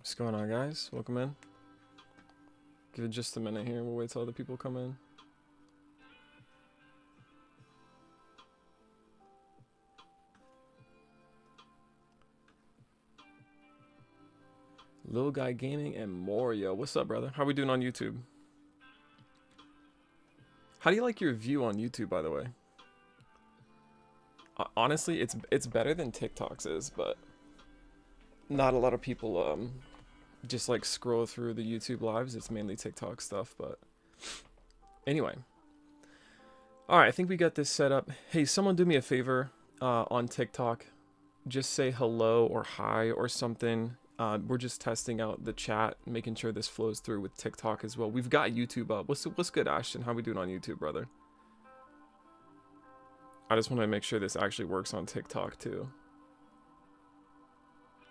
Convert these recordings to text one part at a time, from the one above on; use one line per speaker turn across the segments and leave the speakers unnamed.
What's going on, guys? Welcome in. Give it just a minute here. We'll wait till other people come in. Little Guy Gaming and more, yo. What's up, brother? How we doing on YouTube? How do you like your view on YouTube, by the way? Honestly, it's better than TikTok's is, but not a lot of people just like scroll through the YouTube lives. It's mainly TikTok stuff, but anyway. All right, I think we got this set up. Hey, someone do me a favor on TikTok. Just say hello or hi or something. We're just testing out the chat, making sure this flows through with TikTok as well. We've got YouTube up. What's good, Ashton? How we doing on YouTube, brother? I just want to make sure this actually works on TikTok too.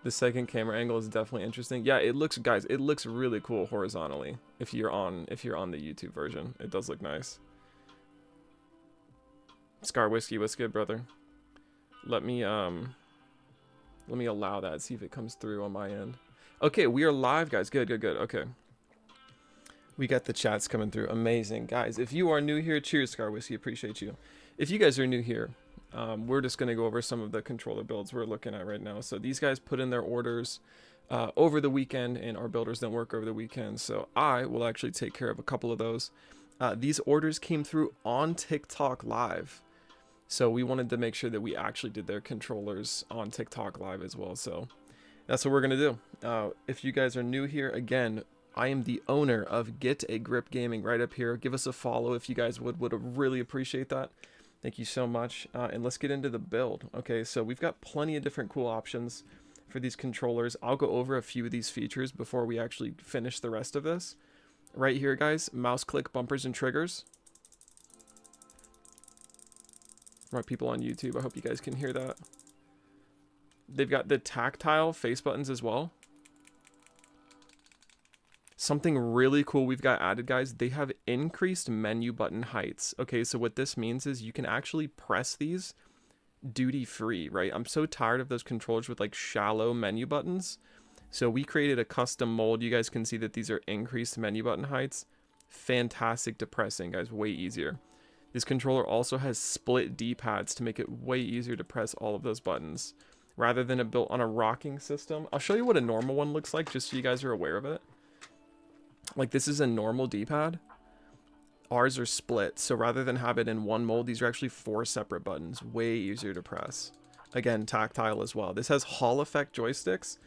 The second camera angle is definitely interesting. Yeah, it looks, guys, it looks really cool horizontally. If you're on the YouTube version, it does look nice. Scar Whiskey, what's good, brother? Let me allow that, see if it comes through on my end. Okay, we are live, guys. Good. Okay. We got the chats coming through. Amazing. Guys, if you are new here, cheers, Scar Whiskey. Appreciate you. If you guys are new here, we're just going to go over some of the controller builds we're looking at right now. So these guys put in their orders over the weekend, and our builders don't work over the weekend. So I will actually take care of a couple of those. These orders came through on TikTok Live. So we wanted to make sure that we actually did their controllers on TikTok Live as well. So that's what we're going to do. If you guys are new here, again, I am the owner of Get a Grip Gaming right up here. Give us a follow if you guys would really appreciate that. Thank you so much. And let's get into the build. Okay, so we've got plenty of different cool options for these controllers. I'll go over a few of these features before we actually finish the rest of this. Right here, guys, mouse click bumpers and triggers. For my people on YouTube, I hope you guys can hear that. They've got the tactile face buttons as well. Something really cool we've got added, guys, they have increased menu button heights. Okay, so what this means is you can actually press these duty free, right? I'm so tired of those controllers with like shallow menu buttons. So we created a custom mold. You guys can see that these are increased menu button heights. Fantastic to pressing, guys, way easier. This controller also has split D-pads to make it way easier to press all of those buttons rather than it built on a rocking system. I'll show you what a normal one looks like just so you guys are aware of it. Like, this is a normal D-pad. Ours are split, so rather than have it in one mold, these are actually 4 separate buttons. Way easier to press. Again, tactile as well. This has Hall effect joysticks,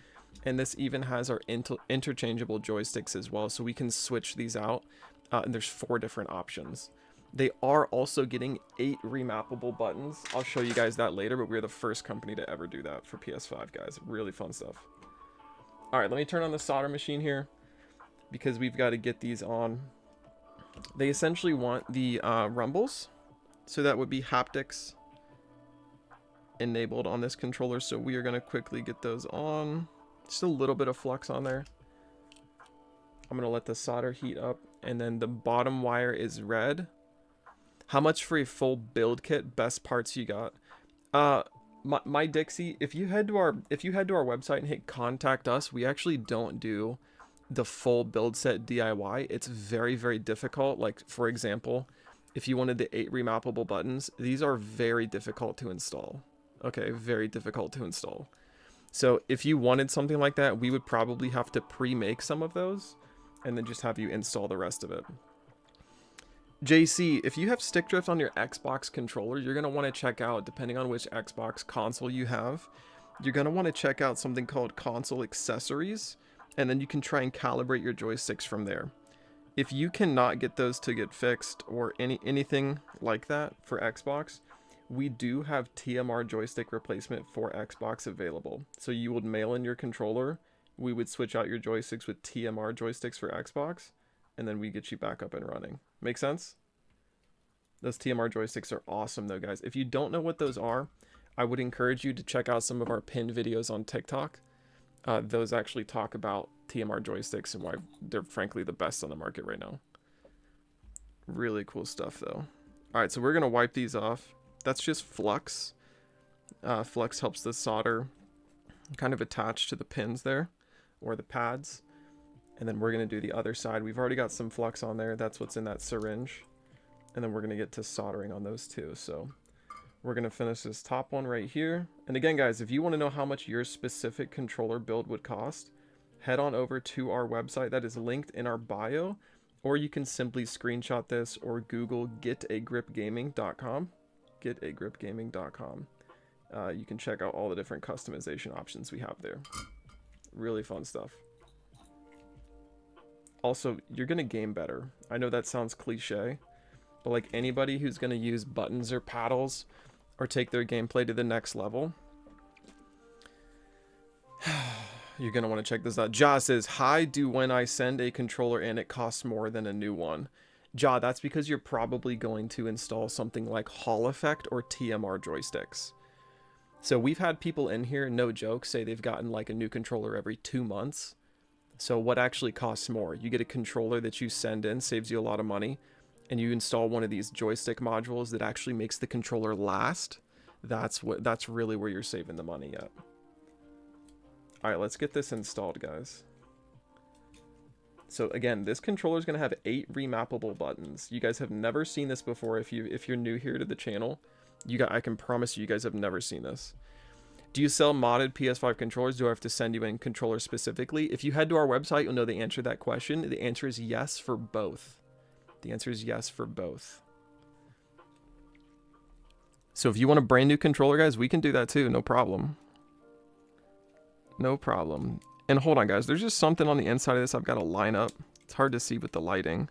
and this even has our interchangeable joysticks as well, so we can switch these out, and there's 4 different options. They are also getting 8 remappable buttons. I'll show you guys that later, but we're the first company to ever do that for PS5, guys. Really fun stuff. All right, let me turn on the solder machine here because we've got to get these on. They essentially want the rumbles, so that would be haptics enabled on this controller. So we are going to quickly get those on. Just a little bit of flux on there. I'm going to let the solder heat up, and then the bottom wire is red. How much for a full build kit? Best parts you got? My Dixie, if you head to our website and hit contact us, we actually don't do the full build set DIY. It's very, very difficult. Like, for example, if you wanted the 8 remappable buttons, these are very difficult to install. Okay, very difficult to install. So if you wanted something like that, we would probably have to pre-make some of those and then just have you install the rest of it. JC, if you have stick drift on your Xbox controller, you're going to want to check out, depending on which Xbox console you have, you're going to want to check out something called console accessories, and then you can try and calibrate your joysticks from there. If you cannot get those to get fixed or anything like that for Xbox, we do have TMR joystick replacement for Xbox available. So you would mail in your controller, we would switch out your joysticks with TMR joysticks for Xbox, and then we get you back up and running. Make sense? Those TMR joysticks are awesome though, guys. If you don't know what those are, I would encourage you to check out some of our pinned videos on TikTok. Those actually talk about TMR joysticks and why they're frankly the best on the market right now. Really cool stuff though. All right, so we're gonna wipe these off. That's just flux. Flux helps the solder kind of attach to the pins there. or the pads. And then we're going to do the other side. We've already got some flux on there. That's what's in that syringe. And then we're going to get to soldering on those too. So we're going to finish this top one right here. And again, guys, if you want to know how much your specific controller build would cost, head on over to our website that is linked in our bio, or you can simply screenshot this or Google getagripgaming.com. Getagripgaming.com. You can check out all the different customization options we have there. Really fun stuff. Also, you're going to game better. I know that sounds cliche, but like anybody who's going to use buttons or paddles or take their gameplay to the next level, you're going to want to check this out. Ja says, hi, do when I send a controller in, it costs more than a new one. Ja, that's because you're probably going to install something like Hall Effect or TMR joysticks. So we've had people in here, no joke, say they've gotten like a new controller every 2 months. So what actually costs more? You get a controller that you send in, saves you a lot of money, and you install one of these joystick modules that actually makes the controller last. That's really where you're saving the money at. All right, let's get this installed, guys. So again, this controller is going to have 8 remappable buttons. You guys have never seen this before. If you're new here to the channel, I can promise you guys have never seen this. Do you sell modded PS5 controllers? Do I have to send you in controllers specifically? If you head to our website, you'll know the answer to that question. The answer is yes for both. The answer is yes for both. So if you want a brand new controller, guys, we can do that too. No problem. No problem. And hold on, guys. There's just something on the inside of this I've got to line up. It's hard to see with the lighting.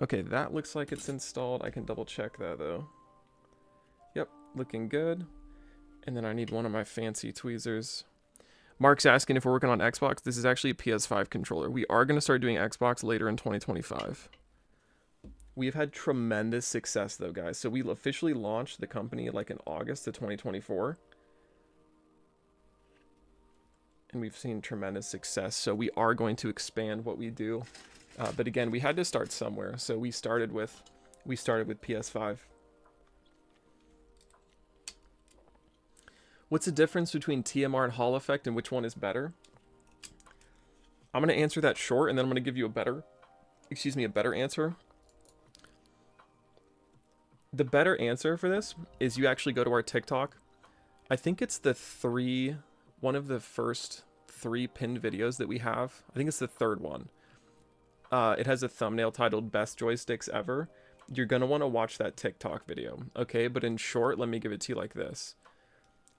Okay, that looks like it's installed. I can double check that though. Yep, looking good. And then I need one of my fancy tweezers. Mark's asking if we're working on Xbox. This is actually a PS5 controller. We are going to start doing Xbox later in 2025. We've had tremendous success though, guys. So we officially launched the company like in August of 2024. And we've seen tremendous success. So we are going to expand what we do. But again, we had to start somewhere. So we started with PS5. What's the difference between TMR and Hall Effect and which one is better? I'm going to answer that short and then I'm going to give you a better answer. The better answer for this is you actually go to our TikTok. I think it's one of the first 3 pinned videos that we have. I think it's the 3rd one. It has a thumbnail titled Best Joysticks Ever. You're going to want to watch that TikTok video. Okay, but in short, let me give it to you like this.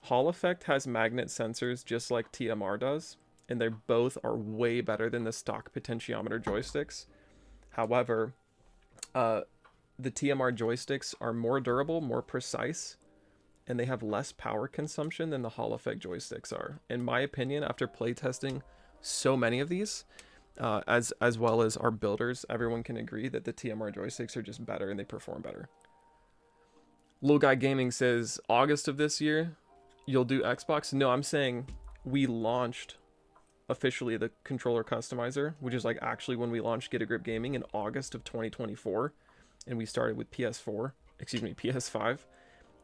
Hall Effect has magnet sensors just like TMR does, and they both are way better than the stock potentiometer joysticks. However, the TMR joysticks are more durable, more precise, and they have less power consumption than the Hall Effect joysticks are. In my opinion, after playtesting so many of these, as well as our builders, everyone can agree that the TMR joysticks are just better and they perform better. Lil Guy Gaming says, August of this year, you'll do Xbox? No, I'm saying we launched officially the controller customizer, which is like actually when we launched Get a Grip Gaming in August of 2024, and we started with PS5.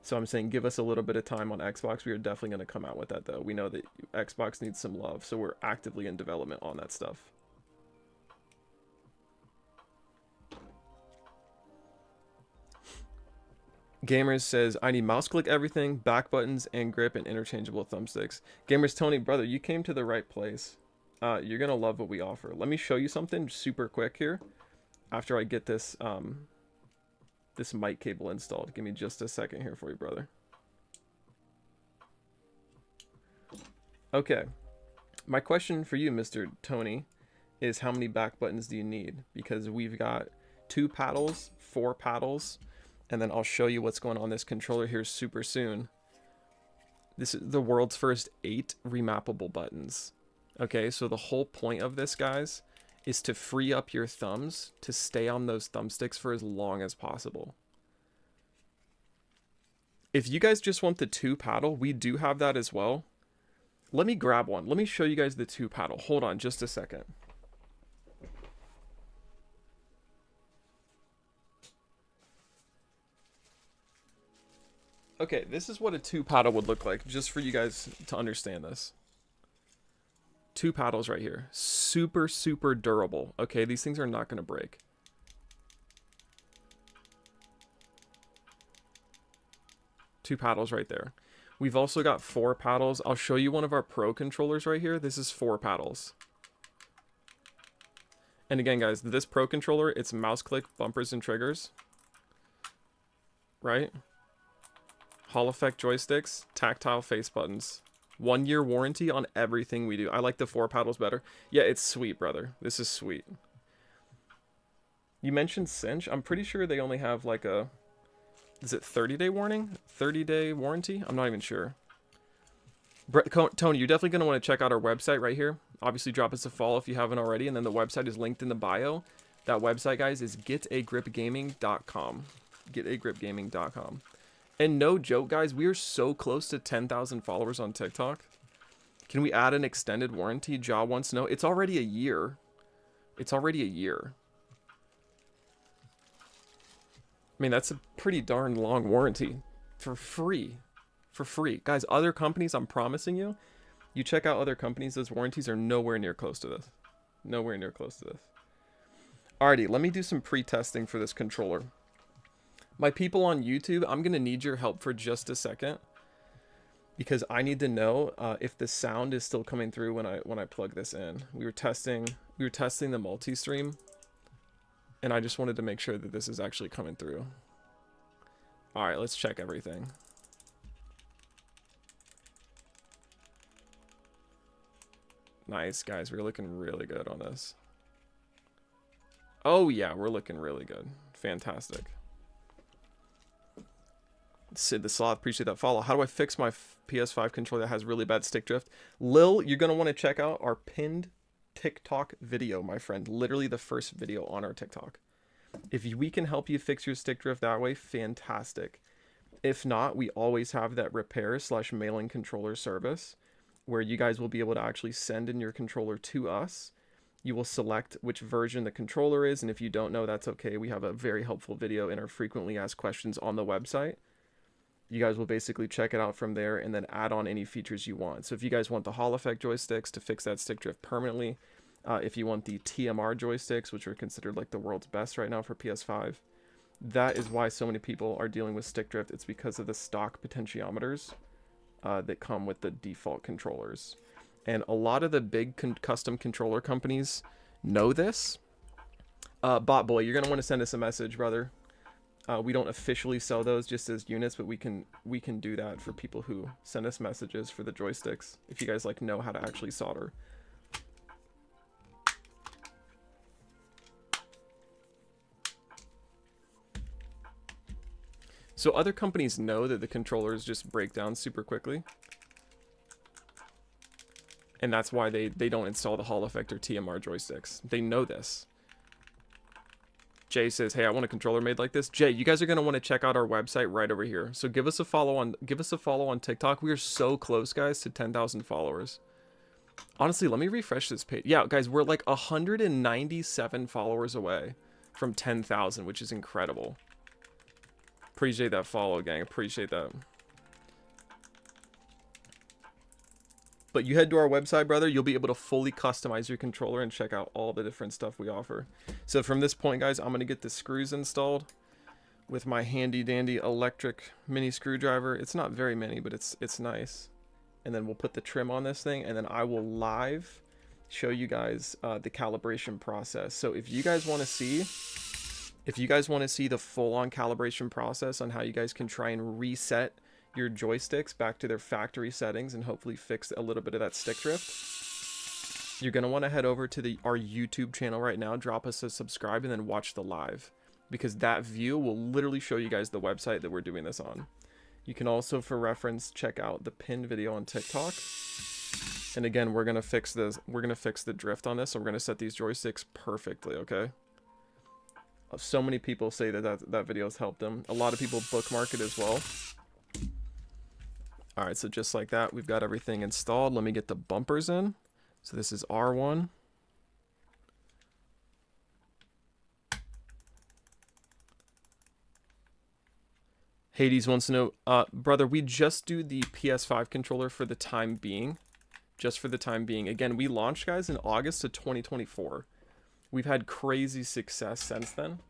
So I'm saying give us a little bit of time on Xbox. We are definitely going to come out with that though. We know that Xbox needs some love, so we're actively in development on that stuff. Gamers says, I need mouse click everything, back buttons, and grip, and interchangeable thumbsticks. Gamers Tony, brother, you came to the right place. You're going to love what we offer. Let me show you something super quick here after I get this this mic cable installed. Give me just a second here for you, brother. Okay. My question for you, Mr. Tony, is how many back buttons do you need? Because we've got 2 paddles, 4 paddles, and then I'll show you what's going on this controller here super soon. This is the world's first 8 remappable buttons. Okay, so the whole point of this, guys, is to free up your thumbs to stay on those thumbsticks for as long as possible. If you guys just want the 2 paddle, we do have that as well. Let me grab one. Let me show you guys the 2 paddle. Hold on just a second. Okay, this is what a 2 paddle would look like, just for you guys to understand this. 2 paddles right here. Super, super durable. Okay, these things are not going to break. Two paddles right there. We've also got 4 paddles. I'll show you one of our pro controllers right here. This is 4 paddles. And again, guys, this pro controller, it's mouse click, bumpers, and triggers. Right? Hall effect joysticks, tactile face buttons. 1-year warranty on everything we do. I like the 4 paddles better. Yeah, it's sweet, brother. This is sweet. You mentioned cinch. I'm pretty sure they only have like a... Is it 30-day warning? 30-day warranty? I'm not even sure. Tony, you're definitely going to want to check out our website right here. Obviously, drop us a follow if you haven't already. And then the website is linked in the bio. That website, guys, is getagripgaming.com. Getagripgaming.com. And no joke, guys, we are so close to 10,000 followers on TikTok. Can we add an extended warranty? Ja wants to know. It's already a year. It's already a year. I mean, that's a pretty darn long warranty for free. For free. Guys, other companies, I'm promising you, you check out other companies, those warranties are nowhere near close to this. Nowhere near close to this. Alrighty, let me do some pre-testing for this controller. My people on YouTube, I'm going to need your help for just a second. Because I need to know if the sound is still coming through when I plug this in. We were testing the multi-stream. And I just wanted to make sure that this is actually coming through. Alright, let's check everything. Nice, guys. We're looking really good on this. Oh, yeah. We're looking really good. Fantastic. Sid the Sloth, appreciate that follow. How do I fix my PS5 controller that has really bad stick drift? Lil, you're going to want to check out our pinned TikTok video, my friend. Literally the first video on our TikTok. If we can help you fix your stick drift that way, fantastic. If not, we always have that repair/mailing controller service where you guys will be able to actually send in your controller to us. You will select which version the controller is, and if you don't know, that's okay. We have a very helpful video in our frequently asked questions on the website. You guys will basically check it out from there and then add on any features you want. So if you guys want the Hall effect joysticks to fix that stick drift permanently, if you want the TMR joysticks, which are considered like the world's best right now for PS5, that is why so many people are dealing with stick drift. It's because of the stock potentiometers that come with the default controllers. And a lot of the big custom controller companies know this. Bot Boy, you're going to want to send us a message, brother. We don't officially sell those just as units, but we can do that for people who send us messages for the joysticks. If you guys like know how to actually solder. So other companies know that the controllers just break down super quickly. And that's why they don't install the Hall effect or TMR joysticks. They know this. Jay says, "Hey, I want a controller made like this." Jay, you guys are going to want to check out our website right over here. So give us a follow on TikTok. We are so close, guys, to 10,000 followers. Honestly, let me refresh this page. Yeah, guys, we're like 197 followers away from 10,000, which is incredible. Appreciate that follow, gang. Appreciate that. But you head to our website, brother, you'll be able to fully customize your controller and check out all the different stuff we offer. So from this point, guys, I'm going to get the screws installed with my handy dandy electric mini screwdriver. It's not very many, but it's nice. And then we'll put the trim on this thing, and then I will live show you guys the calibration process. So if you guys want to see the full-on calibration process on how you guys can try and reset your joysticks back to their factory settings and hopefully fix a little bit of that stick drift, you're going to want to head over to our YouTube channel right now, drop us a subscribe, and then watch the live, because that view will literally show you guys the website that we're doing this on. You can also, for reference, check out the pinned video on TikTok. And again, we're going to fix the drift on this, so we're going to set these joysticks perfectly, okay? So many people say that video has helped them. A lot of people bookmark it as well. All right, so just like that, we've got everything installed. Let me get the bumpers in. So this is R1. Hades wants to know, brother, we just do the PS5 controller for the time being. just for the time being. Again, we launched, guys, in August of 2024. We've had crazy success since then,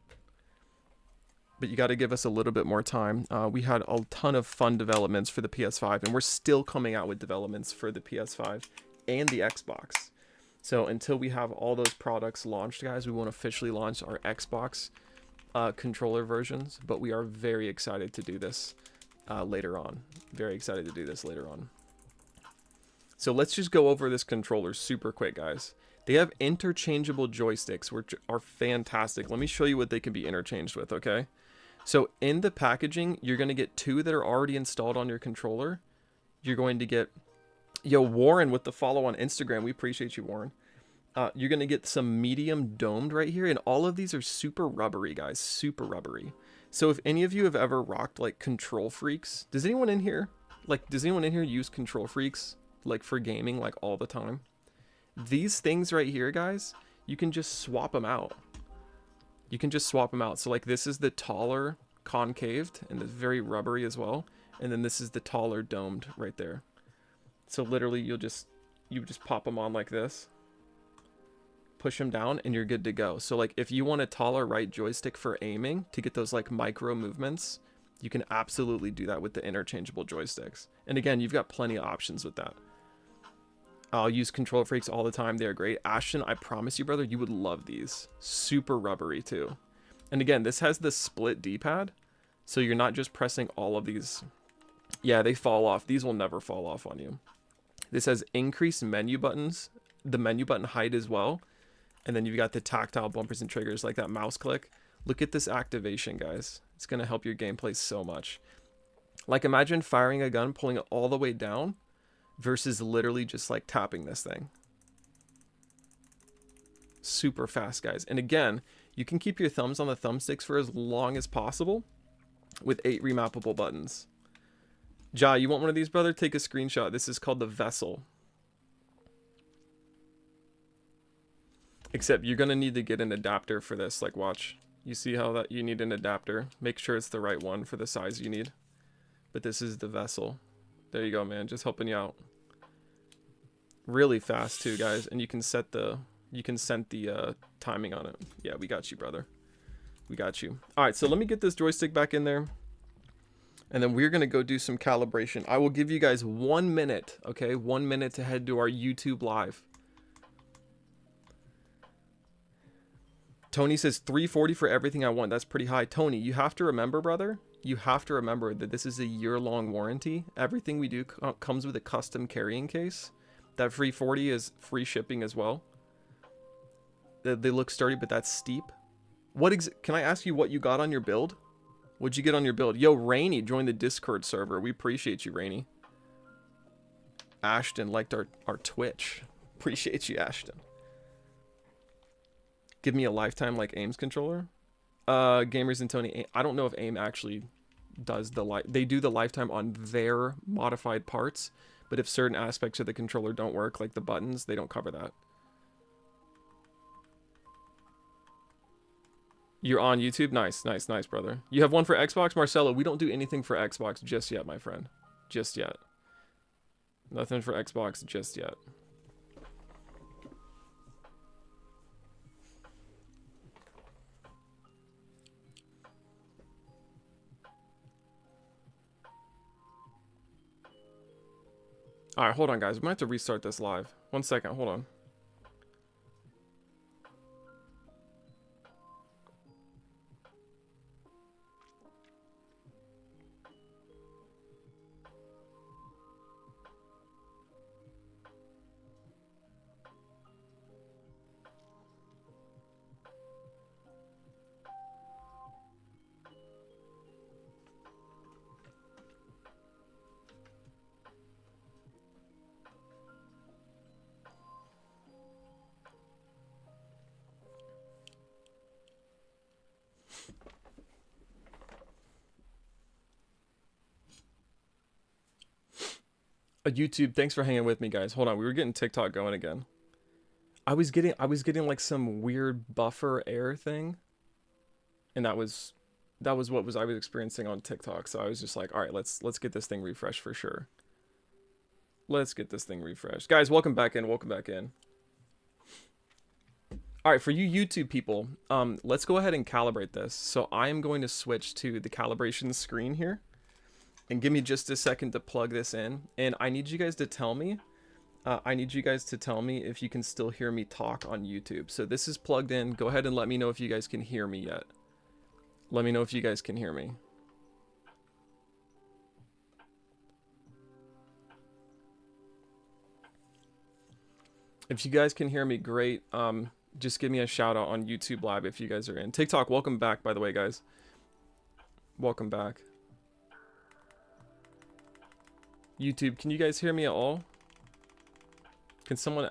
but you got to give us a little bit more time. We had a ton of fun developments for the PS5, and we're still coming out with developments for the PS5 and the Xbox. So until we have all those products launched, guys, we won't officially launch our Xbox controller versions, but we are very excited to do this later on. Very excited to do this later on. So let's just go over this controller super quick, guys. They have interchangeable joysticks, which are fantastic. Let me show you what they can be interchanged with, okay? So in the packaging, you're going to get 2 that are already installed on your controller. You're going to get, yo, Warren with the follow on Instagram. We appreciate you, Warren. You're going to get some medium domed right here. And all of these are super rubbery, guys. Super rubbery. So if any of you have ever rocked like Control Freaks, does anyone in here use Control Freaks like for gaming like all the time? These things right here, guys, you can just swap them out. You can just swap them out. So like this is the taller concaved and it's very rubbery as well. And then this is the taller domed right there. So literally you just pop them on like this, push them down, and you're good to go. So like if you want a taller right joystick for aiming to get those like micro movements, you can absolutely do that with the interchangeable joysticks. And again, you've got plenty of options with that. I'll use Control Freaks all the time. They're great. Ashton, I promise you, brother, you would love these. Super rubbery too. And again, this has the split D-pad, so you're not just pressing all of these. Yeah, they fall off. These will never fall off on you. This has increased menu buttons, the menu button height as well. And then you've got the tactile bumpers and triggers like that mouse click. Look at this activation, guys. It's going to help your gameplay so much. Like imagine firing a gun, pulling it all the way down versus literally just like tapping this thing. Super fast, guys. And again, you can keep your thumbs on the thumbsticks for as long as possible with 8 remappable buttons. Ja, you want one of these, brother? Take a screenshot. This is called the Vessel. Except you're going to need to get an adapter for this. Like, watch. You see how that you need an adapter. Make sure it's the right one for the size you need. But this is the Vessel. There you go, man. Just helping you out. Really fast too, guys. And you can set the timing on it. Yeah, we got you, brother. We got you. All right, so let me get this joystick back in there. And then we're going to go do some calibration. I will give you guys 1 minute, okay? 1 minute to head to our YouTube live. Tony says 340 for everything I want. That's pretty high. Tony, you have to remember, brother. You have to remember that this is a year-long warranty. Everything we do comes with a custom carrying case. That 340 is free shipping as well. They look sturdy, but that's steep. Can I ask you what you got on your build? What'd you get on your build? Yo, Rainy joined the Discord server. We appreciate you, Rainy. Ashton liked our Twitch. Appreciate you, Ashton. Give me a lifetime like Aim's controller. Gamers and Tony, I don't know if Aim actually does they do the lifetime on their modified parts, but if certain aspects of the controller don't work, like the buttons, they don't cover that. You're on YouTube? Nice, nice, nice, brother. You have one for Xbox? Marcelo, we don't do anything for Xbox just yet, my friend. Just yet. Nothing for Xbox just yet. Alright, hold on, guys. We might have to restart this live. 1 second, hold on. YouTube, thanks for hanging with me, guys. Hold on, we were getting TikTok going again. I was getting like some weird buffer error thing, and that was I was experiencing on TikTok. So I was just like, all right, let's get this thing refreshed for sure. Let's get this thing refreshed. Guys, welcome back in. Welcome back in. All right, for you YouTube people, let's go ahead and calibrate this. So I am going to switch to the calibration screen here. And give me just a second to plug this in. And I need you guys to tell me. If you can still hear me talk on YouTube. So this is plugged in. Go ahead and let me know if you guys can hear me yet. Let me know if you guys can hear me. If you guys can hear me, great. Just give me a shout out on YouTube Live if you guys are in. TikTok, welcome back, by the way, guys. Welcome back. YouTube, can you guys hear me at all? Can someone...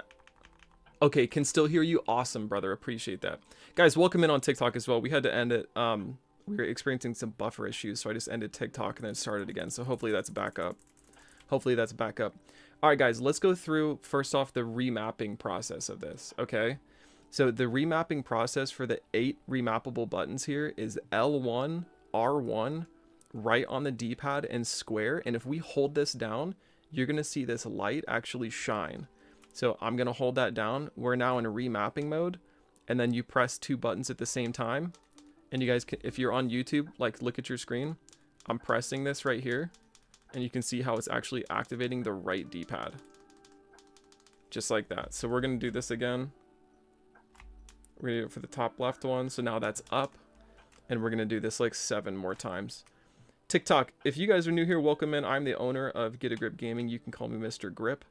Okay, can still hear you. Awesome, brother. Appreciate that. Guys, welcome in on TikTok as well. We had to end it. We were experiencing some buffer issues, so I just ended TikTok and then started again. So hopefully that's back up. All right, guys, let's go through, first off, the remapping process of this, okay? So the remapping process for the 8 remappable buttons here is L1, R1, right on the D-pad, and square. And if we hold this down, you're going to see this light actually shine. So I'm going to hold that down. We're now in a remapping mode. And then you press 2 buttons at the same time. And you guys, can, if you're on YouTube, like look at your screen. I'm pressing this right here. And you can see how it's actually activating the right D-pad. Just like that. So we're going to do this again. We're going to do it for the top left one. So now that's up. And we're going to do this like 7 more times. TikTok, if you guys are new here, welcome in. I'm the owner of Get a Grip Gaming. You can call me Mr. Grip.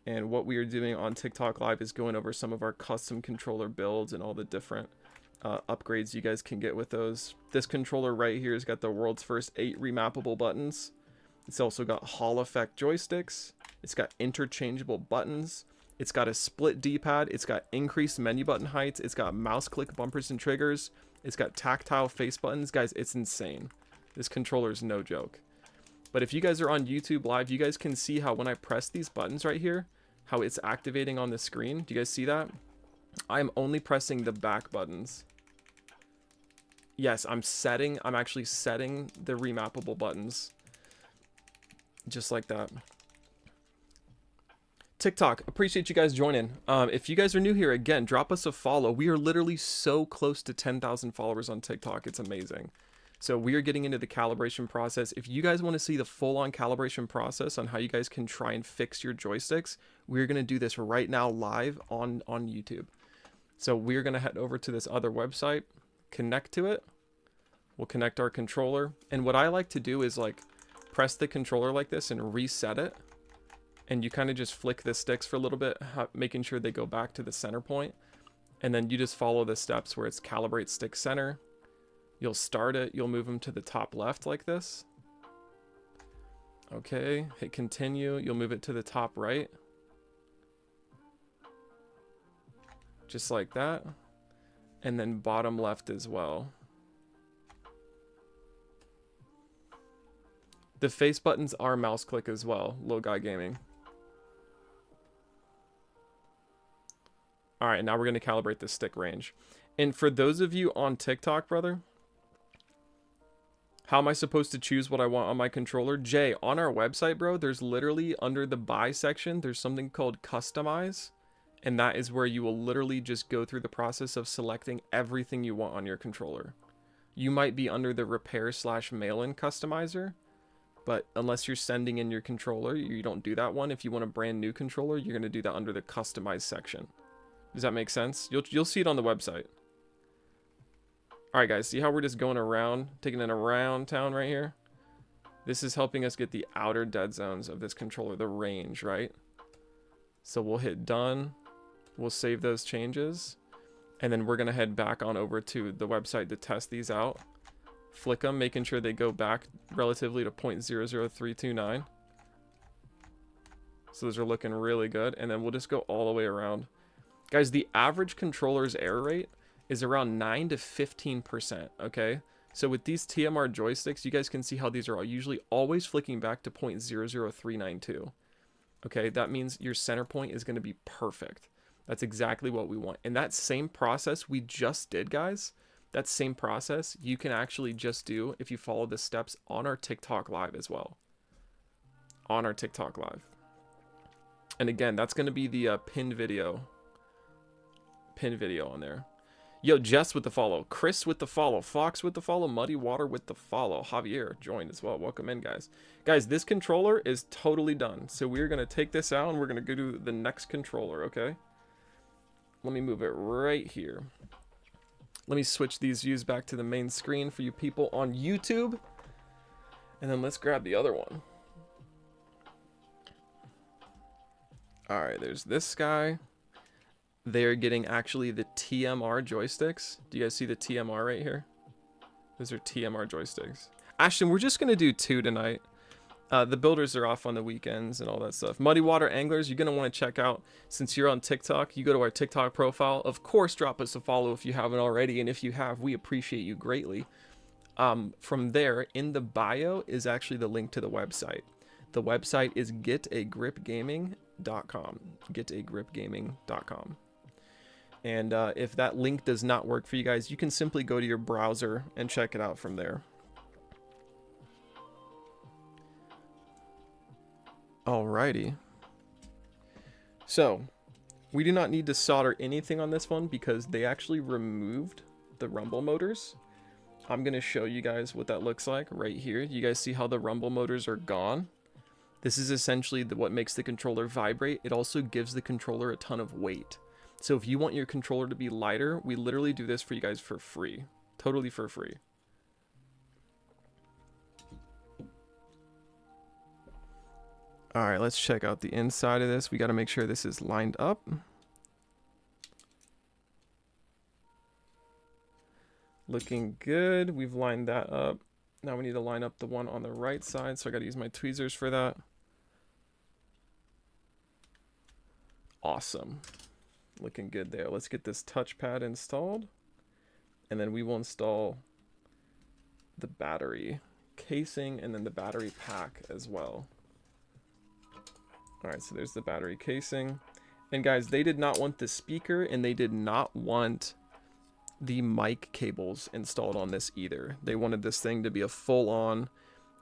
And what we are doing on TikTok Live is going over some of our custom controller builds and all the different upgrades you guys can get with those. This controller right here has got the world's first 8 remappable buttons. It's also got Hall effect joysticks. It's got interchangeable buttons. It's got a split D-pad. It's got increased menu button heights. It's got mouse click bumpers and triggers. It's got tactile face buttons. Guys, it's insane. This controller is no joke. But if you guys are on YouTube Live, you guys can see how when I press these buttons right here, how it's activating on the screen. Do you guys see that? I'm only pressing the back buttons. Yes, I'm actually setting the remappable buttons. Just like that. TikTok, appreciate you guys joining. If you guys are new here, again, drop us a follow. We are literally so close to 10,000 followers on TikTok. It's amazing. So we are getting into the calibration process. If you guys want to see the full-on calibration process on how you guys can try and fix your joysticks, we're going to do this right now live on YouTube. So we're going to head over to this other website, connect to it. We'll connect our controller. And what I like to do is like press the controller like this and reset it. And you kind of just flick the sticks for a little bit, making sure they go back to the center point. And then you just follow the steps where it's calibrate stick center. You'll start it. You'll move them to the top left like this. Okay, hit continue. You'll move it to the top right. Just like that. And then bottom left as well. The face buttons are mouse click as well, Low Guy Gaming. All right, now we're going to calibrate the stick range. And for those of you on TikTok, brother, how am I supposed to choose what I want on my controller? Jay, on our website, bro, there's literally under the buy section, there's something called customize. And that is where you will literally just go through the process of selecting everything you want on your controller. You might be under the repair/mail-in customizer, but unless you're sending in your controller, you don't do that one. If you want a brand new controller, you're going to do that under the customize section. Does that make sense? You'll see it on the website. All right, guys, see how we're just going around, taking it around town right here? This is helping us get the outer dead zones of this controller, the range, right? So we'll hit done. We'll save those changes. And then we're going to head back on over to the website to test these out. Flick them, making sure they go back relatively to 0.00329. So those are looking really good. And then we'll just go all the way around. Guys, the average controller's error rate is around 9 to 15%, okay? So with these TMR joysticks, you guys can see how these are usually always flicking back to 0.00392. Okay, that means your center point is going to be perfect. That's exactly what we want. And that same process we just did, guys, that same process you can actually just do if you follow the steps on our TikTok Live as well. On our TikTok Live. And again, that's going to be the pinned video on there. Yo, Jess with the follow, Chris with the follow, Fox with the follow, Muddy Water with the follow, Javier joined as well. Welcome in, guys. Guys, this controller is totally done. So we're going to take this out and we're going to go to the next controller, okay? Let me move it right here. Let me switch these views back to the main screen for you people on YouTube. And then let's grab the other one. All right, there's this guy. They're getting actually the TMR joysticks. Do you guys see the TMR right here? Those are TMR joysticks. Ashton, we're just going to do 2 tonight. The builders are off on the weekends and all that stuff. Muddy Water Anglers, you're going to want to check out, since you're on TikTok, you go to our TikTok profile. Of course, drop us a follow if you haven't already. And if you have, we appreciate you greatly. From there, in the bio is actually the link to the website. The website is getagripgaming.com. Getagripgaming.com. And if that link does not work for you guys, you can simply go to your browser and check it out from there. Alrighty. So, we do not need to solder anything on this one because they actually removed the rumble motors. I'm going to show you guys what that looks like right here. You guys see how the rumble motors are gone? This is essentially what makes the controller vibrate. It also gives the controller a ton of weight. So if you want your controller to be lighter, we literally do this for you guys for free. Totally for free. All right, let's check out the inside of this. We got to make sure this is lined up. Looking good. We've lined that up. Now we need to line up the one on the right side. So I got to use my tweezers for that. Awesome. Looking good there. Let's get this touchpad installed. And then we will install the battery casing and then the battery pack as well. All right, so there's the battery casing. And guys, they did not want the speaker and they did not want the mic cables installed on this either. They wanted this thing to be a full-on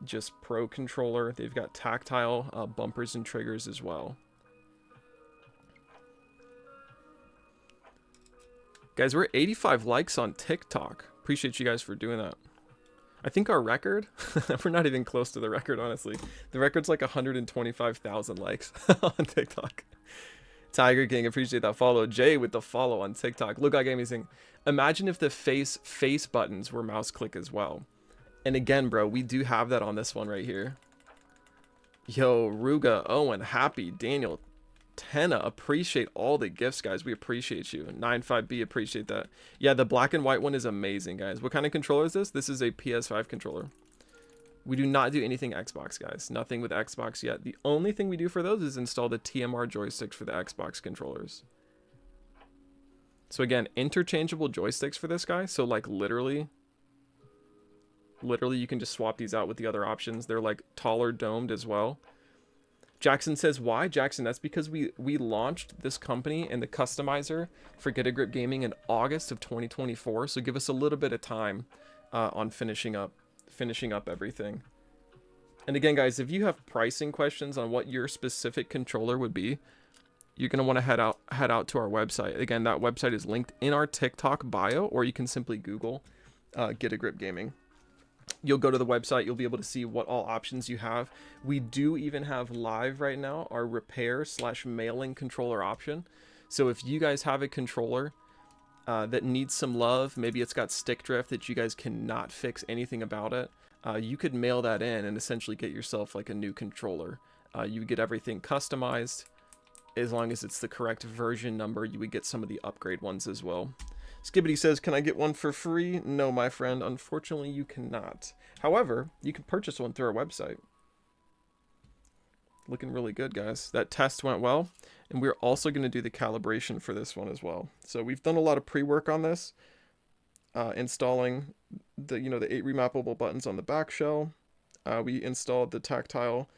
just pro controller. They've got tactile bumpers and triggers as well. Guys, we're at 85 likes on TikTok. Appreciate you guys for doing that. I think our record, we're not even close to the record, honestly. The record's like 125,000 likes on TikTok. Tiger King, appreciate that follow. Jay with the follow on TikTok. Look, I gave me saying, imagine if the face buttons were mouse click as well. And again, bro, we do have that on this one right here. Yo, Ruga, Owen, Happy, Daniel, Tenna, appreciate all the gifts, guys. We appreciate you. 95B, appreciate that. Yeah, the black and white one is amazing, guys. What kind of controller is this? This is a PS5 controller. We do not do anything Xbox, guys. Nothing with Xbox yet. The only thing we do for those is install the TMR joysticks for the Xbox controllers. So again, interchangeable joysticks for this guy. So like literally you can just swap these out with the other options. They're like taller domed as well. Jackson says, why? Jackson, that's because we launched this company and the customizer for Get a Grip Gaming in August of 2024. So give us a little bit of time on finishing up everything. And again, guys, if you have pricing questions on what your specific controller would be, you're going to want to head out to our website. Again, that website is linked in our TikTok bio, or you can simply Google Get a Grip Gaming. You'll go to the website, you'll be able to see what all options you have. We do even have live right now our repair/mailing controller option. So if you guys have a controller that needs some love, maybe it's got stick drift that you guys cannot fix anything about it, you could mail that in and essentially get yourself like a new controller. You would get everything customized. As long as it's the correct version number, you would get some of the upgrade ones as well. Skibbity says, can I get one for free? No, my friend. Unfortunately, you cannot. However, you can purchase one through our website. Looking really good, guys. That test went well. And we're also going to do the calibration for this one as well. So we've done a lot of pre-work on this. Installing the 8 remappable buttons on the back shell. We installed the tactile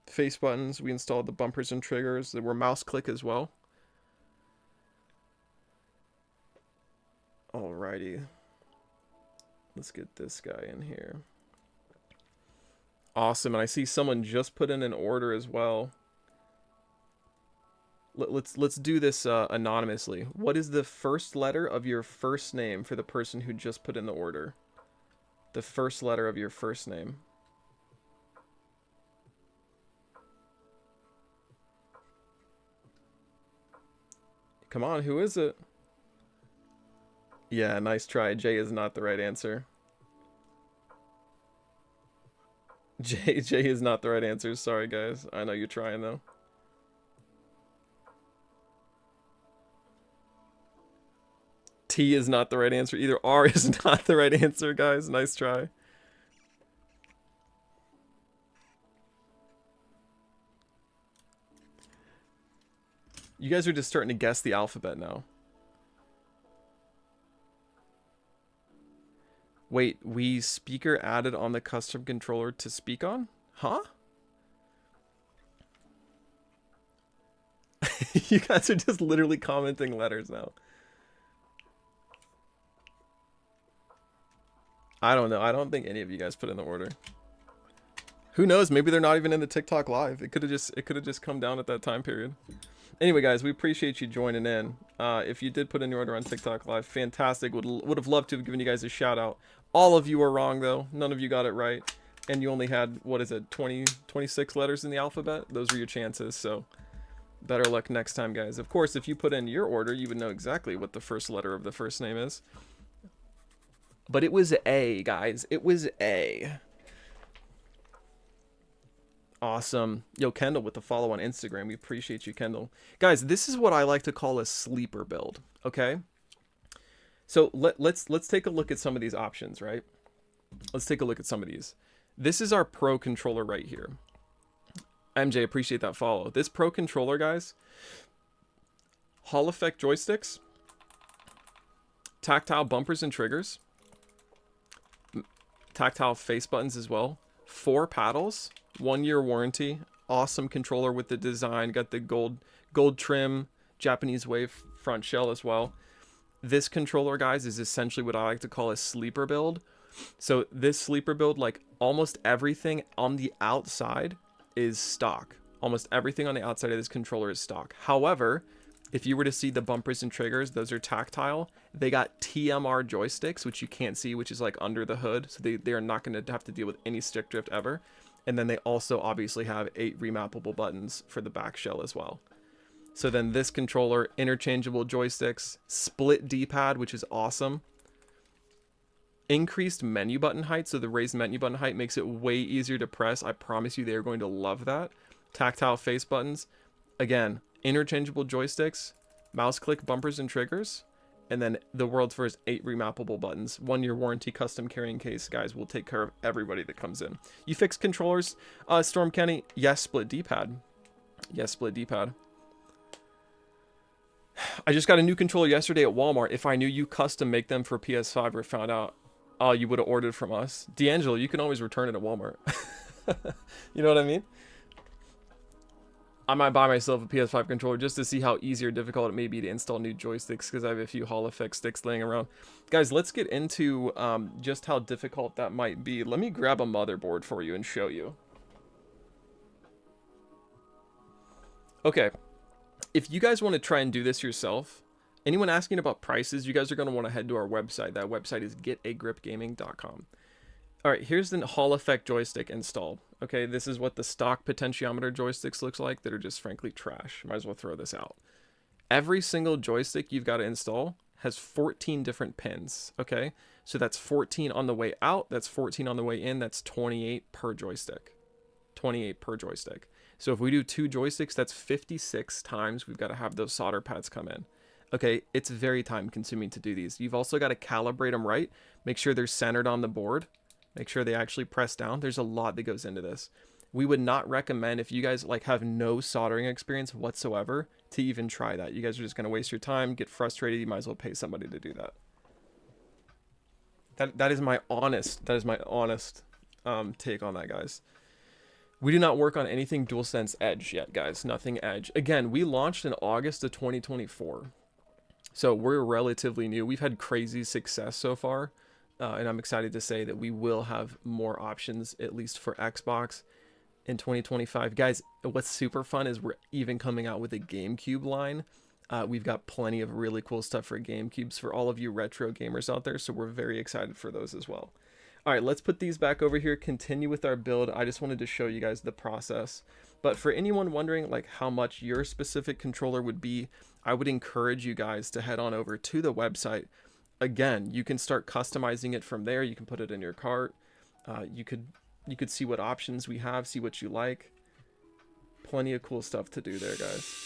face buttons. We installed the bumpers and triggers. They were mouse click as well. Alrighty. Let's get this guy in here. Awesome. And I see someone just put in an order as well. Let's do this anonymously. What is the first letter of your first name for the person who just put in the order? The first letter of your first name. Come on, who is it? Yeah, nice try. J is not the right answer. J is not the right answer. Sorry, guys. I know you're trying, though. T is not the right answer either. R is not the right answer, guys. Nice try. You guys are just starting to guess the alphabet now. Wait, we speaker added on the custom controller to speak on? Huh? You guys are just literally commenting letters now. I don't know. I don't think any of you guys put in the order. Who knows? Maybe they're not even in the TikTok live. It could have just come down at that time period. Anyway, guys, we appreciate you joining in. If you did put in your order on TikTok live, fantastic. Would have loved to have given you guys a shout out. All of you are wrong though. None of you got it right. And you only had, what is it, 26 letters in the alphabet? Those are your chances, so better luck next time, guys. Of course, if you put in your order, you would know exactly what the first letter of the first name is. But it was A, guys. It was A. Awesome. Yo, Kendall with the follow on Instagram. We appreciate you, Kendall. Guys, this is what I like to call a sleeper build, okay? So let's take a look at some of these options, right? Let's take a look at some of these. This is our Pro controller right here. MJ, appreciate that follow. This Pro controller, guys, Hall effect joysticks, tactile bumpers and triggers, tactile face buttons as well, 4 paddles, 1-year warranty, awesome controller with the design, got the gold trim, Japanese wave front shell as well. This controller, guys, is essentially what I like to call a sleeper build. So this sleeper build, like almost everything on the outside is stock. Almost everything on the outside of this controller is stock. However, if you were to see the bumpers and triggers, those are tactile. They got TMR joysticks, which you can't see, which is like under the hood. So they are not going to have to deal with any stick drift ever. And then they also obviously have 8 remappable buttons for the back shell as well. So then this controller, interchangeable joysticks, split D-pad, which is awesome. Increased menu button height, so the raised menu button height makes it way easier to press. I promise you they are going to love that. Tactile face buttons. Again, interchangeable joysticks, mouse click bumpers and triggers, and then the world's first 8 remappable buttons. 1-year warranty, custom carrying case, guys. We'll take care of everybody that comes in. You fix controllers, Storm Kenny? Yes, split D-pad. Yes, split D-pad. I just got a new controller yesterday at Walmart. If I knew you custom make them for PS5 or found out, oh, you would have ordered from us. D'Angelo, you can always return it at Walmart. You know what I mean? I might buy myself a PS5 controller just to see how easy or difficult it may be to install new joysticks, because I have a few Hall effect sticks laying around. Guys, let's get into just how difficult that might be. Let me grab a motherboard for you and show you. Okay. If you guys want to try and do this yourself, anyone asking about prices, you guys are going to want to head to our website. That website is getagripgaming.com. All right, here's the Hall effect joystick installed. Okay, this is what the stock potentiometer joysticks looks like that are just frankly trash. Might as well throw this out. Every single joystick you've got to install has 14 different pins. Okay, so that's 14 on the way out. That's 14 on the way in. That's 28 per joystick. 28 per joystick. So if we do 2 joysticks, that's 56 times we've got to have those solder pads come in. Okay, it's very time consuming to do these. You've also got to calibrate them right. Make sure they're centered on the board. Make sure they actually press down. There's a lot that goes into this. We would not recommend, if you guys like have no soldering experience whatsoever, to even try that. You guys are just going to waste your time, get frustrated. You might as well pay somebody to do that. That is my honest take on that, guys. We do not work on anything DualSense Edge yet, guys. Nothing Edge. Again, we launched in August of 2024. So we're relatively new. We've had crazy success so far. And I'm excited to say that we will have more options, at least for Xbox. in 2025. Guys, what's super fun is we're even coming out with a GameCube line. We've got plenty of really cool stuff for GameCubes for all of you retro gamers out there, so we're very excited for those as well. All right, let's put these back over here, continue with our build. I just wanted to show you guys the process. But for anyone wondering like how much your specific controller would be, I would encourage you guys to head on over to the website. Again, you can start customizing it from there. You can put it in your cart. You could see what options we have, see what you like. Plenty of cool stuff to do there, guys.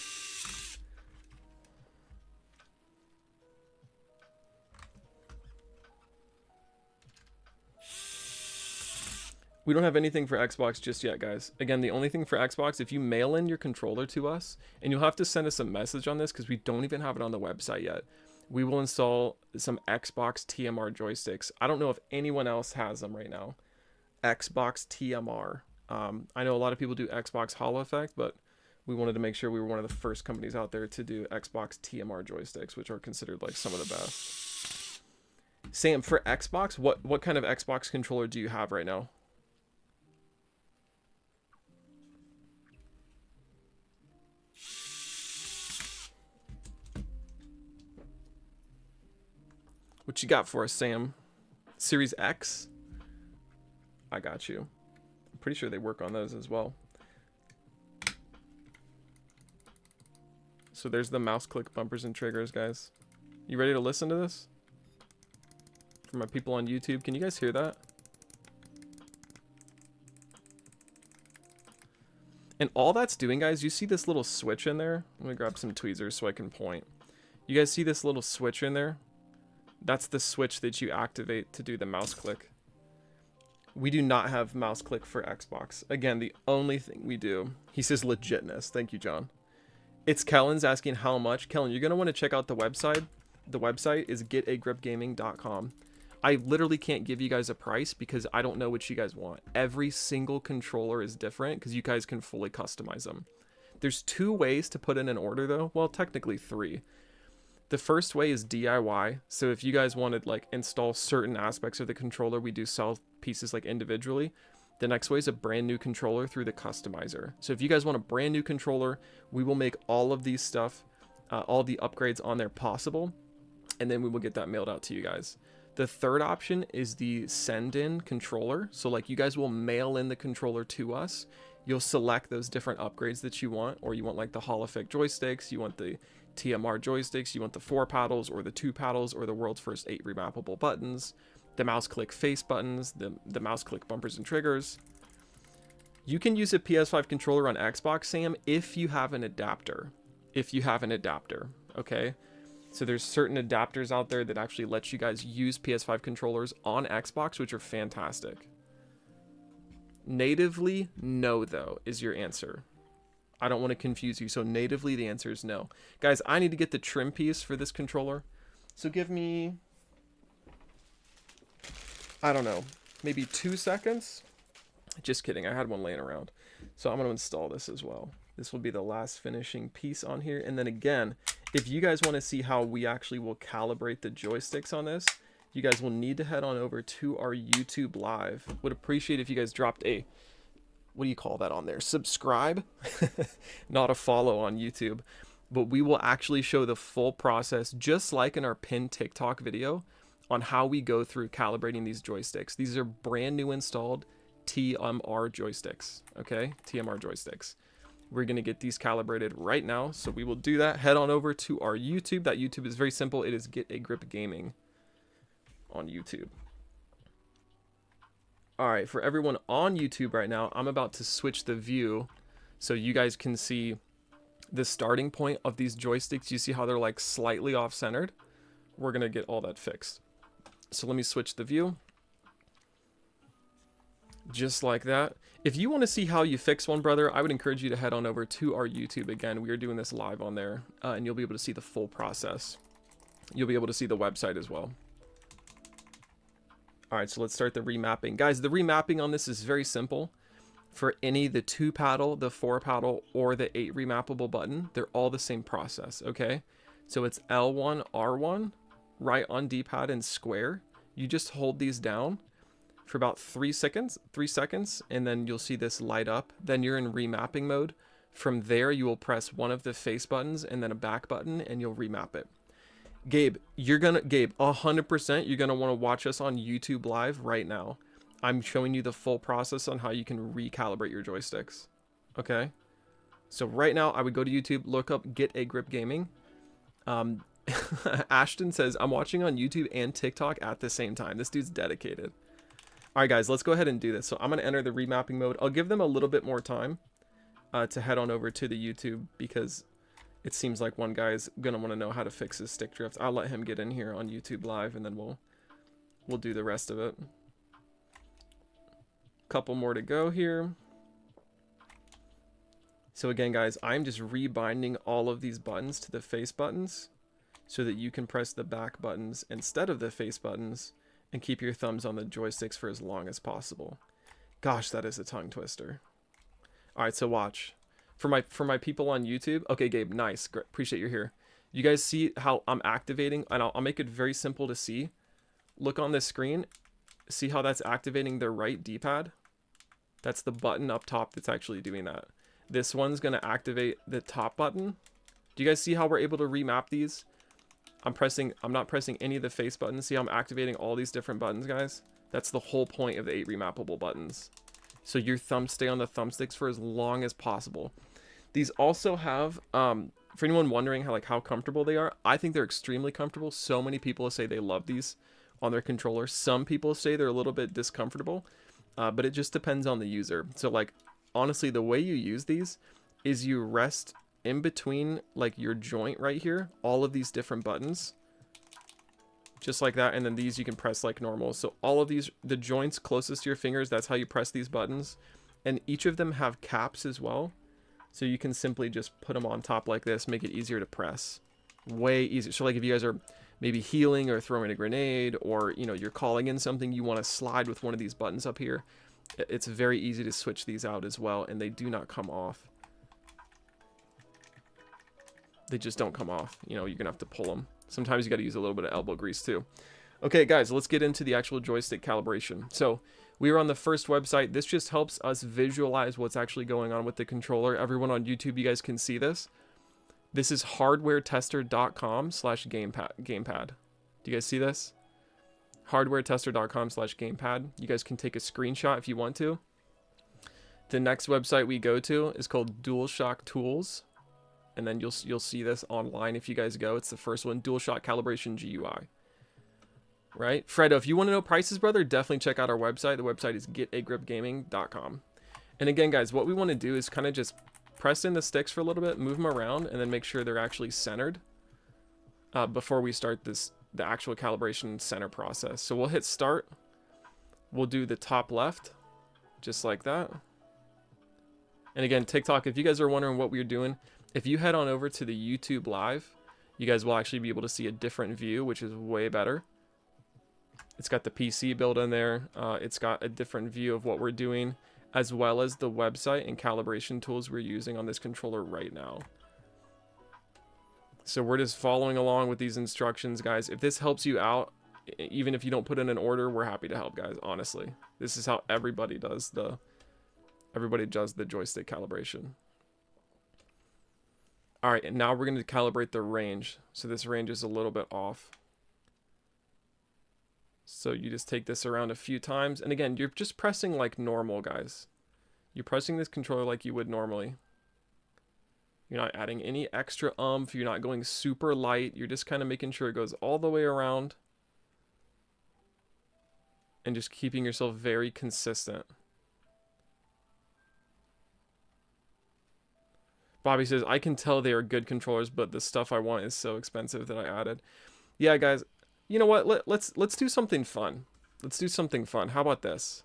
We don't have anything for Xbox just yet, guys. Again, the only thing for Xbox, if you mail in your controller to us, and you'll have to send us a message on this because we don't even have it on the website yet, we will install some Xbox TMR joysticks. I don't know if anyone else has them right now. Xbox TMR. I know a lot of people do Xbox Holo Effect, but we wanted to make sure we were one of the first companies out there to do Xbox TMR joysticks, which are considered like some of the best. Sam, for Xbox, what kind of Xbox controller do you have right now? What you got for us, Sam? Series X? I got you. I'm pretty sure they work on those as well. So there's the mouse click bumpers and triggers, guys. You ready to listen to this? For my people on YouTube, can you guys hear that? And all that's doing, guys, you see this little switch in there? I'm gonna grab some tweezers so I can point. You guys see this little switch in there? That's the switch that you activate to do the mouse click. We do not have mouse click for Xbox. Again, the only thing we do, he says legitness. Thank you, John. It's Kellen's asking how much. Kellen, you're going to want to check out the website. The website is getagripgaming.com. I literally can't give you guys a price because I don't know what you guys want. Every single controller is different because you guys can fully customize them. There's 2 ways to put in an order though. Well, technically 3. The first way is DIY. So if you guys wanted like install certain aspects of the controller, we do sell pieces like individually. The next way is a brand new controller through the customizer. So if you guys want a brand new controller, we will make all of these stuff, all the upgrades on there possible, and then we will get that mailed out to you guys. The third option is the send in controller. So like you guys will mail in the controller to us. You'll select those different upgrades that you want, or you want like the Holo Effect joysticks, you want the TMR joysticks, you want the 4 paddles or the 2 paddles or the world's first 8 remappable buttons, the mouse click face buttons, the mouse click bumpers and triggers. You can use a PS5 controller on Xbox, Sam, if you have an adapter. Okay? So there's certain adapters out there that actually let you guys use PS5 controllers on Xbox, which are fantastic. Natively, no, though, is your answer. I don't want to confuse you, so natively the answer is no. Guys, I need to get the trim piece for this controller. So give me, I don't know, maybe 2 seconds? Just kidding, I had one laying around. So I'm going to install this as well. This will be the last finishing piece on here. And then again, if you guys want to see how we actually will calibrate the joysticks on this, you guys will need to head on over to our YouTube Live. Would appreciate if you guys dropped a, what do you call that on there? Subscribe, not a follow on YouTube, but we will actually show the full process, just like in our pinned TikTok video, on how we go through calibrating these joysticks. These are brand new installed TMR joysticks, okay? TMR joysticks. We're going to get these calibrated right now, so we will do that. Head on over to our YouTube. That YouTube is very simple. It is Get a Grip Gaming on YouTube. All right, for everyone on YouTube right now, I'm about to switch the view so you guys can see the starting point of these joysticks. You see how they're like slightly off-centered? We're gonna get all that fixed. So let me switch the view. Just like that. If you want to see how you fix one, brother, I would encourage you to head on over to our YouTube. Again, we are doing this live on there, and you'll be able to see the full process. You'll be able to see the website as well. All right, so let's start the remapping. Guys, the remapping on this is very simple. For any, the 2 paddle, the 4 paddle, or the 8 remappable button, they're all the same process, okay? So it's L1, R1, right on D-pad and square. You just hold these down. for about 3 seconds, and then you'll see this light up. Then you're in remapping mode. From there, you will press one of the face buttons and then a back button, and you'll remap it. Gabe, 100%, you're gonna want to watch us on YouTube Live right now. I'm showing you the full process on how you can recalibrate your joysticks. Okay? So right now, I would go to YouTube, look up Get a Grip Gaming. Ashton says, I'm watching on YouTube and TikTok at the same time. This dude's dedicated. All right, guys, let's go ahead and do this. So I'm going to enter the remapping mode. I'll give them a little bit more time to head on over to the YouTube, because it seems like one guy's going to want to know how to fix his stick drift. I'll let him get in here on YouTube Live, and then we'll do the rest of it. Couple more to go here. So again, guys, I'm just rebinding all of these buttons to the face buttons so that you can press the back buttons instead of the face buttons and keep your thumbs on the joysticks for as long as possible. Gosh, that is a tongue twister. All right, so watch. For my people on YouTube, okay, Gabe, nice, great, appreciate you're here. You guys see how I'm activating, and I'll make it very simple to see. Look on this screen, see how that's activating the right D-pad? That's the button up top that's actually doing that. This one's going to activate the top button. Do you guys see how we're able to remap these? I'm not pressing any of the face buttons. See how I'm activating all these different buttons, guys? That's the whole point of the 8 remappable buttons. So your thumbs stay on the thumbsticks for as long as possible. These also have, for anyone wondering how comfortable they are, I think they're extremely comfortable. So many people say they love these on their controller. Some people say they're a little bit discomfortable, but it just depends on the user. So honestly, the way you use these is you rest in between your joint right here, all of these different buttons, just like that, and then these you can press like normal. So all of these, the joints closest to your fingers, that's how you press these buttons, and each of them have caps as well, so you can simply just put them on top like this, make it easier to press, way easier. So if you guys are maybe healing or throwing a grenade, or you're calling in something, you want to slide with one of these buttons up here, it's very easy to switch these out as well, and they do not come off. They just don't come off. You're gonna have to pull them. Sometimes you got to use a little bit of elbow grease too. Okay, guys, let's get into the actual joystick calibration. So we are on the first website. This just helps us visualize what's actually going on with the controller. Everyone on YouTube, you guys can see this. This is hardwaretester.com/gamepad. Do you guys see this? hardwaretester.com/gamepad. You guys can take a screenshot if you want to. The next website we go to is called DualShock Tools, and then you'll see this online if you guys go. It's the first one, DualShock Calibration GUI. Right? Fredo, if you want to know prices, brother, definitely check out our website. The website is getagripgaming.com. And again, guys, what we want to do is kind of just press in the sticks for a little bit, move them around, and then make sure they're actually centered before we start the actual calibration center process. So we'll hit start. We'll do the top left, just like that. And again, TikTok, if you guys are wondering what we're doing, if you head on over to the YouTube Live, you guys will actually be able to see a different view, which is way better. It's got the PC build in there. It's got a different view of what we're doing, as well as the website and calibration tools we're using on this controller right now. So we're just following along with these instructions, guys. If this helps you out, even if you don't put in an order, we're happy to help, guys. Honestly, this is how everybody does the joystick calibration. All right, and now we're going to calibrate the range. So this range is a little bit off. So you just take this around a few times, and again, you're just pressing like normal, guys. You're pressing this controller like you would normally. You're not adding any extra oomph. You're not going super light. You're just kind of making sure it goes all the way around. And just keeping yourself very consistent. Bobby says, I can tell they are good controllers, but the stuff I want is so expensive that I added. Yeah, guys, you know what? Let's do something fun. Let's do something fun. How about this?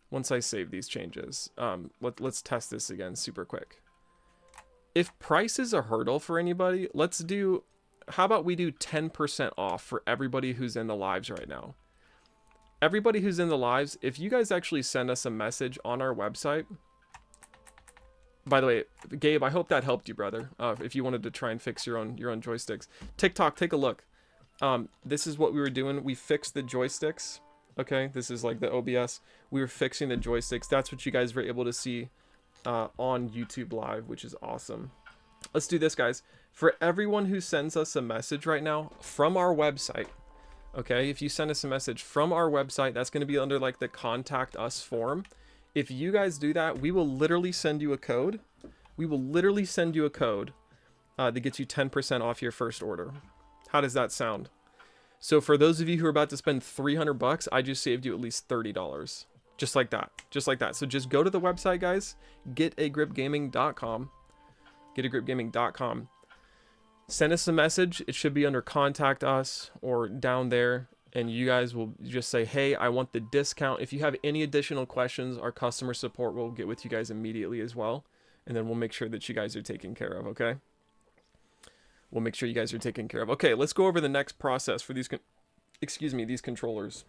Once I save these changes, let's test this again super quick. If price is a hurdle for anybody, how about we do 10% off for everybody who's in the lives right now? Everybody who's in the lives, if you guys actually send us a message on our website. By the way, Gabe, I hope that helped you, brother. If you wanted to try and fix your own joysticks. TikTok, take a look. This is what we were doing. We fixed the joysticks Okay, this is like the OBS. We were fixing the joysticks. That's what you guys were able to see on YouTube Live, which is awesome. Let's do this, guys. For everyone who sends us a message right now from our website, okay, if you send us a message from our website, that's going to be under like the contact us form. If you guys do that, we will literally send you a code. We will literally send you a code that gets you 10% off your first order. How does that sound? So for those of you who are about to spend $300, I just saved you at least $30. Just like that. Just like that. So just go to the website, guys. Getagripgaming.com. Getagripgaming.com. Send us a message. It should be under contact us or down there. And you guys will just say, hey, I want the discount. If you have any additional questions, our customer support will get with you guys immediately as well. And then we'll make sure that you guys are taken care of, okay? We'll make sure you guys are taken care of. Okay, let's go over the next process for these, these controllers.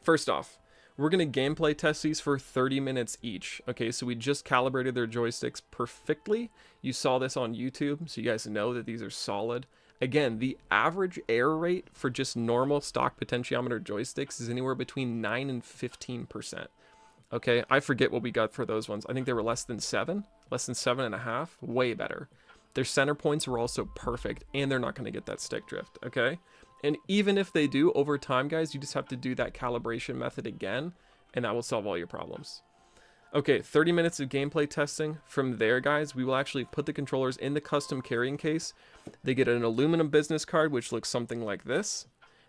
First off, we're going to gameplay test these for 30 minutes each. Okay, so we just calibrated their joysticks perfectly. You saw this on YouTube, so you guys know that these are solid. Again, the average error rate for just normal stock potentiometer joysticks is anywhere between 9 and 15%. Okay, I forget what we got for those ones. I think they were less than 7.5, way better. Their center points were also perfect, and they're not going to get that stick drift, okay? And even if they do, over time, guys, you just have to do that calibration method again, and that will solve all your problems. Okay, 30 minutes of gameplay testing. From there, guys, we will actually put the controllers in the custom carrying case. They get an aluminum business card, which looks something like this.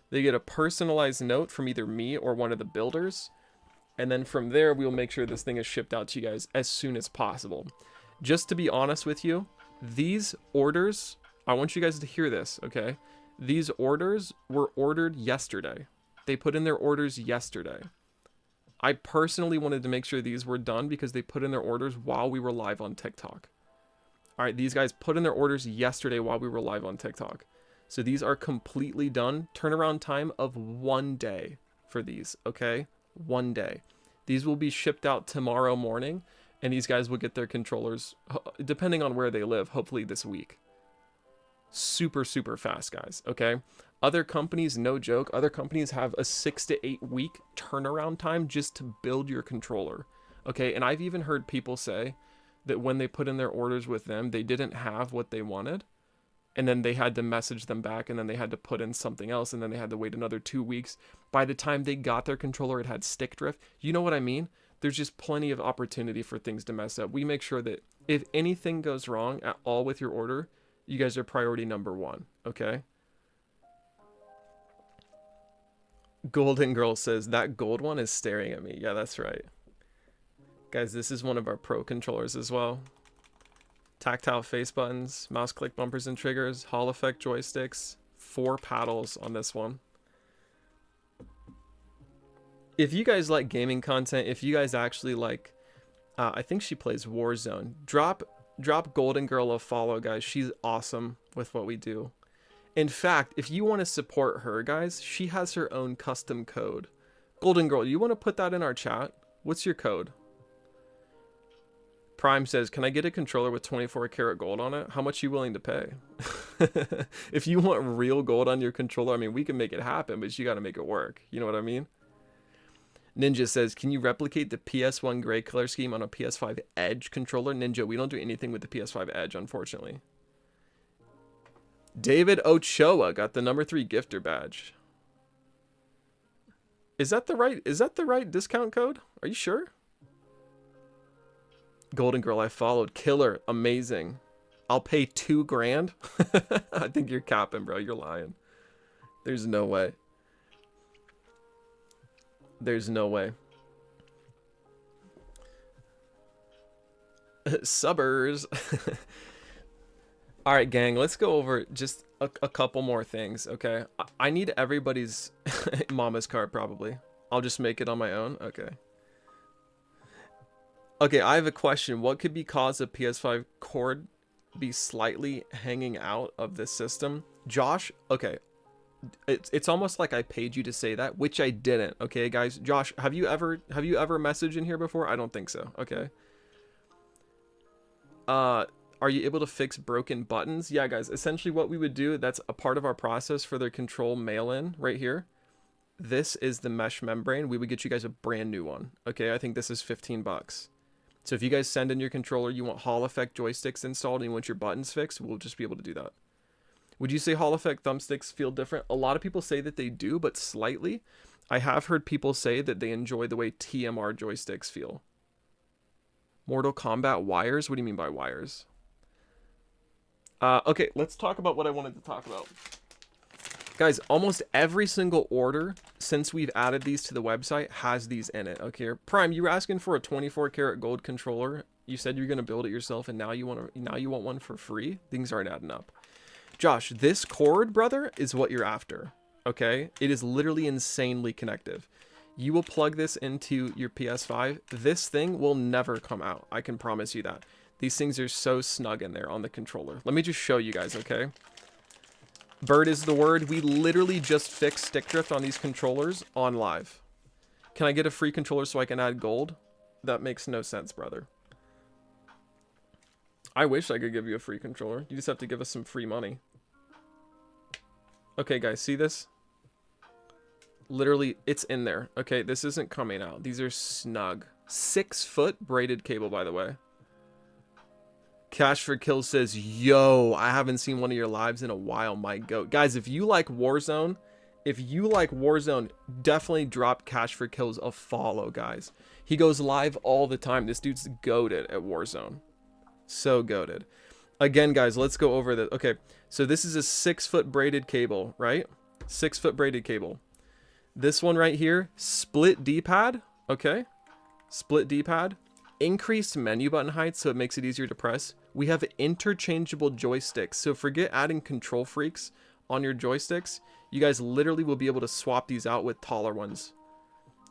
They get a personalized note from either me or one of the builders. And then from there, we'll make sure this thing is shipped out to you guys as soon as possible. Just to be honest with you, these orders, I want you guys to hear this, okay? These orders were ordered yesterday. They put in their orders yesterday. I personally wanted to make sure these were done because they put in their orders while we were live on TikTok. All right, these guys put in their orders yesterday while we were live on TikTok. So these are completely done. Turnaround time of 1 day for these, okay? 1 day. These will be shipped out tomorrow morning, and these guys will get their controllers, depending on where they live, hopefully this week. Super, super fast, guys, okay? Other companies, no joke, other companies have a 6 to 8 week turnaround time just to build your controller, okay? And I've even heard people say that when they put in their orders with them, they didn't have what they wanted, and then they had to message them back, and then they had to put in something else, and then they had to wait another 2 weeks. By the time they got their controller, it had stick drift. You know what I mean? There's just plenty of opportunity for things to mess up. We make sure that if anything goes wrong at all with your order, you guys are priority number 1, okay? Golden Girl says, that gold one is staring at me. Yeah, that's right. Guys, this is one of our pro controllers as well. Tactile face buttons, mouse click bumpers and triggers, Hall effect joysticks, 4 paddles on this one. If you guys like gaming content, if you guys actually like, I think she plays Warzone, drop Golden Girl a follow, guys. She's awesome with what we do. In fact, if you want to support her, guys, she has her own custom code. Golden Girl, you want to put that in our chat? What's your code? Prime says, can I get a controller with 24 karat gold on it? How much are you willing to pay? If you want real gold on your controller, I mean, we can make it happen, but you got to make it work. You know what I mean? Ninja says, can you replicate the PS1 gray color scheme on a PS5 Edge controller? Ninja, we don't do anything with the PS5 Edge, unfortunately. David Ochoa got the number 3 gifter badge. Is that the right discount code? Are you sure? Golden Girl, I followed. Killer, amazing. I'll pay $2 grand. I think you're capping, bro. You're lying. There's no way. There's no way. Subbers. All right, gang, let's go over just a couple more things, okay? I need everybody's mama's card, probably. I'll just make it on my own. Okay. Okay, I have a question. What could be cause of PS5 cord be slightly hanging out of this system? Josh, okay. It's almost like I paid you to say that, which I didn't. Okay, guys. Josh, have you ever messaged in here before? I don't think so. Okay. Are you able to fix broken buttons? Yeah, guys. Essentially what we would do, that's a part of our process for their control mail-in right here. this is the mesh membrane, we would get you guys a brand new one. Okay, I think this is 15 bucks. So if you guys send in your controller, you want Hall Effect joysticks installed and you want your buttons fixed, we'll just be able to do that. Would you say Hall Effect thumbsticks feel different? A lot of people say that they do, but slightly. I have heard people say that they enjoy the way TMR joysticks feel. Mortal Kombat wires? What do you mean by wires? Okay, let's talk about what I wanted to talk about. Guys, almost every single order since we've added these to the website has these in it. Okay, Prime, you were asking for a 24 karat gold controller. You said you're gonna build it yourself, and now you want one for free. Things aren't adding up. Josh, this cord, brother, is what you're after. Okay, it is literally insanely connective. You will plug this into your PS5. This thing will never come out. I can promise you that. These things are so snug in there on the controller. Let me just show you guys, okay? Bird is the word. We literally just fixed stick drift on these controllers on live. Can I get a free controller so I can add gold? That makes no sense, brother. I wish I could give you a free controller. You just have to give us some free money. Okay, guys, see this? Literally, it's in there. Okay, this isn't coming out. These are snug. 6-foot braided cable, by the way. Cash for Kills says, yo, I haven't seen one of your lives in a while, my goat. Guys, if you like Warzone, definitely drop Cash for Kills a follow, guys. He goes live all the time. This dude's goated at Warzone. So goated. Again, guys, let's go over this. Okay, so this is a 6-foot braided cable, right? 6-foot braided cable. This one right here, split D-pad, okay? Split D-pad. Increased menu button height so it makes it easier to press. We have interchangeable joysticks. So forget adding control freaks on your joysticks. You guys literally will be able to swap these out with taller ones.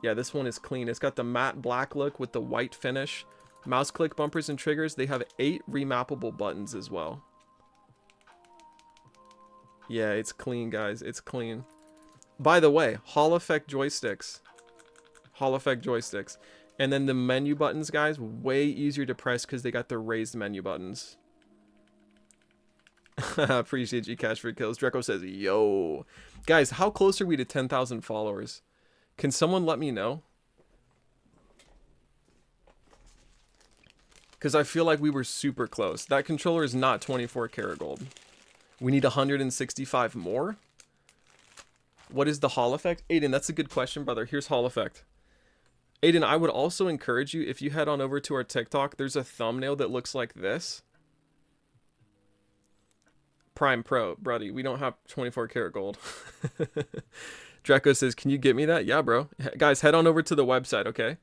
Yeah, this one is clean. It's got the matte black look with the white finish. Mouse click bumpers and triggers. They have 8 remappable buttons as well. Yeah, it's clean, guys. It's clean. By the way, Hall Effect joysticks. Hall Effect joysticks. And then the menu buttons, guys, way easier to press because they got the raised menu buttons. Appreciate you, Cash for Kills. Dreco says, yo. Guys, how close are we to 10,000 followers? Can someone let me know? Because I feel like we were super close. That controller is not 24 karat gold. We need 165 more. What is the Hall Effect? Aiden, that's a good question, brother. Here's Hall Effect. Aiden, I would also encourage you, if you head on over to our TikTok, there's a thumbnail that looks like this. Prime Pro, buddy, we don't have 24 karat gold. Draco says, can you get me that? Yeah, bro. Guys, head on over to the website, okay?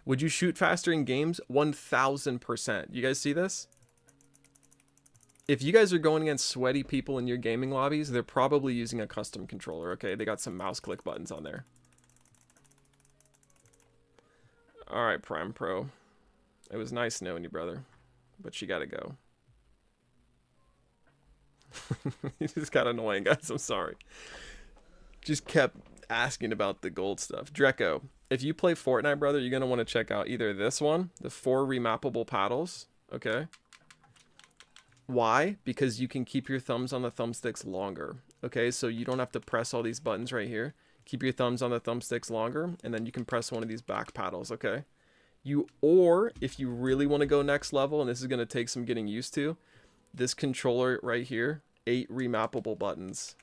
Would you shoot faster in games? 1000%. You guys see this? If you guys are going against sweaty people in your gaming lobbies, they're probably using a custom controller, okay? They got some mouse click buttons on there. Alright, Prime Pro. It was nice knowing you, brother. But you gotta go. You just got annoying, guys. I'm sorry. Just kept asking about the gold stuff. Dreco, if you play Fortnite, brother, you're going to want to check out either this one, the 4 remappable paddles, okay? Why? Because you can keep your thumbs on the thumbsticks longer, okay? So you don't have to press all these buttons right here. Keep your thumbs on the thumbsticks longer, and then you can press one of these back paddles, okay? Or if you really want to go next level, and this is going to take some getting used to, this controller right here, 8 remappable buttons.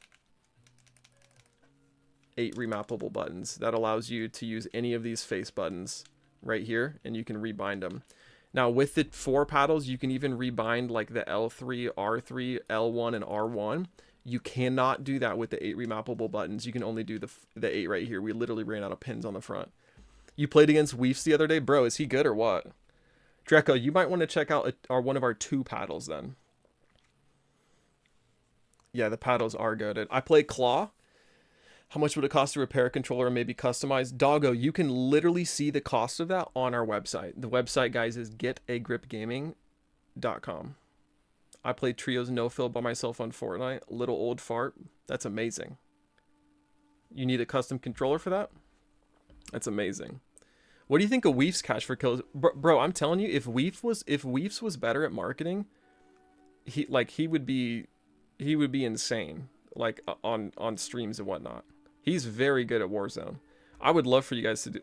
8 remappable buttons. That allows you to use any of these face buttons right here, and you can rebind them. Now, with the 4 paddles, you can even rebind like the L3, R3, L1, and R1. You cannot do that with the 8 remappable buttons. You can only do the 8 right here. We literally ran out of pins on the front. You played against Weefs the other day? Bro, is he good or what? Dreco, you might want to check out one of our 2 paddles then. Yeah, the paddles are good. I play Claw. How much would it cost to repair a controller and maybe customize? Doggo, you can literally see the cost of that on our website. The website, guys, is getagripgaming.com. I play trios no-fill by myself on Fortnite. Little old fart. That's amazing. You need a custom controller for that? That's amazing. What do you think of Weef's Cash for Kills? Bro, I'm telling you, if Weefs was better at marketing, he would be insane, like on streams and whatnot. He's very good at Warzone. I would love for you guys to do...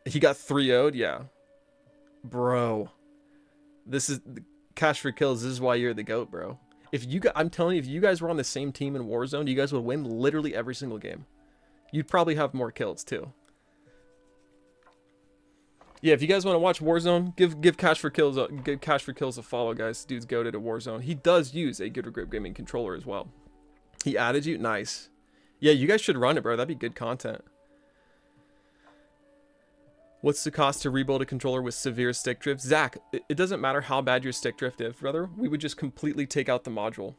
He got 3-0'd? Yeah. Bro. This is... Cash for kills, this is why you're the GOAT, bro. If you I'm telling you, if you guys were on the same team in Warzone, you guys would win literally every single game. You'd probably have more kills, too. Yeah, if you guys want to watch Warzone, give Cash for Kills a follow, guys. Dude's goated at Warzone. He does use a Good Grip Gaming controller as well. He added you? Nice. Yeah, you guys should run it, bro. That'd be good content. What's the cost to rebuild a controller with severe stick drift? Zach, it doesn't matter how bad your stick drift is, brother. We would just completely take out the module.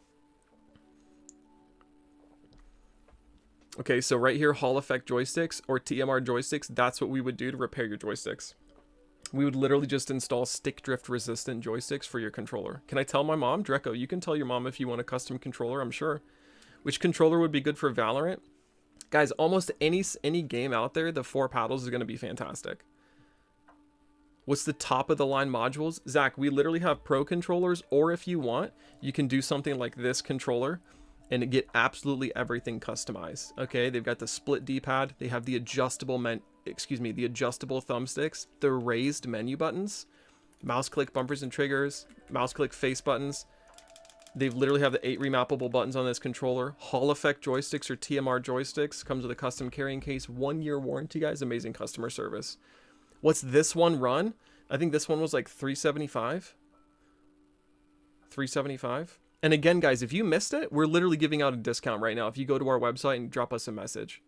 Okay, so right here, Hall Effect joysticks or TMR joysticks, that's what we would do to repair your joysticks. We would literally just install stick drift resistant joysticks for your controller. Can I tell my mom? Dreco, you can tell your mom if you want a custom controller, I'm sure. Which controller would be good for Valorant? Guys, almost any game out there, the 4 paddles is going to be fantastic. What's the top of the line modules? Zach, we literally have pro controllers, or if you want, you can do something like this controller and get absolutely everything customized. Okay, they've got the split D-pad, they have the adjustable the adjustable thumbsticks, the raised menu buttons, mouse click bumpers and triggers, mouse click face buttons. They literally have the 8 remappable buttons on this controller. Hall Effect joysticks or TMR joysticks. Comes with a custom carrying case. 1-year warranty, guys. Amazing customer service. What's this one run? I think this one was like $375. $375. And again, guys, if you missed it, we're literally giving out a discount right now. If you go to our website and drop us a message,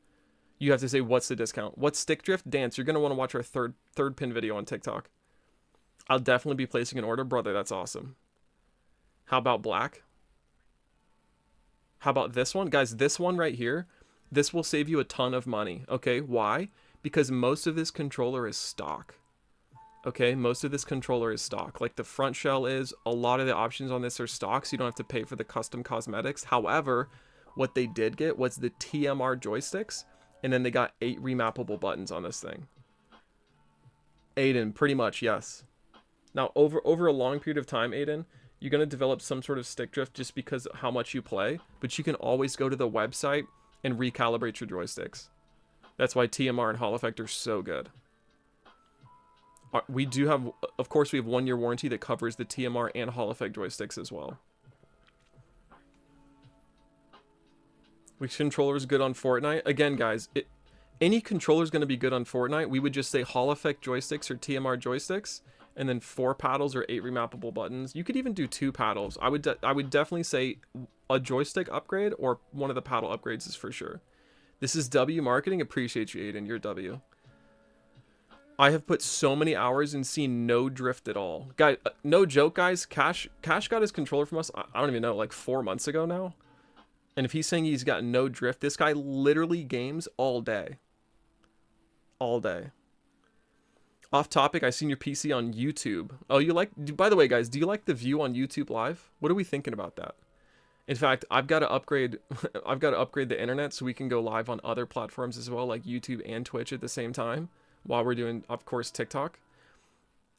you have to say, what's the discount? What's stick drift? Dance. You're going to want to watch our third pin video on TikTok. I'll definitely be placing an order. Brother, that's awesome. How about black? How about this one? Guys, this one right here, this will save you a ton of money. Okay, why? Because most of this controller is stock. Okay, most of this controller is stock. Like the front shell is, a lot of the options on this are stock, so you don't have to pay for the custom cosmetics. However, what they did get was the TMR joysticks, and then they got 8 remappable buttons on this thing. Aiden, pretty much, yes. Now, over a long period of time, Aiden, you're going to develop some sort of stick drift just because of how much you play, but you can always go to the website and recalibrate your joysticks. That's why TMR and Hall Effect are so good. We do have, of course, we have 1-year warranty that covers the TMR and Hall Effect joysticks as well. Which controller is good on Fortnite? Again, guys, any controller is going to be good on Fortnite. We would just say Hall Effect joysticks or TMR joysticks, and then 4 paddles or 8 remappable buttons. You could even do 2 paddles. I would definitely say a joystick upgrade or one of the paddle upgrades is for sure. This is W marketing. Appreciate you, Aiden. You're W. I have put so many hours and seen no drift at all. Guys, no joke, guys. Cash got his controller from us, I don't even know, like 4 months ago now. And if he's saying he's got no drift, this guy literally games all day. All day. Off topic, I seen your PC on YouTube. Oh, you like... By the way, guys, do you like the view on YouTube Live? What are we thinking about that? In fact, I've got to upgrade... I've got to upgrade the internet so we can go live on other platforms as well, like YouTube and Twitch at the same time, while we're doing, of course, TikTok.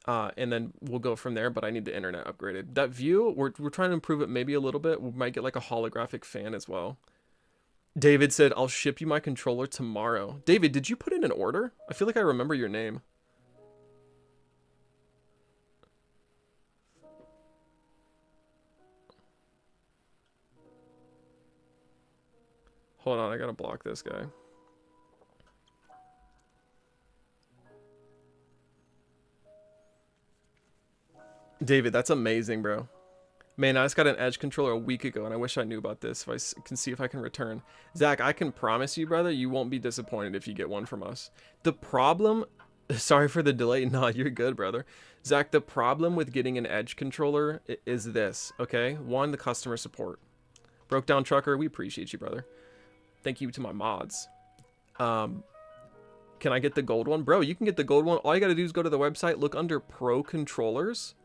And then we'll go from there, but I need the internet upgraded. That view, we're trying to improve it maybe a little bit. We might get like a holographic fan as well. David said, I'll ship you my controller tomorrow. David, did you put in an order? I feel like I remember your name. Hold on, I gotta block this guy. David, that's amazing, bro. Man, I just got an Edge controller a week ago, and I wish I knew about this. If I can see if I can return. Zach, I can promise you, brother, you won't be disappointed if you get one from us. The problem... Sorry for the delay. No, you're good, brother. Zach, the problem with getting an Edge controller is this, okay? 1, the customer support. Broke Down Trucker, we appreciate you, brother. Thank you to my mods. Can I get the gold one? Bro, you can get the gold one. All you gotta do is go to the website, look under Pro Controllers,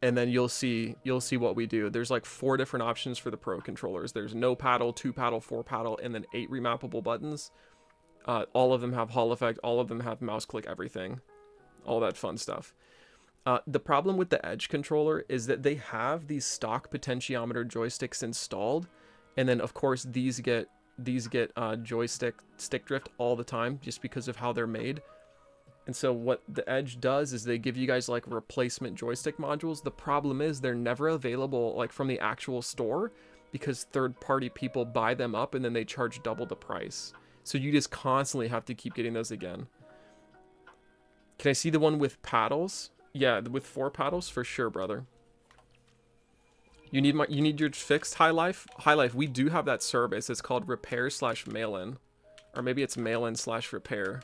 and then you'll see what we do. There's like 4 different options for the Pro controllers. There's no paddle, 2 paddle, 4 paddle, and then 8 remappable buttons. All of them have Hall Effect. All of them have mouse click everything. All that fun stuff. The problem with the Edge controller is that they have these stock potentiometer joysticks installed, and then of course these get these get joystick stick drift all the time just because of how they're made. And so what the Edge does is they give you guys like replacement joystick modules. The problem is they're never available like from the actual store because third-party people buy them up and then they charge double the price. So you just constantly have to keep getting those again. Can I see the one with paddles? Yeah, with 4 paddles for sure, brother. You need your fixed High Life. High Life, we do have that service. It's called repair/mail-in, or maybe it's mail-in/repair.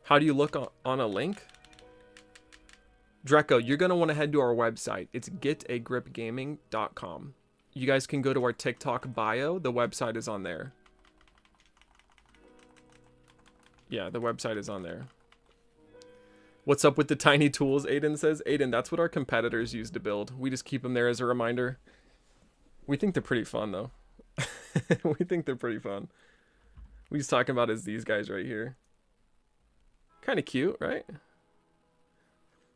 How do you look on a link? Dreco, you're going to want to head to our website. It's getagripgaming.com. You guys can go to our TikTok bio. The website is on there. Yeah, the website is on there. What's up with the tiny tools, Aiden says. Aiden, that's what our competitors use to build. We just keep them there as a reminder. We think they're pretty fun, though. We think they're pretty fun. We just talking about is these guys right here. Kind of cute, right?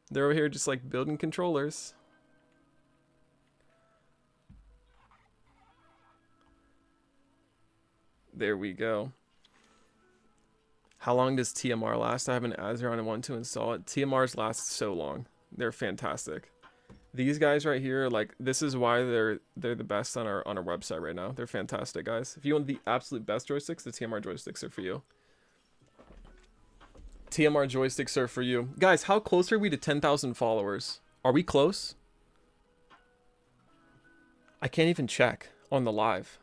They're over here just like building controllers. There we go. How long does TMR last? I have an Azeron and want to install it. TMRs last so long. They're fantastic. These guys right here, like, this is why they're the best on our website right now. They're fantastic, guys. If you want the absolute best joysticks, the TMR joysticks are for you. TMR joysticks are for you. Guys, how close are we to 10,000 followers? Are we close? I can't even check on the live.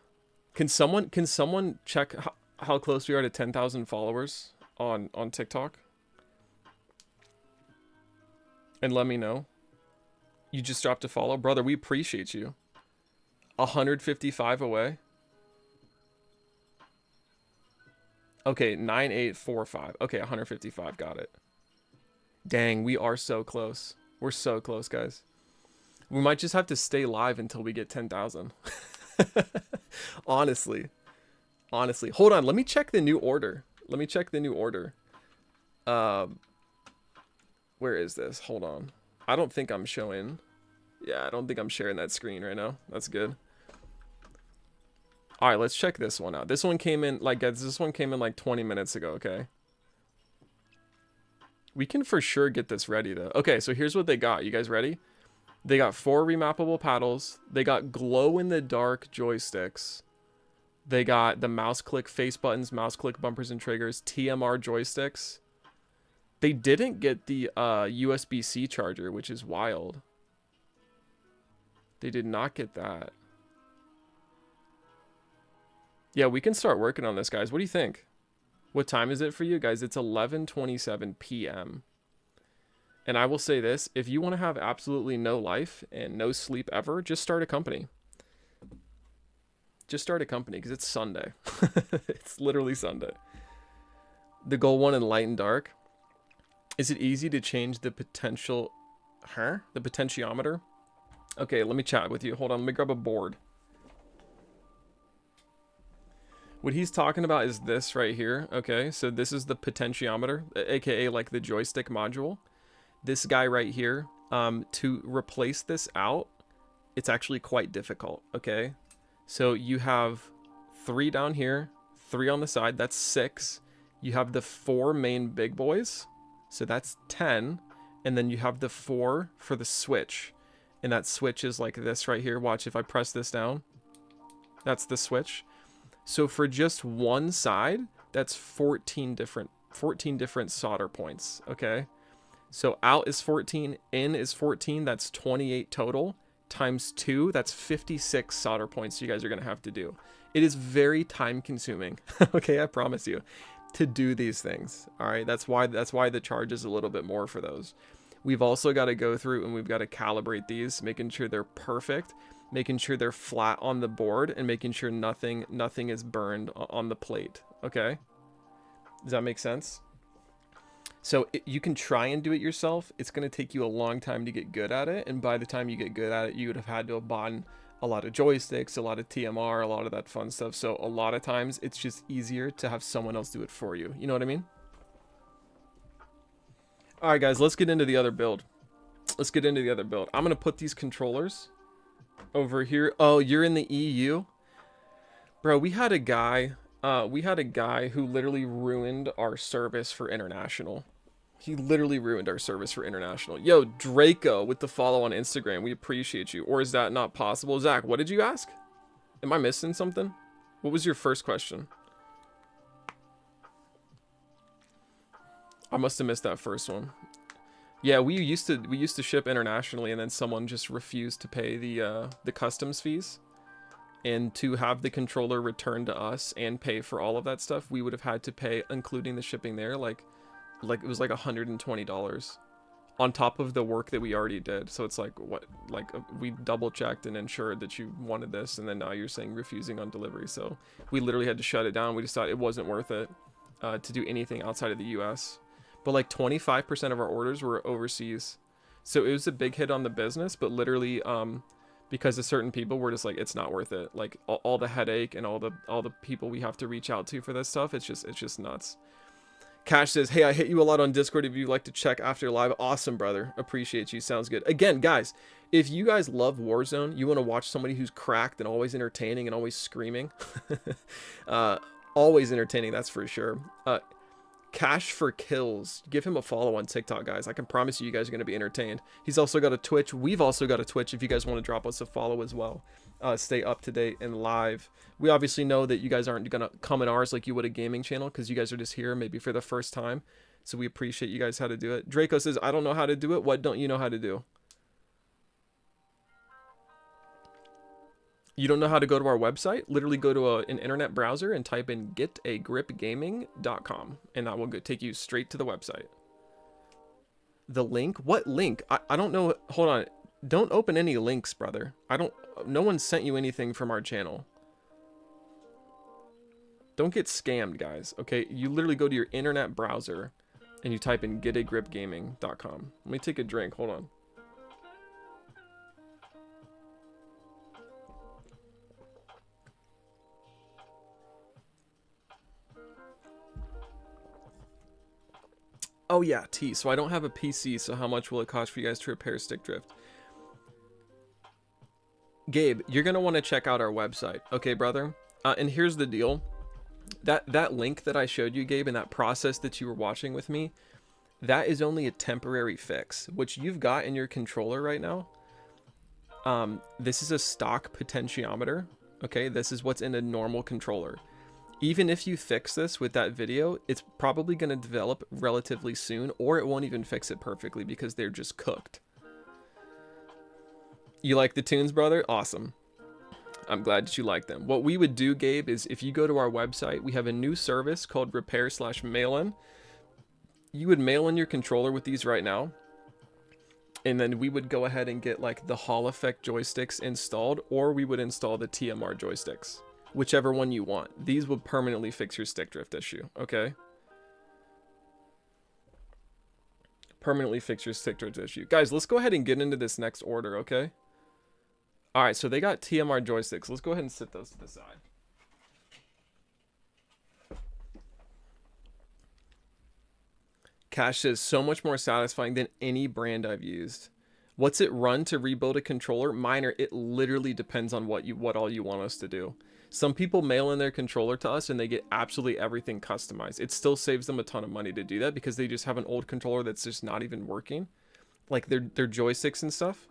Can someone check how close we are to 10,000 followers on TikTok? And let me know. You just dropped a follow. Brother, we appreciate you. 155 away. Okay, 9845. Okay, 155. Got it. Dang, we are so close. We're so close, guys. We might just have to stay live until we get 10,000. Honestly. Hold on, let me check the new order. Where is this? Hold on. I don't think I'm showing. Yeah, I don't think I'm sharing that screen right now. That's good. All right, let's check this one out. This one came in like 20 minutes ago, okay? We can for sure get this ready though. Okay, so here's what they got. You guys ready? They got 4 remappable paddles. They got glow-in-the-dark joysticks. They got the mouse click face buttons, mouse click bumpers and triggers, TMR joysticks. They didn't get the USB-C charger, which is wild. They did not get that. Yeah, we can start working on this, guys. What do you think? What time is it for you guys? It's 11:27 p.m. And I will say this, if you want to have absolutely no life and no sleep ever, just start a company. Just start a company because it's Sunday. It's literally Sunday. The goal one in light and dark. Is it easy to change the potential, the potentiometer? Okay, let me chat with you. Hold on, let me grab a board. What he's talking about is this right here. Okay, so this is the potentiometer, aka like the joystick module. This guy right here, to replace this out, it's actually quite difficult. Okay, so you have 3 down here, 3 on the side, that's 6. You have the 4 main big boys, so that's 10. And then you have the 4 for the switch, and that switch is like this right here. Watch, if I press this down, that's the switch. So for just one side, that's 14 different solder points, okay? So out is 14, in is 14, that's 28 total, times 2, that's 56 solder points you guys are going to have to do. It is very time consuming, okay, I promise you, to do these things, all right? That's why the charge is a little bit more for those. We've also got to go through and we've got to calibrate these, making sure they're perfect, making sure they're flat on the board, and making sure nothing is burned on the plate, okay? Does that make sense? So you can try and do it yourself. It's going to take you a long time to get good at it, and by the time you get good at it, you would have had to have bought a lot of joysticks, a lot of TMR, a lot of that fun stuff. So a lot of times it's just easier to have someone else do it for you. You know what I mean? All right, guys, let's get into the other build. I'm going to put these controllers Over here. Oh, you're in the EU? Bro, we had a guy who literally ruined our service for international. He literally ruined our service for international. Yo, Draco with the follow on Instagram. We appreciate you. Or is that not possible? Zach, what did you ask? Am I missing something? What was your first question? I must have missed that first one. Yeah, we used to ship internationally, and then someone just refused to pay the customs fees. And to have the controller returned to us and pay for all of that stuff, we would have had to pay, including the shipping there, like it was like $120 on top of the work that we already did. So it's like, what, like we double checked and ensured that you wanted this, and then now you're saying refusing on delivery. So we literally had to shut it down. We just thought it wasn't worth it to do anything outside of the US. But like 25% of our orders were overseas, so it was a big hit on the business. But literally because of certain people, we're just like, it's not worth it. Like all the headache and all the people we have to reach out to for this stuff, it's just nuts. Cash says, hey, I hit you a lot on Discord if you'd like to check after live. Awesome, brother. Appreciate you. Sounds good. Again, guys, if you guys love Warzone, you want to watch somebody who's cracked and always entertaining and always screaming. Always entertaining, that's for sure. Cash for Kills. Give him a follow on TikTok, guys. I can promise you guys are going to be entertained. He's also got a Twitch. We've also got a Twitch if you guys want to drop us a follow as well. Stay up to date and live. We obviously know that you guys aren't going to come in ours like you would a gaming channel, because you guys are just here maybe for the first time. So we appreciate you guys how to do it. Draco says, I don't know how to do it. What don't you know how to do? You don't know how to go to our website? Literally go to an internet browser and type in getagripgaming.com, and that will take you straight to the website. The link? What link? I don't know. Hold on. Don't open any links, brother. No one sent you anything from our channel. Don't get scammed, guys. Okay, you literally go to your internet browser and you type in getagripgaming.com. Let me take a drink. Hold on. Oh yeah, T. So I don't have a PC, so how much will it cost for you guys to repair stick drift? Gabe, you're gonna want to check out our website, okay, brother? And here's the deal. That link that I showed you, Gabe, and that process that you were watching with me, that is only a temporary fix. What you've got in your controller right now, this is a stock potentiometer, okay? This is what's in a normal controller. Even if you fix this with that video, it's probably going to develop relatively soon, or it won't even fix it perfectly because they're just cooked. You like the tunes, brother? Awesome. I'm glad that you like them. What we would do, Gabe, is if you go to our website, we have a new service called repair/mail-in. You would mail in your controller with these right now, and then we would go ahead and get like the Hall Effect joysticks installed, or we would install the TMR joysticks. Whichever one you want. These will permanently fix your stick drift issue, okay? Permanently fix your stick drift issue. Guys, let's go ahead and get into this next order, okay? Alright, so they got TMR joysticks. Let's go ahead and sit those to the side. Cash says, so much more satisfying than any brand I've used. What's it run to rebuild a controller? Minor, it literally depends on what all you want us to do. Some people mail in their controller to us and they get absolutely everything customized. It still saves them a ton of money to do that because they just have an old controller that's just not even working. Like their joysticks and stuff.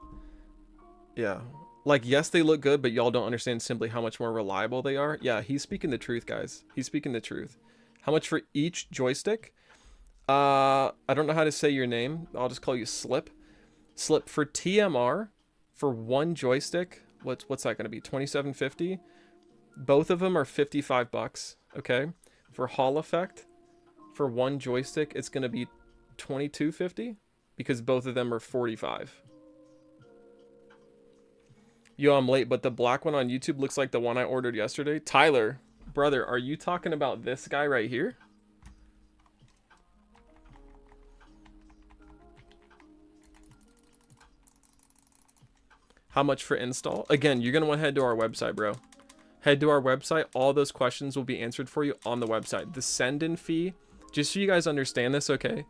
Yeah. Like, yes, they look good, but y'all don't understand simply how much more reliable they are. Yeah, he's speaking the truth, guys. He's speaking the truth. How much for each joystick? I don't know how to say your name. I'll just call you Slip. Slip, for TMR, for one joystick, what's that going to be? $27.50? Both of them are $55, okay? For Hall Effect, for one joystick, it's going to be $22.50 because both of them are $45. Yo, I'm late, but the black one on YouTube looks like the one I ordered yesterday. Tyler, brother, are you talking about this guy right here? How much for install? Again, you're going to want to head to our website, bro. Head to our website. All those questions will be answered for you on the website. The send-in fee, just so you guys understand this, okay?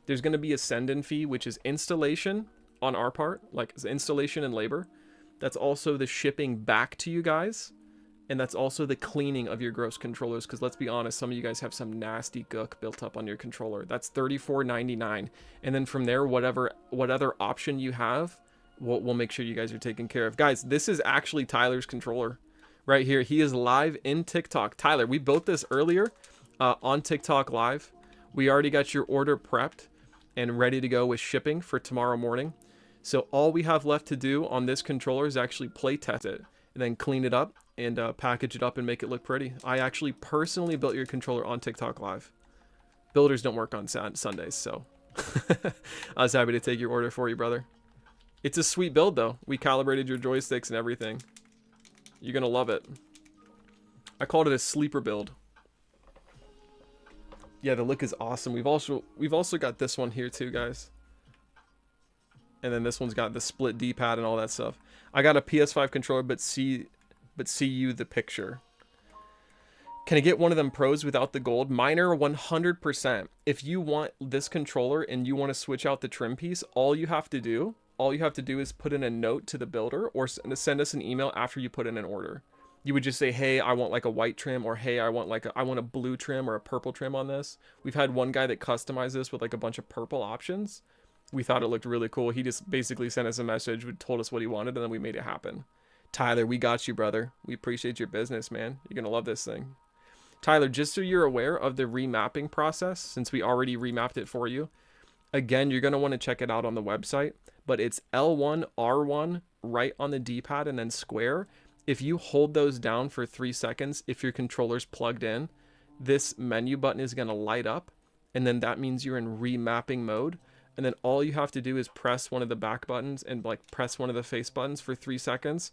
There's going to be a send-in fee, which is installation on our part, like installation and labor. That's also the shipping back to you guys. And that's also the cleaning of your gross controllers, because let's be honest, some of you guys have some nasty gook built up on your controller. That's $34.99. And then from there, what other option you have, we'll make sure you guys are taken care of. Guys, this is actually Tyler's controller right here. He is live in TikTok. Tyler, we built this earlier on TikTok live. We already got your order prepped and ready to go with shipping for tomorrow morning. So all we have left to do on this controller is actually play test it and then clean it up and package it up and make it look pretty. I actually personally built your controller on TikTok live. Builders don't work on Sundays, so I was happy to take your order for you, brother. It's a sweet build though. We calibrated your joysticks and everything. You're gonna love it. I called it a sleeper build. Yeah, the look is awesome. We've also got this one here too, guys. And then this one's got the split D-pad and all that stuff. I got a PS5 controller, but see you the picture. Can I get one of them pros without the gold? Minor 100%. If you want this controller and you want to switch out the trim piece, all you have to do is put in a note to the builder or send us an email after you put in an order. You would just say, hey, I want like a white trim, or hey, I want a blue trim or a purple trim on this. We've had one guy that customized this with like a bunch of purple options. We thought it looked really cool. He just basically sent us a message, told us what he wanted, and then we made it happen. Tyler, we got you, brother. We appreciate your business, man. You're going to love this thing. Tyler, just so you're aware of the remapping process, since we already remapped it for you, again, you're going to want to check it out on the website, but it's L1, R1, right on the D-pad, and then square. If you hold those down for 3 seconds, if your controller's plugged in, this menu button is going to light up, and then that means you're in remapping mode. And then all you have to do is press one of the back buttons and like press one of the face buttons for 3 seconds.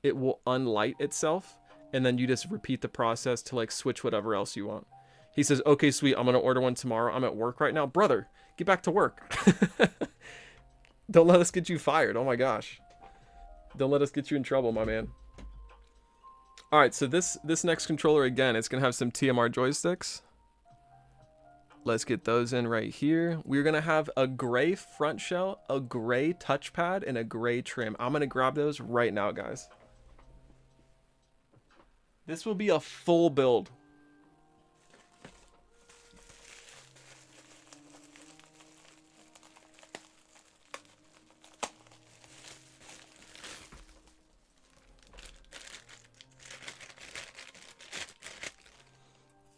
It will unlight itself. And then you just repeat the process to like switch whatever else you want. He says, okay, sweet. I'm going to order one tomorrow. I'm at work right now. Brother, get back to work. Don't let us get you fired. Oh my gosh. Don't let us get you in trouble, my man. All right. So this next controller, again, it's going to have some TMR joysticks. Let's get those in right here. We're going to have a gray front shell, a gray touchpad, and a gray trim. I'm going to grab those right now, guys. This will be a full build.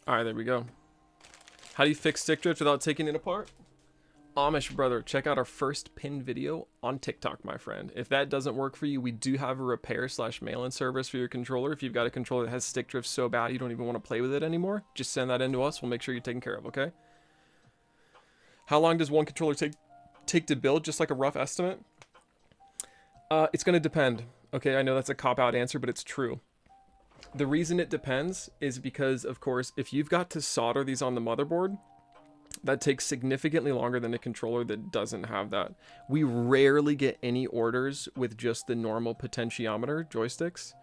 All right, there we go. How do you fix stick drift without taking it apart? Amish brother, check out our first pin video on TikTok, my friend. If that doesn't work for you, we do have a repair/mail-in service for your controller. If you've got a controller that has stick drift so bad you don't even want to play with it anymore, just send that in to us. We'll make sure you're taken care of, okay? How long does one controller take to build? Just like a rough estimate? It's going to depend. Okay, I know that's a cop-out answer, but it's true. The reason it depends is because, of course, if you've got to solder these on the motherboard, that takes significantly longer than a controller that doesn't have that. We rarely get any orders with just the normal potentiometer joysticks,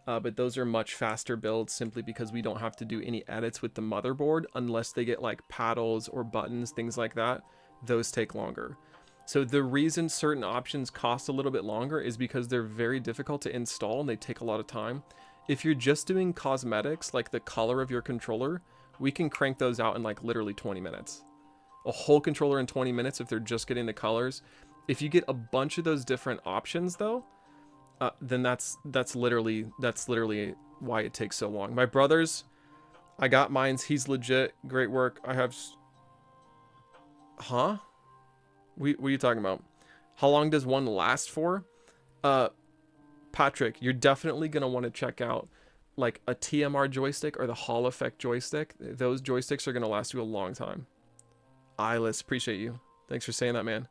but those are much faster builds simply because we don't have to do any edits with the motherboard unless they get like paddles or buttons, things like that. Those take longer. So the reason certain options cost a little bit longer is because they're very difficult to install and they take a lot of time. If you're just doing cosmetics, like the color of your controller, we can crank those out in like literally 20 minutes. A whole controller in 20 minutes if they're just getting the colors. If you get a bunch of those different options though, then that's literally why it takes so long. My brother's, I got mine's, he's legit, great work. I have, huh? What are you talking about? How long does one last for? Patrick, you're definitely going to want to check out like a TMR joystick or the Hall Effect joystick. Those joysticks are going to last you a long time. Eyeless, appreciate you. Thanks for saying that, man.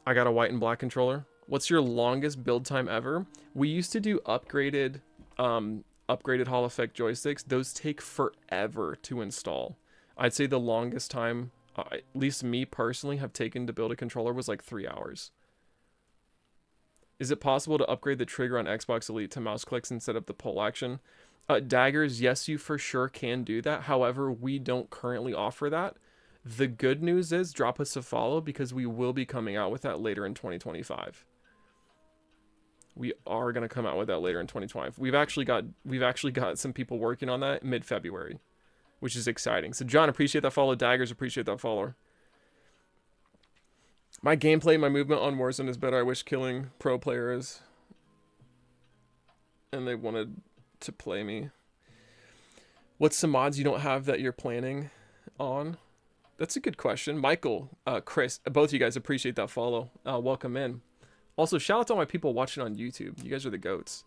I got a white and black controller. What's your longest build time ever? We used to do upgraded Hall Effect joysticks. Those take forever to install. I'd say the longest time, at least me personally, have taken to build a controller was like 3 hours. Is it possible to upgrade the trigger on Xbox Elite to mouse clicks instead of the pull action? Daggers, yes, you for sure can do that. However, we don't currently offer that. The good news is drop us a follow because we will be coming out with that later in 2025. We are gonna come out with that later in 2020. We've actually got some people working on that mid-February, which is exciting. So John, appreciate that follow. Daggers, appreciate that follower. My gameplay, my movement on Warzone is better. I wish killing pro players and they wanted to play me. What's some mods you don't have that you're planning on? That's a good question. Michael, Chris, both of you guys, appreciate that follow. Welcome in. Also, shout out to all my people watching on YouTube. You guys are the goats.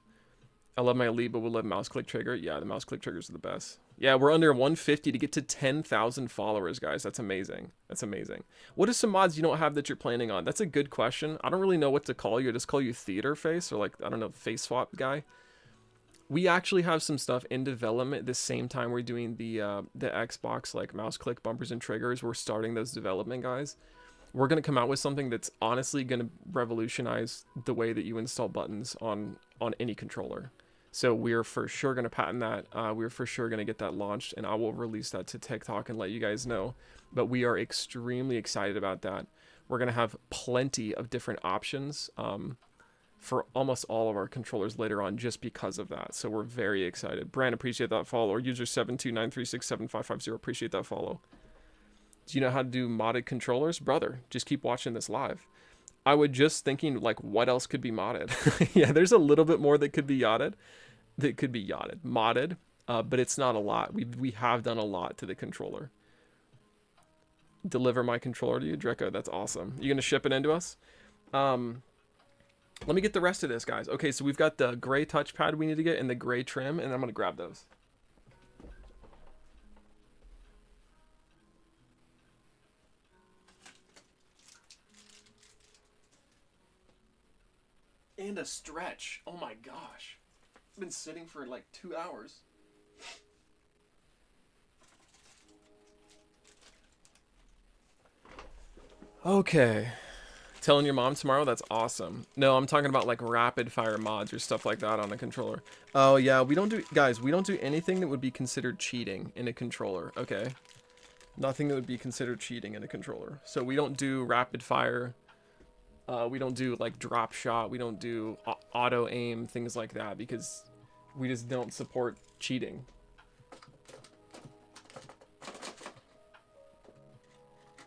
I love my elite, but we'll love mouse click trigger. Yeah, the mouse click triggers are the best. Yeah, we're under 150 to get to 10,000 followers, guys. That's amazing. That's amazing. What are some mods you don't have that you're planning on? That's a good question. I don't really know what to call you. I just call you theater face, or like, I don't know, face swap guy. We actually have some stuff in development at the same time we're doing the Xbox like mouse click bumpers and triggers. We're starting those development, guys. We're going to come out with something that's honestly going to revolutionize the way that you install buttons on any controller. So we're for sure going to patent that. We're for sure going to get that launched, and I will release that to TikTok and let you guys know. But we are extremely excited about that. We're going to have plenty of different options for almost all of our controllers later on just because of that. So we're very excited. Brand, appreciate that follow. Or user 729367550, appreciate that follow. Do you know how to do modded controllers? Brother, just keep watching this live. I was just thinking, like, what else could be modded? Yeah, there's a little bit more that could be modded, but it's not a lot. We have done a lot to the controller. Deliver my controller to you, Draco. That's awesome. You gonna ship it into us? Let me get the rest of this, guys. Okay, so we've got the gray touchpad we need to get and the gray trim, and I'm gonna grab those. And a stretch. Oh my gosh. I've been sitting for like 2 hours. Okay. Telling your mom tomorrow? That's awesome. No, I'm talking about like rapid fire mods or stuff like that on a controller. Oh yeah, we don't do, guys, we don't do anything that would be considered cheating in a controller, okay? Nothing that would be considered cheating in a controller. So we don't do rapid fire. We don't do like drop shot. We don't do auto aim, things like that, because we just don't support cheating.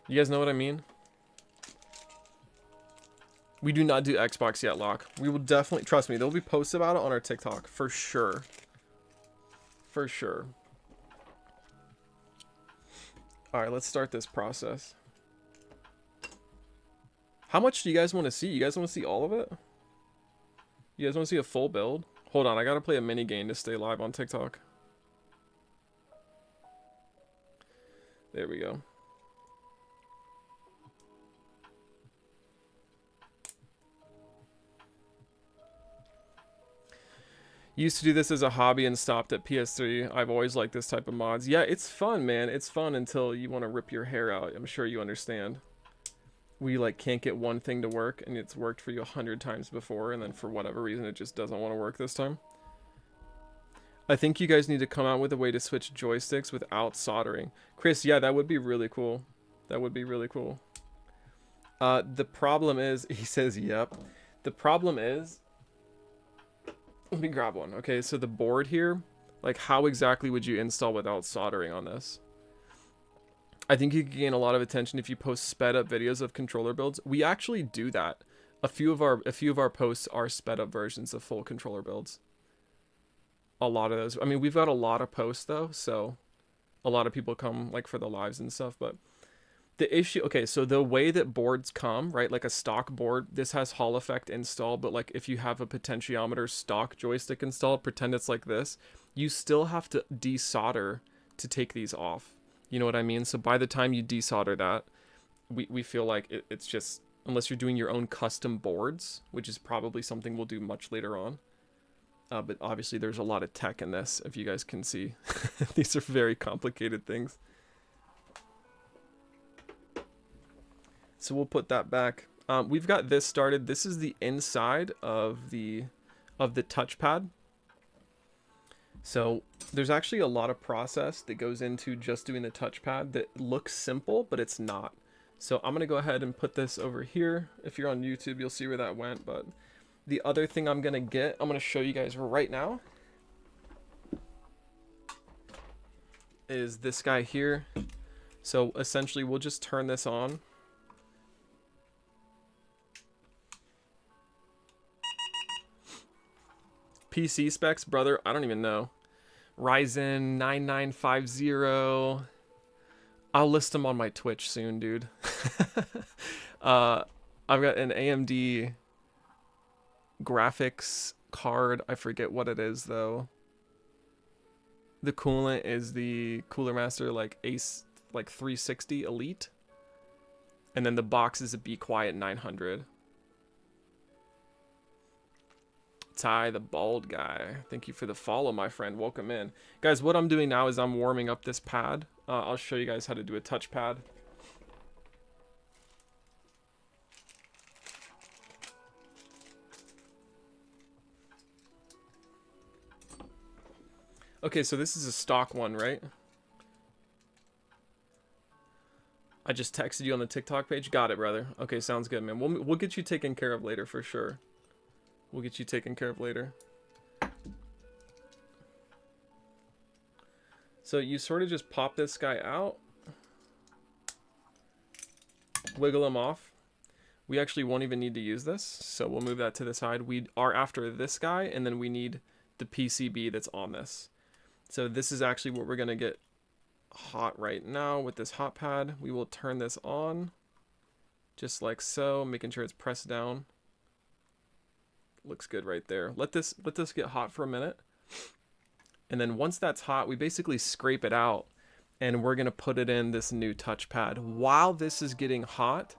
You guys know what I mean? We do not do Xbox yet, Locke. We will definitely, trust me, there'll be posts about it on our TikTok, for sure. For sure. Alright, let's start this process. How much do you guys want to see? You guys want to see all of it? You guys want to see a full build? Hold on, I gotta play a mini game to stay live on TikTok. There we go. Used to do this as a hobby and stopped at PS3. I've always liked this type of mods. Yeah, it's fun, man. It's fun until you want to rip your hair out. I'm sure you understand. We like can't get one thing to work, and it's worked for you 100 times before, and then for whatever reason it just doesn't want to work this time. I think you guys need to come out with a way to switch joysticks without soldering. Chris, yeah, that would be really cool. That would be really cool. The problem is, he says, yep. The problem is, let me grab one. Okay, so the board here, like how exactly would you install without soldering on this? I think you can gain a lot of attention if you post sped up videos of controller builds. We actually do that. A few of our posts are sped up versions of full controller builds. A lot of those. I mean, we've got a lot of posts though, so a lot of people come like for the lives and stuff, but the issue, okay, so the way that boards come, right, like a stock board, this has Hall Effect installed, but like if you have a potentiometer stock joystick installed, pretend it's like this, you still have to desolder to take these off. You know what I mean? So by the time you desolder that, we feel like it's just, unless you're doing your own custom boards, which is probably something we'll do much later on. But obviously there's a lot of tech in this, if you guys can see. These are very complicated things. So we'll put that back. We've got this started. This is the inside of the touchpad. So there's actually a lot of process that goes into just doing the touchpad that looks simple, but it's not. So I'm going to go ahead and put this over here. If you're on YouTube, you'll see where that went, but The other thing I'm gonna get, I'm gonna show you guys right now, is this guy here. So essentially we'll just turn this on. PC specs, brother, I don't even know. Ryzen 9950. I'll list them on my Twitch soon, dude. I've got an AMD graphics card. I forget what it is though. The coolant is the Cooler Master like Ace like 360 Elite. And then the box is a Be Quiet 900. Ty the bald guy, thank you for the follow, my friend. Welcome in, guys. What I'm doing now is I'm warming up this pad. I'll show you guys how to do a touchpad. Okay, so this is a stock one, right? I just texted you on the TikTok page. Got it, brother. Okay, sounds good, man. We'll get you taken care of later for sure. We'll get you taken care of later. So you sort of just pop this guy out. Wiggle him off. We actually won't even need to use this, so we'll move that to the side. We are after this guy, and then we need the PCB that's on this. So this is actually what we're going to get hot right now with this hot pad. We will turn this on, just like so, making sure it's pressed down. Looks good right there. Let this get hot for a minute. And then once that's hot, we basically scrape it out and we're going to put it in this new touchpad. While this is getting hot,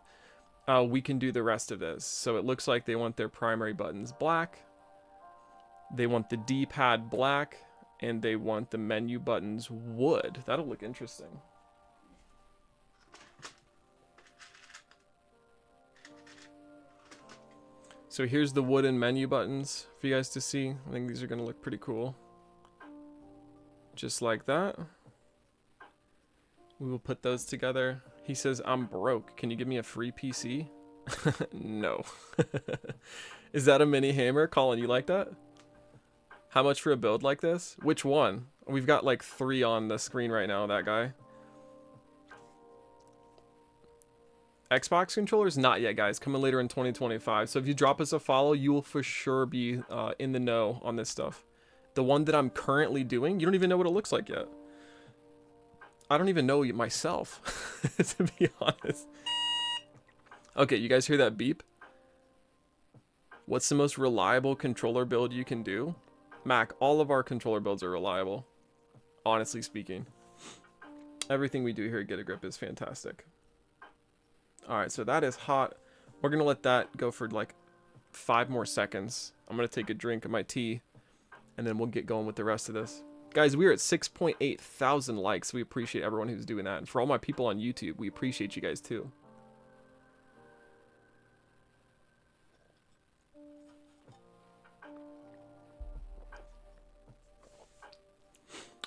we can do the rest of this. So it looks like they want their primary buttons black. They want the D-pad black, and they want the menu buttons wood. That'll look interesting. So here's the wooden menu buttons for you guys to see. I think these are going to look pretty cool. Just like that. We will put those together. He says, I'm broke. Can you give me a free PC? No. Is that a mini hammer? Colin, you like that? How much for a build like this? Which one? We've got like 3 on the screen right now, that guy. Xbox controllers? Not yet, guys. Coming later in 2025. So if you drop us a follow, you will for sure be in the know on this stuff. The one that I'm currently doing, you don't even know what it looks like yet. I don't even know myself, to be honest. Okay, you guys hear that beep? What's the most reliable controller build you can do? Mac, all of our controller builds are reliable. Honestly speaking. Everything we do here at Get a Grip is fantastic. Alright, so that is hot. We're going to let that go for like 5 more seconds. I'm going to take a drink of my tea, and then we'll get going with the rest of this. Guys, we are at 6.8 thousand likes. We appreciate everyone who's doing that. And for all my people on YouTube, we appreciate you guys too.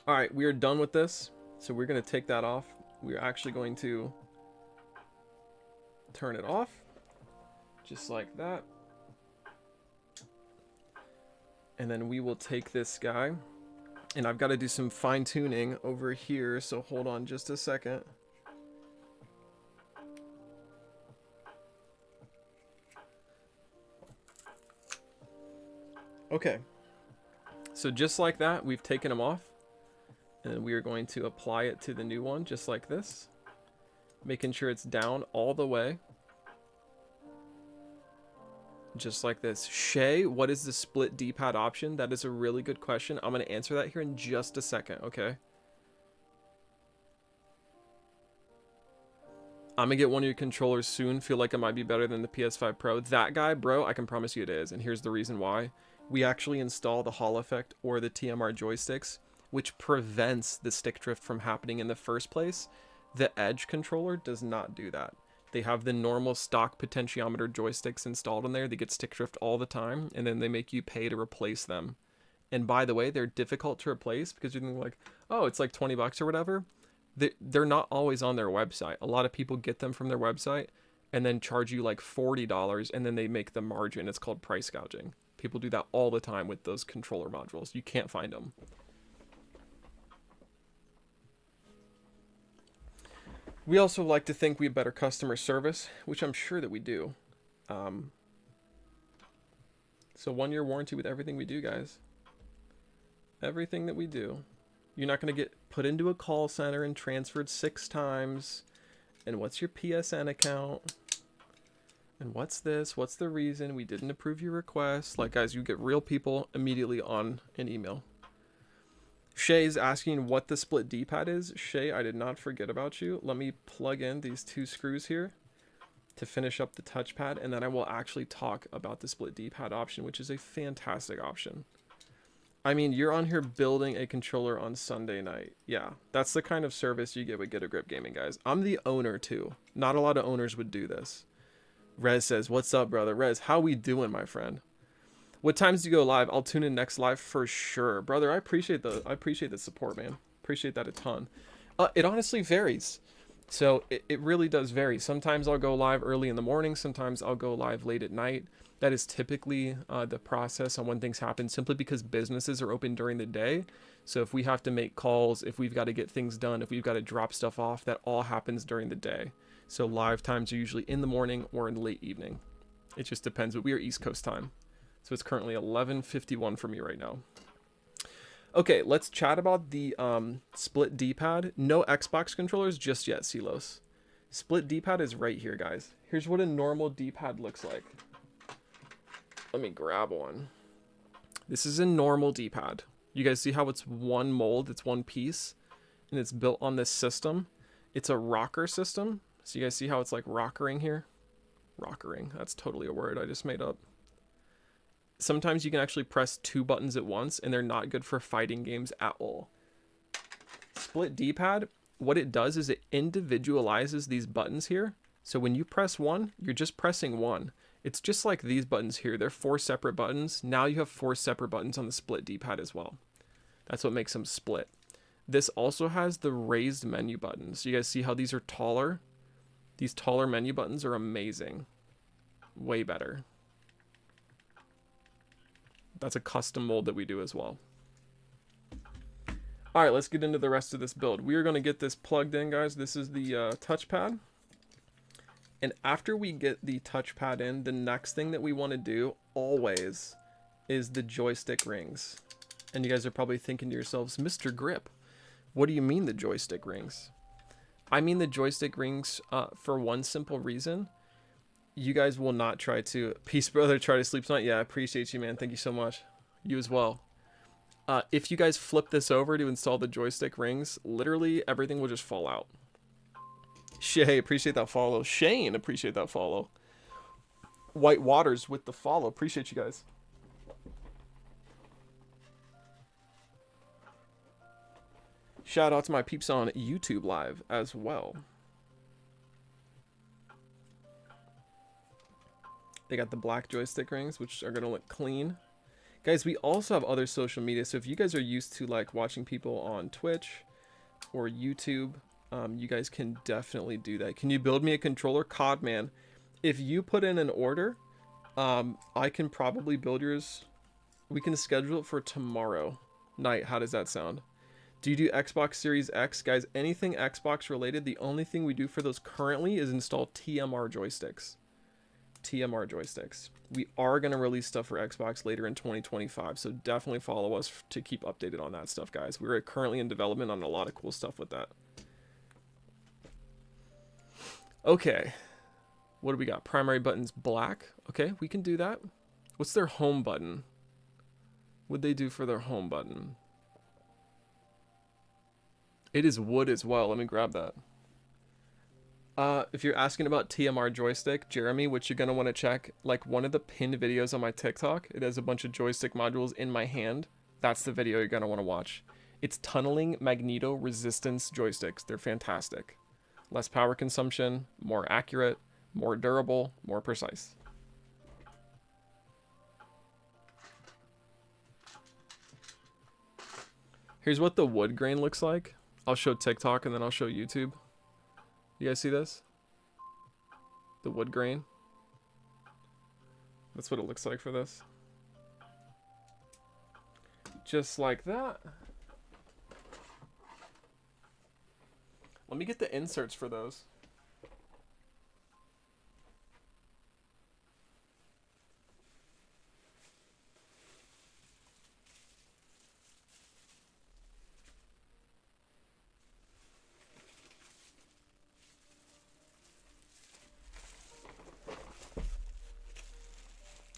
Alright, we are done with this. So we're going to take that off. We're actually going to turn it off. Just like that. And then we will take this guy. And I've got to do some fine tuning over here. So hold on just a second. Okay. So just like that, we've taken them off. And then we are going to apply it to the new one, just like this. Making sure it's down all the way. Just like this. Shay, what is the split D-pad option? That is a really good question. I'm going to answer that here in just a second, okay? I'm going to get one of your controllers soon. Feel like it might be better than the PS5 Pro. That guy, bro, I can promise you it is. And here's the reason why. We actually install the Hall Effect or the TMR joysticks, which prevents the stick drift from happening in the first place. The Edge controller does not do that. They have the normal stock potentiometer joysticks installed in there. They get stick drift all the time, and then they make you pay to replace them. And by the way, they're difficult to replace because you're thinking like, oh, it's like 20 bucks or whatever. They're not always on their website. A lot of people get them from their website, and then charge you like $40, and then they make the margin. It's called price gouging. People do that all the time with those controller modules. You can't find them. We also like to think we have better customer service, which I'm sure that we do. So 1-year warranty with everything we do, guys. Everything that we do. You're not going to get put into a call center and transferred 6 times. And what's your PSN account? And what's this? What's the reason we didn't approve your request? Like, guys, you get real people immediately on an email. Shay's asking what the split D-pad is. Shay, I did not forget about you. Let me plug in these 2 screws here to finish up the touchpad, and then I will actually talk about the split D-pad option, which is a fantastic option. I mean, you're on here building a controller on Sunday night. Yeah, that's the kind of service you get with Get a Grip Gaming, guys. I'm the owner, too. Not a lot of owners would do this. Rez says, what's up, brother? Rez, how we doing, my friend? What times do you go live? I'll tune in next live for sure. Brother, I appreciate the support, man. Appreciate that a ton. It honestly varies. So it really does vary. Sometimes I'll go live early in the morning. Sometimes I'll go live late at night. That is typically the process on when things happen, simply because businesses are open during the day. So if we have to make calls, if we've got to get things done, if we've got to drop stuff off, that all happens during the day. So live times are usually in the morning or in the late evening. It just depends, but we are East Coast time. So it's currently 11:51 for me right now. Okay, let's chat about the split D-pad. No Xbox controllers just yet, Silos. Split D-pad is right here, guys. Here's what a normal D-pad looks like. Let me grab one. This is a normal D-pad. You guys see how it's one mold, it's one piece, and it's built on this system. It's a rocker system. So you guys see how it's like rockering here? Rockering, that's totally a word I just made up. Sometimes you can actually press 2 buttons at once, and they're not good for fighting games at all. Split D-pad, what it does is it individualizes these buttons here. So when you press one, you're just pressing one. It's just like these buttons here. They're 4 separate buttons. Now you have 4 separate buttons on the split D-pad as well. That's what makes them split. This also has the raised menu buttons. You guys see how these are taller? These taller menu buttons are amazing. Way better. That's a custom mold that we do as well. All right, let's get into the rest of this build. We are going to get this plugged in, guys. This is the touchpad. And after we get the touchpad in, the next thing that we want to do always is the joystick rings. And you guys are probably thinking to yourselves, Mr. Grip, what do you mean the joystick rings? I mean the joystick rings for one simple reason. You guys will not try to... Peace, brother. Try to sleep tonight. Yeah, I appreciate you, man. Thank you so much. You as well. If you guys flip this over to install the joystick rings, literally everything will just fall out. Shay, appreciate that follow. Shane, appreciate that follow. White Waters with the follow. Appreciate you guys. Shout out to my peeps on YouTube Live as well. They got the black joystick rings, which are going to look clean. Guys, we also have other social media. So if you guys are used to like watching people on Twitch or YouTube, you guys can definitely do that. Can you build me a controller? Codman, if you put in an order, I can probably build yours. We can schedule it for tomorrow night. How does that sound? Do you do Xbox Series X? Guys, anything Xbox related, the only thing we do for those currently is install TMR joysticks. TMR joysticks. We are going to release stuff for Xbox later in 2025, so definitely follow us to keep updated on that stuff, guys. We're currently in development on a lot of cool stuff with that. Okay, what do we got? Primary button's black. Okay, we can do that. What's their home button? What'd they do for their home button? It is wood as well. Let me grab that. If you're asking about TMR joystick, Jeremy, which you're going to want to check, like one of the pinned videos on my TikTok, it has a bunch of joystick modules in my hand. That's the video you're going to want to watch. It's tunneling magneto resistance joysticks. They're fantastic. Less power consumption, more accurate, more durable, more precise. Here's what the wood grain looks like. I'll show TikTok and then I'll show YouTube. You guys see this? the wood grain. That's what it looks like for this. Just like that. Let me get the inserts for those.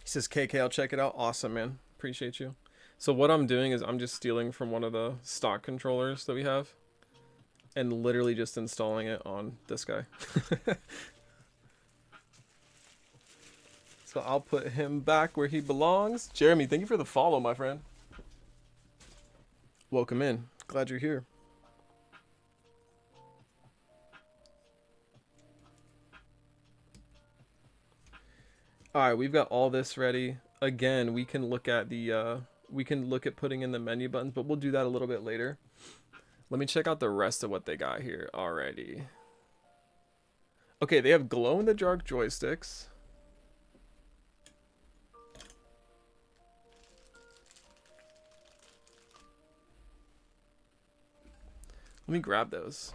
He says, KK, I'll check it out. Awesome, man. Appreciate you. So what I'm doing is I'm just stealing from one of the stock controllers that we have and literally just installing it on this guy. So I'll put him back where he belongs. Jeremy, thank you for the follow, my friend. Welcome in. Glad you're here. All right, we've got all this ready. Again, we can look at the putting in the menu buttons, but we'll do that a little bit later. Let me check out the rest of what they got here already. Okay, they have glow-in-the-dark joysticks. Let me grab those.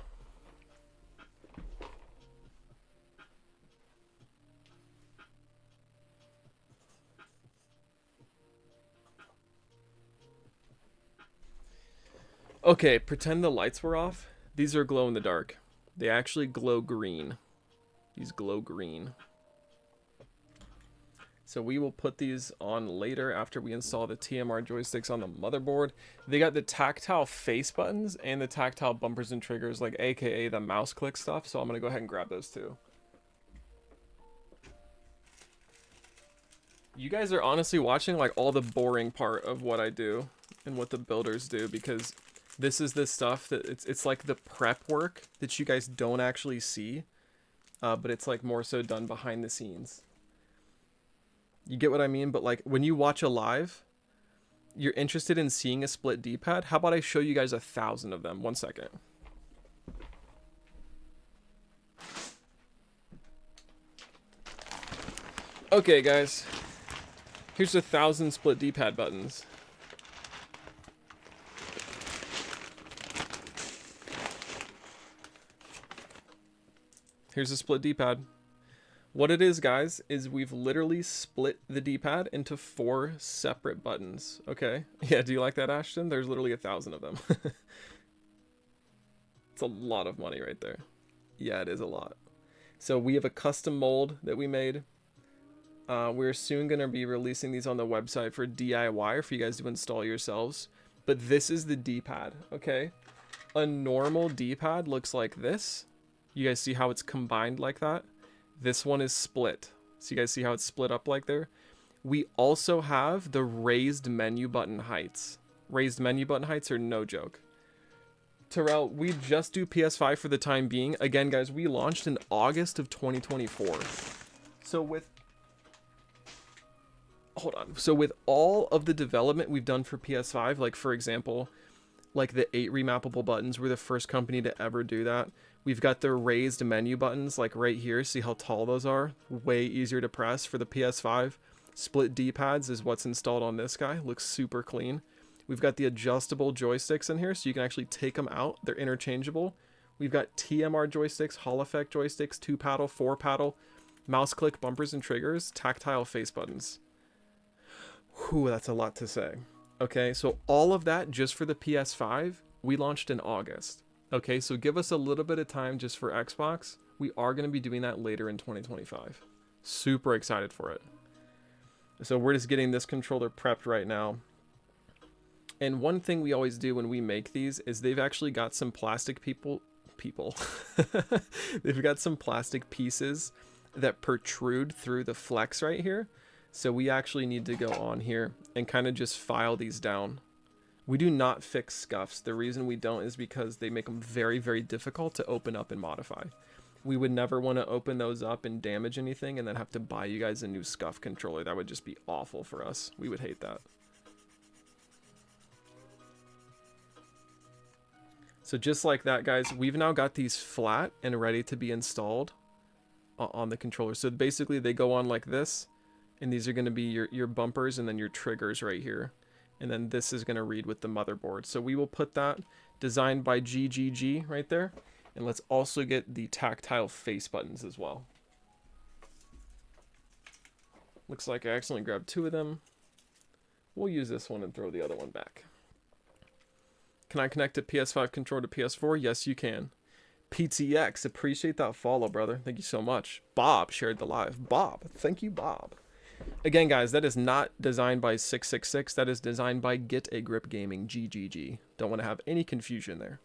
Okay, pretend the lights were off. These are glow in the dark. They actually glow green. These glow green. So we will put these on later after we install the TMR joysticks on the motherboard. They got the tactile face buttons and the tactile bumpers and triggers, like AKA the mouse click stuff. So I'm going to go ahead and grab those too. You guys are honestly watching like all the boring part of what I do and what the builders do, because this is the stuff that it's like the prep work that you guys don't actually see, but it's like more so done behind the scenes. You get what I mean? But like when you watch a live, you're interested in seeing a split D-pad. How about I show you guys 1,000 of them? 1 second. Okay, guys. Here's 1,000 split D-pad buttons. Here's a split D-pad. What it is, guys, is we've literally split the D-pad into 4 separate buttons. Okay? Yeah, do you like that, Ashton? There's literally 1,000 of them. It's a lot of money right there. Yeah, it is a lot. So we have a custom mold that we made. We're soon going to be releasing these on the website for DIY, or for you guys to install yourselves. But this is the D-pad, okay? A normal D-pad looks like this. You guys see how it's combined like that? This one is split. So you guys see how it's split up like there? We also have the raised menu button heights. Raised menu button heights are no joke. Terrell, we just do PS5 for the time being. Again, guys, we launched in August of 2024. So with... Hold on. So with all of the development we've done for PS5, like for example, like the 8 remappable buttons, we're the first company to ever do that. We've got the raised menu buttons like right here. See how tall those are? Way easier to press for the PS5. Split D-pads is what's installed on this guy. Looks super clean. We've got the adjustable joysticks in here, so you can actually take them out. They're interchangeable. We've got TMR joysticks, Hall effect joysticks, 2-paddle, 4-paddle, mouse click, bumpers and triggers, tactile face buttons. Whew, that's a lot to say. Okay, so all of that just for the PS5, we launched in August. Okay, so give us a little bit of time just for Xbox. We are going to be doing that later in 2025. Super excited for it. So we're just getting this controller prepped right now. And one thing we always do when we make these is they've actually got some plastic they've got some plastic pieces that protrude through the flex right here. So we actually need to go on here and kind of just file these down. We do not fix scuffs. The reason we don't is because they make them very, very difficult to open up and modify. We would never want to open those up and damage anything and then have to buy you guys a new scuff controller. That would just be awful for us. We would hate that. So just like that, guys, we've now got these flat and ready to be installed. on the controller. So basically they go on like this, and these are going to be your bumpers and then your triggers right here. And then this is going to read with the motherboard. So we will put that designed by GGG right there. And let's also get the tactile face buttons as well. Looks like I accidentally grabbed 2 of them. We'll use this one and throw the other one back. Can I connect a PS5 controller to PS4? Yes, you can. PTX, appreciate that follow, brother. Thank you so much. Bob shared the live. Bob, thank you, Bob. Again, guys, that is not designed by 666. That is designed by Get a Grip Gaming, GGG. Don't want to have any confusion there.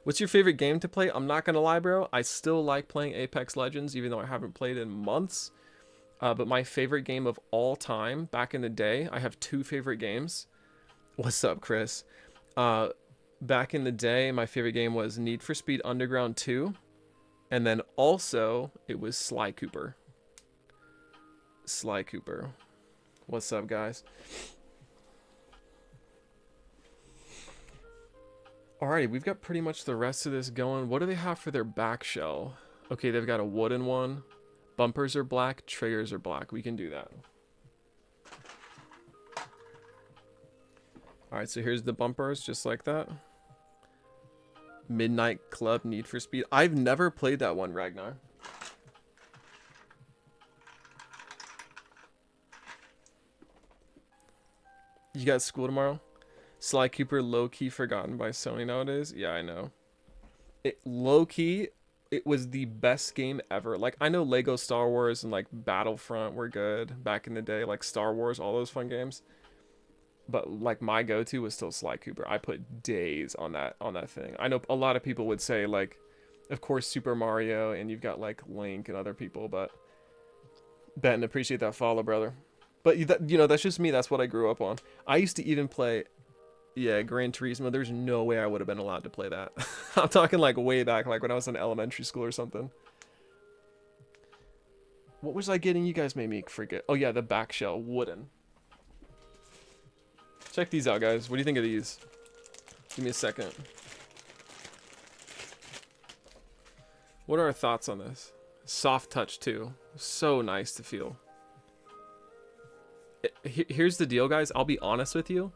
What's your favorite game to play? I'm not going to lie, bro. I still like playing Apex Legends, even though I haven't played in months. But my favorite game of all time, back in the day, I have 2 favorite games. What's up, Chris? Back in the day, my favorite game was Need for Speed Underground 2. And then also, it was Sly Cooper. Sly Cooper. What's up, guys? Alrighty, we've got pretty much the rest of this going. What do they have for their back shell? Okay, they've got a wooden one. Bumpers are black, triggers are black. We can do that. Alright, so here's the bumpers, just like that. Midnight Club, Need for Speed. I've never played that one, Ragnar. You got school tomorrow? Sly Cooper low-key forgotten by Sony nowadays? Yeah, I know. Low-key, it was the best game ever. Like, I know Lego Star Wars and, like, Battlefront were good back in the day. Like, Star Wars, all those fun games. But, like, my go-to was still Sly Cooper. I put days on that thing. I know a lot of people would say, like, of course, Super Mario, and you've got, like, Link and other people, but Benton, appreciate that follow, brother. But, you know, that's just me. That's what I grew up on. I used to even play, yeah, Gran Turismo. There's no way I would have been allowed to play that. I'm talking, like, way back, like, when I was in elementary school or something. What was I getting? You guys made me forget. Oh, yeah, the back shell. Wooden. Check these out, guys. What do you think of these? Give me a second. What are our thoughts on this? Soft touch, too. So nice to feel. Here's the deal, guys. I'll be honest with you.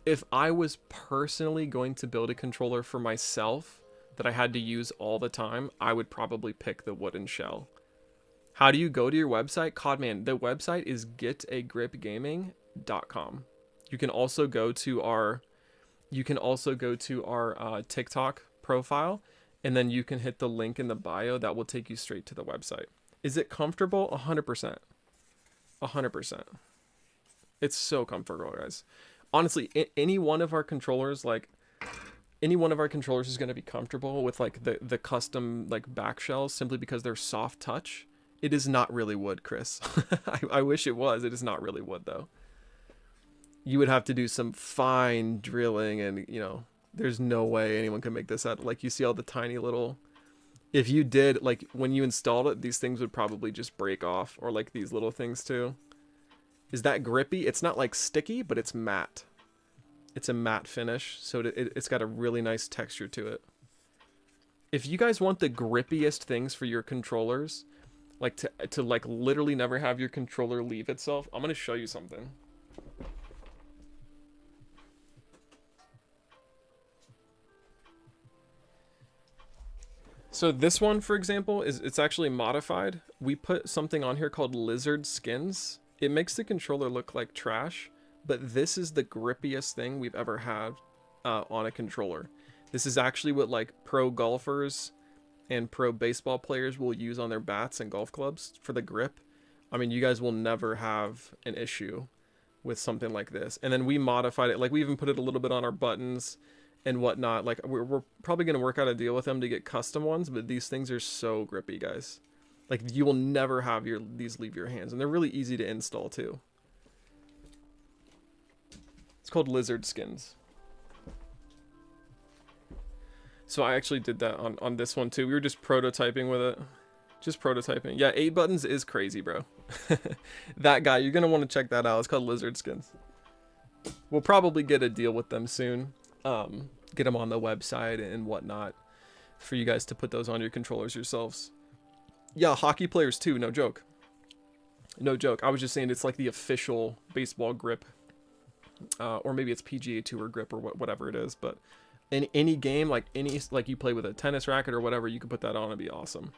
If I was personally going to build a controller for myself that I had to use all the time, I would probably pick the wooden shell. How do you go to your website? Codman, the website is getagripgaming.com. You can also go to our TikTok profile, and then you can hit the link in the bio that will take you straight to the website. Is it comfortable? 100%. 100%. It's so comfortable, guys. Honestly, any one of our controllers is going to be comfortable with like the custom like back shells simply because they're soft touch. It is not really wood, Chris. I wish it was. It is not really wood though. You would have to do some fine drilling, and you know, there's no way anyone can make this out. Like, you see all the tiny little, if you did, like, when you installed it, these things would probably just break off, or like these little things too. Is that grippy? It's not like sticky, but it's matte. It's a matte finish, so it's got a really nice texture to it. If you guys want the grippiest things for your controllers, like to like literally never have your controller leave itself, I'm gonna show you something. So this one, for example, it's actually modified. We put something on here called lizard skins. It makes the controller look like trash, but this is the grippiest thing we've ever had on a controller. This is actually what like pro golfers and pro baseball players will use on their bats and golf clubs for the grip. I mean, you guys will never have an issue with something like this. And then we modified it. Like, we even put it a little bit on our buttons and whatnot. Like, we're probably going to work out a deal with them to get custom ones, but these things are so grippy, guys. Like, you will never have these leave your hands, and they're really easy to install too. It's called lizard skins. So I actually did that on this one too. We were just prototyping with it. Just prototyping. Yeah, 8 buttons is crazy, bro. That guy, you're going to want to check that out. It's called lizard skins. We'll probably get a deal with them soon. Get them on the website and whatnot for you guys to put those on your controllers yourselves. Yeah, hockey players too, no joke. No joke. I was just saying it's like the official baseball grip. Or maybe it's PGA Tour grip or whatever it is, but in any game, like you play with a tennis racket or whatever, you can put that on and be awesome.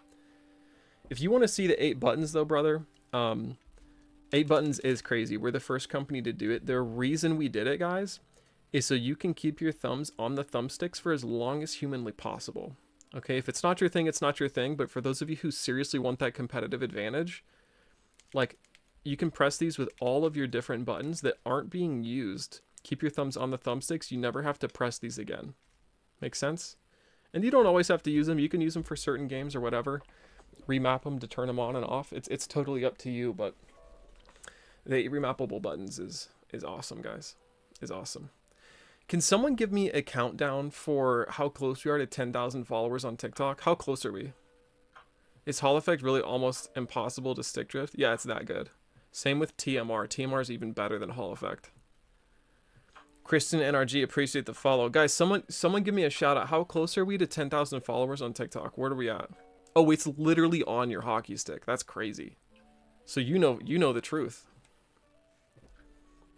If you want to see the 8 buttons though, brother, 8 buttons is crazy. We're the first company to do it. The reason we did it, guys, is so you can keep your thumbs on the thumbsticks for as long as humanly possible. Okay, if it's not your thing, it's not your thing. But for those of you who seriously want that competitive advantage, like, you can press these with all of your different buttons that aren't being used. Keep your thumbs on the thumbsticks. You never have to press these again. Make sense? And you don't always have to use them. You can use them for certain games or whatever. Remap them to turn them on and off. It's totally up to you, but the remappable buttons is awesome, guys. Is awesome. Can someone give me a countdown for how close we are to 10,000 followers on TikTok? How close are we? Is Hall Effect really almost impossible to stick drift? Yeah, it's that good. Same with TMR. TMR is even better than Hall Effect. Kristen NRG, appreciate the follow. Guys, someone give me a shout out. How close are we to 10,000 followers on TikTok? Where are we at? Oh, it's literally on your hockey stick. That's crazy. So you know the truth.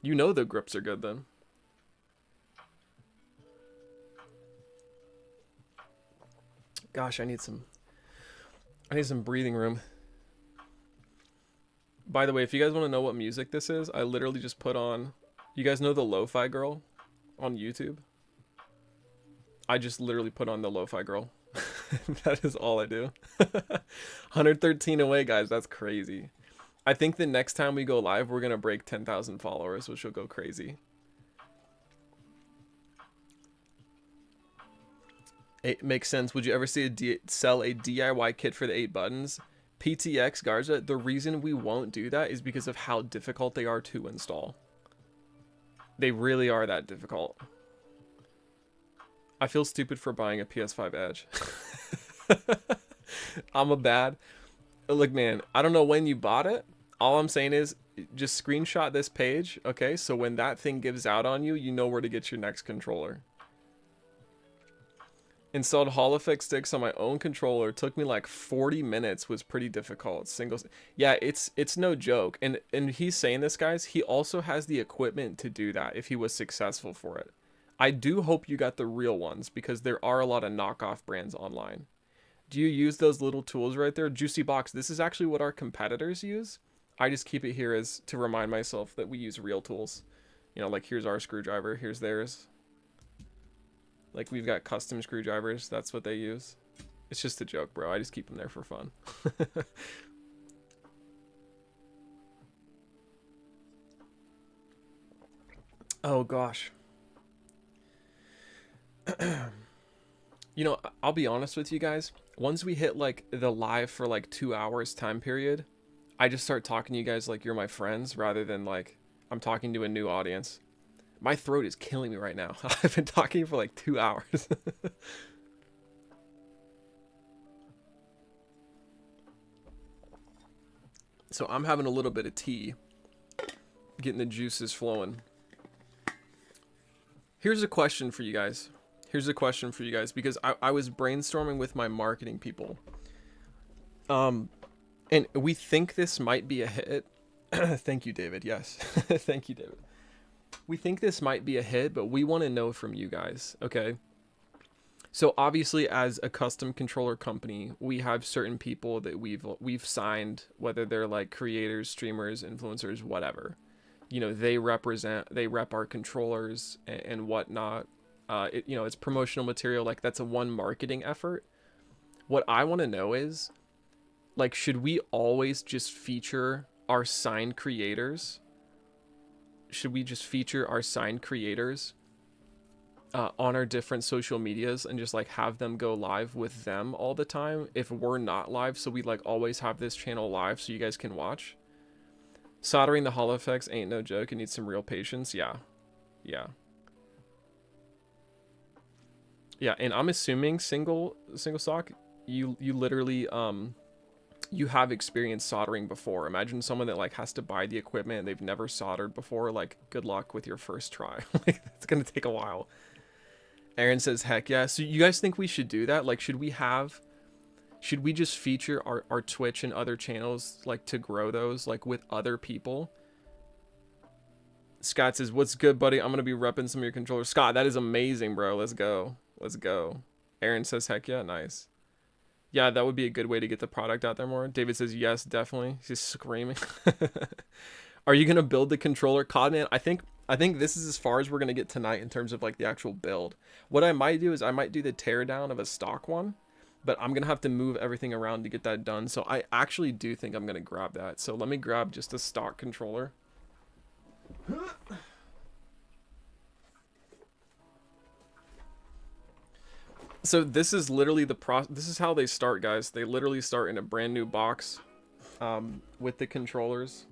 You know the grips are good then. Gosh, I need some breathing room. By the way, if you guys want to know what music this is, I literally just put on... You guys know the Lo-Fi Girl on YouTube? I just literally put on the Lo-Fi Girl. That is all I do. 113 away, guys. That's crazy. I think the next time we go live, we're going to break 10,000 followers, which will go crazy. It makes sense. Would you ever see sell a DIY kit for the 8 buttons? PTX, Garza, the reason we won't do that is because of how difficult they are to install. They really are that difficult. I feel stupid for buying a PS5 Edge. I'm a bad... Look, man, I don't know when you bought it. All I'm saying is just screenshot this page, okay? So when that thing gives out on you, you know where to get your next controller. Installed Hall Effect sticks on my own controller. Took me like 40 minutes. Was pretty difficult. Yeah, it's no joke. And he's saying this, guys. He also has the equipment to do that if he was successful for it. I do hope you got the real ones because there are a lot of knockoff brands online. Do you use those little tools right there? Juicy Box. This is actually what our competitors use. I just keep it here as to remind myself that we use real tools. You know, like here's our screwdriver. Here's theirs. Like, we've got custom screwdrivers. That's what they use. It's just a joke, bro. I just keep them there for fun. Oh, gosh. You know, I'll be honest with you guys. Once we hit, like, the live for, like, 2 hours time period, I just start talking to you guys like you're my friends rather than, like, I'm talking to a new audience. My throat is killing me right now. I've been talking for like 2 hours. So I'm having a little bit of tea. Getting the juices flowing. Here's a question for you guys. Because I was brainstorming with my marketing people. And we think this might be a hit. Thank you, David. Yes. Thank you, David. We think this might be a hit, but we want to know from you guys, okay? So obviously, as a custom controller company, we have certain people that we've signed, whether they're like creators, streamers, influencers, whatever. You know, they rep our controllers and whatnot. It's promotional material. Like, that's a one marketing effort. What I want to know is, like, should we always just feature our signed creators? Should we just feature our signed creators on our different social medias and just like have them go live with them all the time if we're not live, so we like always have this channel live so you guys can watch? Soldering the Hall Effects ain't no joke. It needs some real patience. Yeah, and I'm assuming single sock, you literally you have experience soldering before. Imagine someone that like has to buy the equipment and they've never soldered before. Like, good luck with your first try. Like, it's gonna take a while. Aaron says, heck yeah. So you guys think we should do that? Like, should we have Should we just feature our Twitch and other channels, like, to grow those, like, with other people? Scott says, what's good, buddy? I'm going to be repping some of your controllers. Scott, that is amazing, bro. Let's go. Let's go. Aaron says, heck yeah, nice. Yeah, that would be a good way to get the product out there more. David says, yes, definitely. He's screaming. Are you going to build the controller? Codman, I think this is as far as we're going to get tonight in terms of, like, the actual build. What I might do is I might do the teardown of a stock one, but I'm going to have to move everything around to get that done. So I actually do think I'm going to grab that. So let me grab just a stock controller. So this is literally this is how they start, guys. They literally start in a brand new box with the controllers.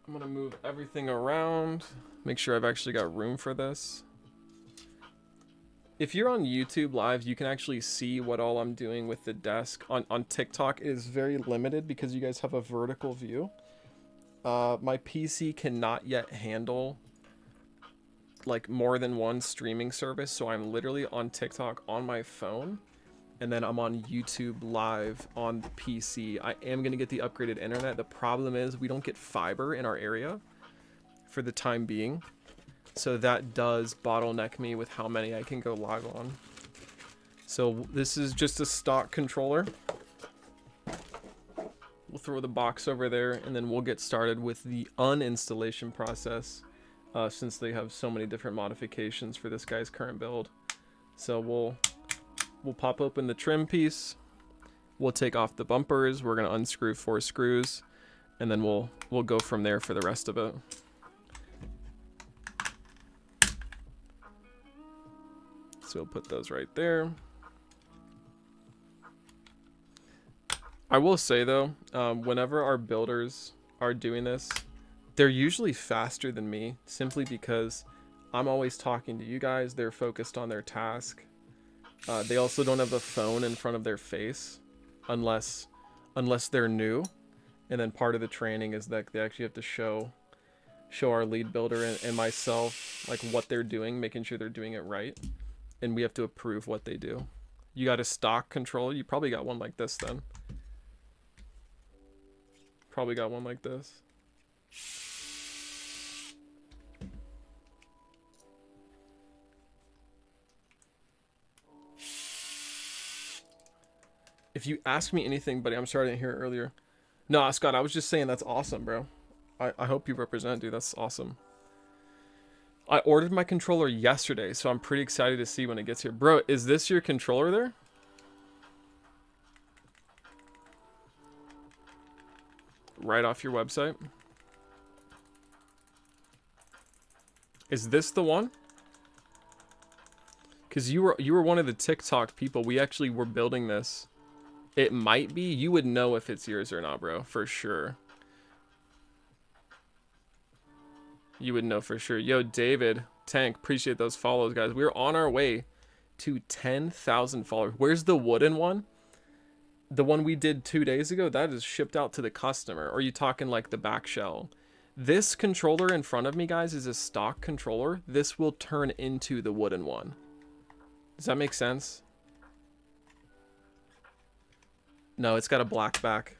I'm gonna move everything around, make sure I've actually got room for this. If you're on YouTube Live, you can actually see what all I'm doing with the desk. On TikTok, it is very limited because you guys have a vertical view. My PC cannot yet handle like more than one streaming service, so I'm literally on TikTok on my phone, and then I'm on YouTube Live on the PC. I am gonna get the upgraded internet. The problem is we don't get fiber in our area for the time being, so that does bottleneck me with how many I can go live on. So this is just a stock controller. We'll throw the box over there, and then we'll get started with the uninstallation process. Since they have so many different modifications for this guy's current build. So we'll pop open the trim piece, we'll take off the bumpers, we're gonna unscrew 4 screws, and then we'll go from there for the rest of it. So we'll put those right there. I will say though, whenever our builders are doing this, they're usually faster than me, simply because I'm always talking to you guys. They're focused on their task. They also don't have a phone in front of their face unless they're new. And then part of the training is that they actually have to show our lead builder and myself like what they're doing, making sure they're doing it right. And we have to approve what they do. You got a stock controller? You probably got one like this then. Probably got one like this. If you ask me anything, buddy, I'm sorry I didn't hear it earlier. No, Scott, I was just saying that's awesome, bro. I hope you represent, dude. That's awesome. I ordered my controller yesterday, so I'm pretty excited to see when it gets here. Bro, is this your controller there? Right off your website? Is this the one? Because you were one of the TikTok people. We actually were building this. It might be. You would know if it's yours or not, bro. For sure. You would know for sure. Yo, David, Tank, appreciate those follows, guys. We're on our way to 10,000 followers. Where's the wooden one? The one we did 2 days ago? That is shipped out to the customer. Or are you talking like the back shell? This controller in front of me, guys, is a stock controller. This will turn into the wooden one. Does that make sense? No, it's got a black back.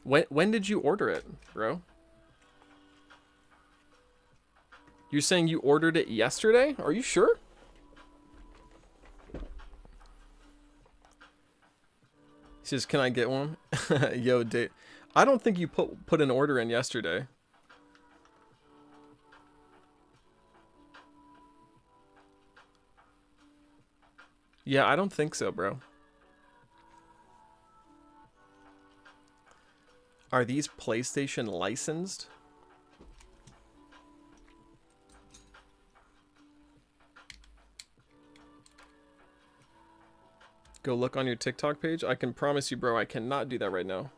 When did you order it, bro? You're saying you ordered it yesterday? Are you sure? He says, can I get one? Yo, Dave. I don't think you put an order in yesterday. Yeah, I don't think so, bro. Are these PlayStation licensed? Go look on your TikTok page. I can promise you, bro, I cannot do that right now.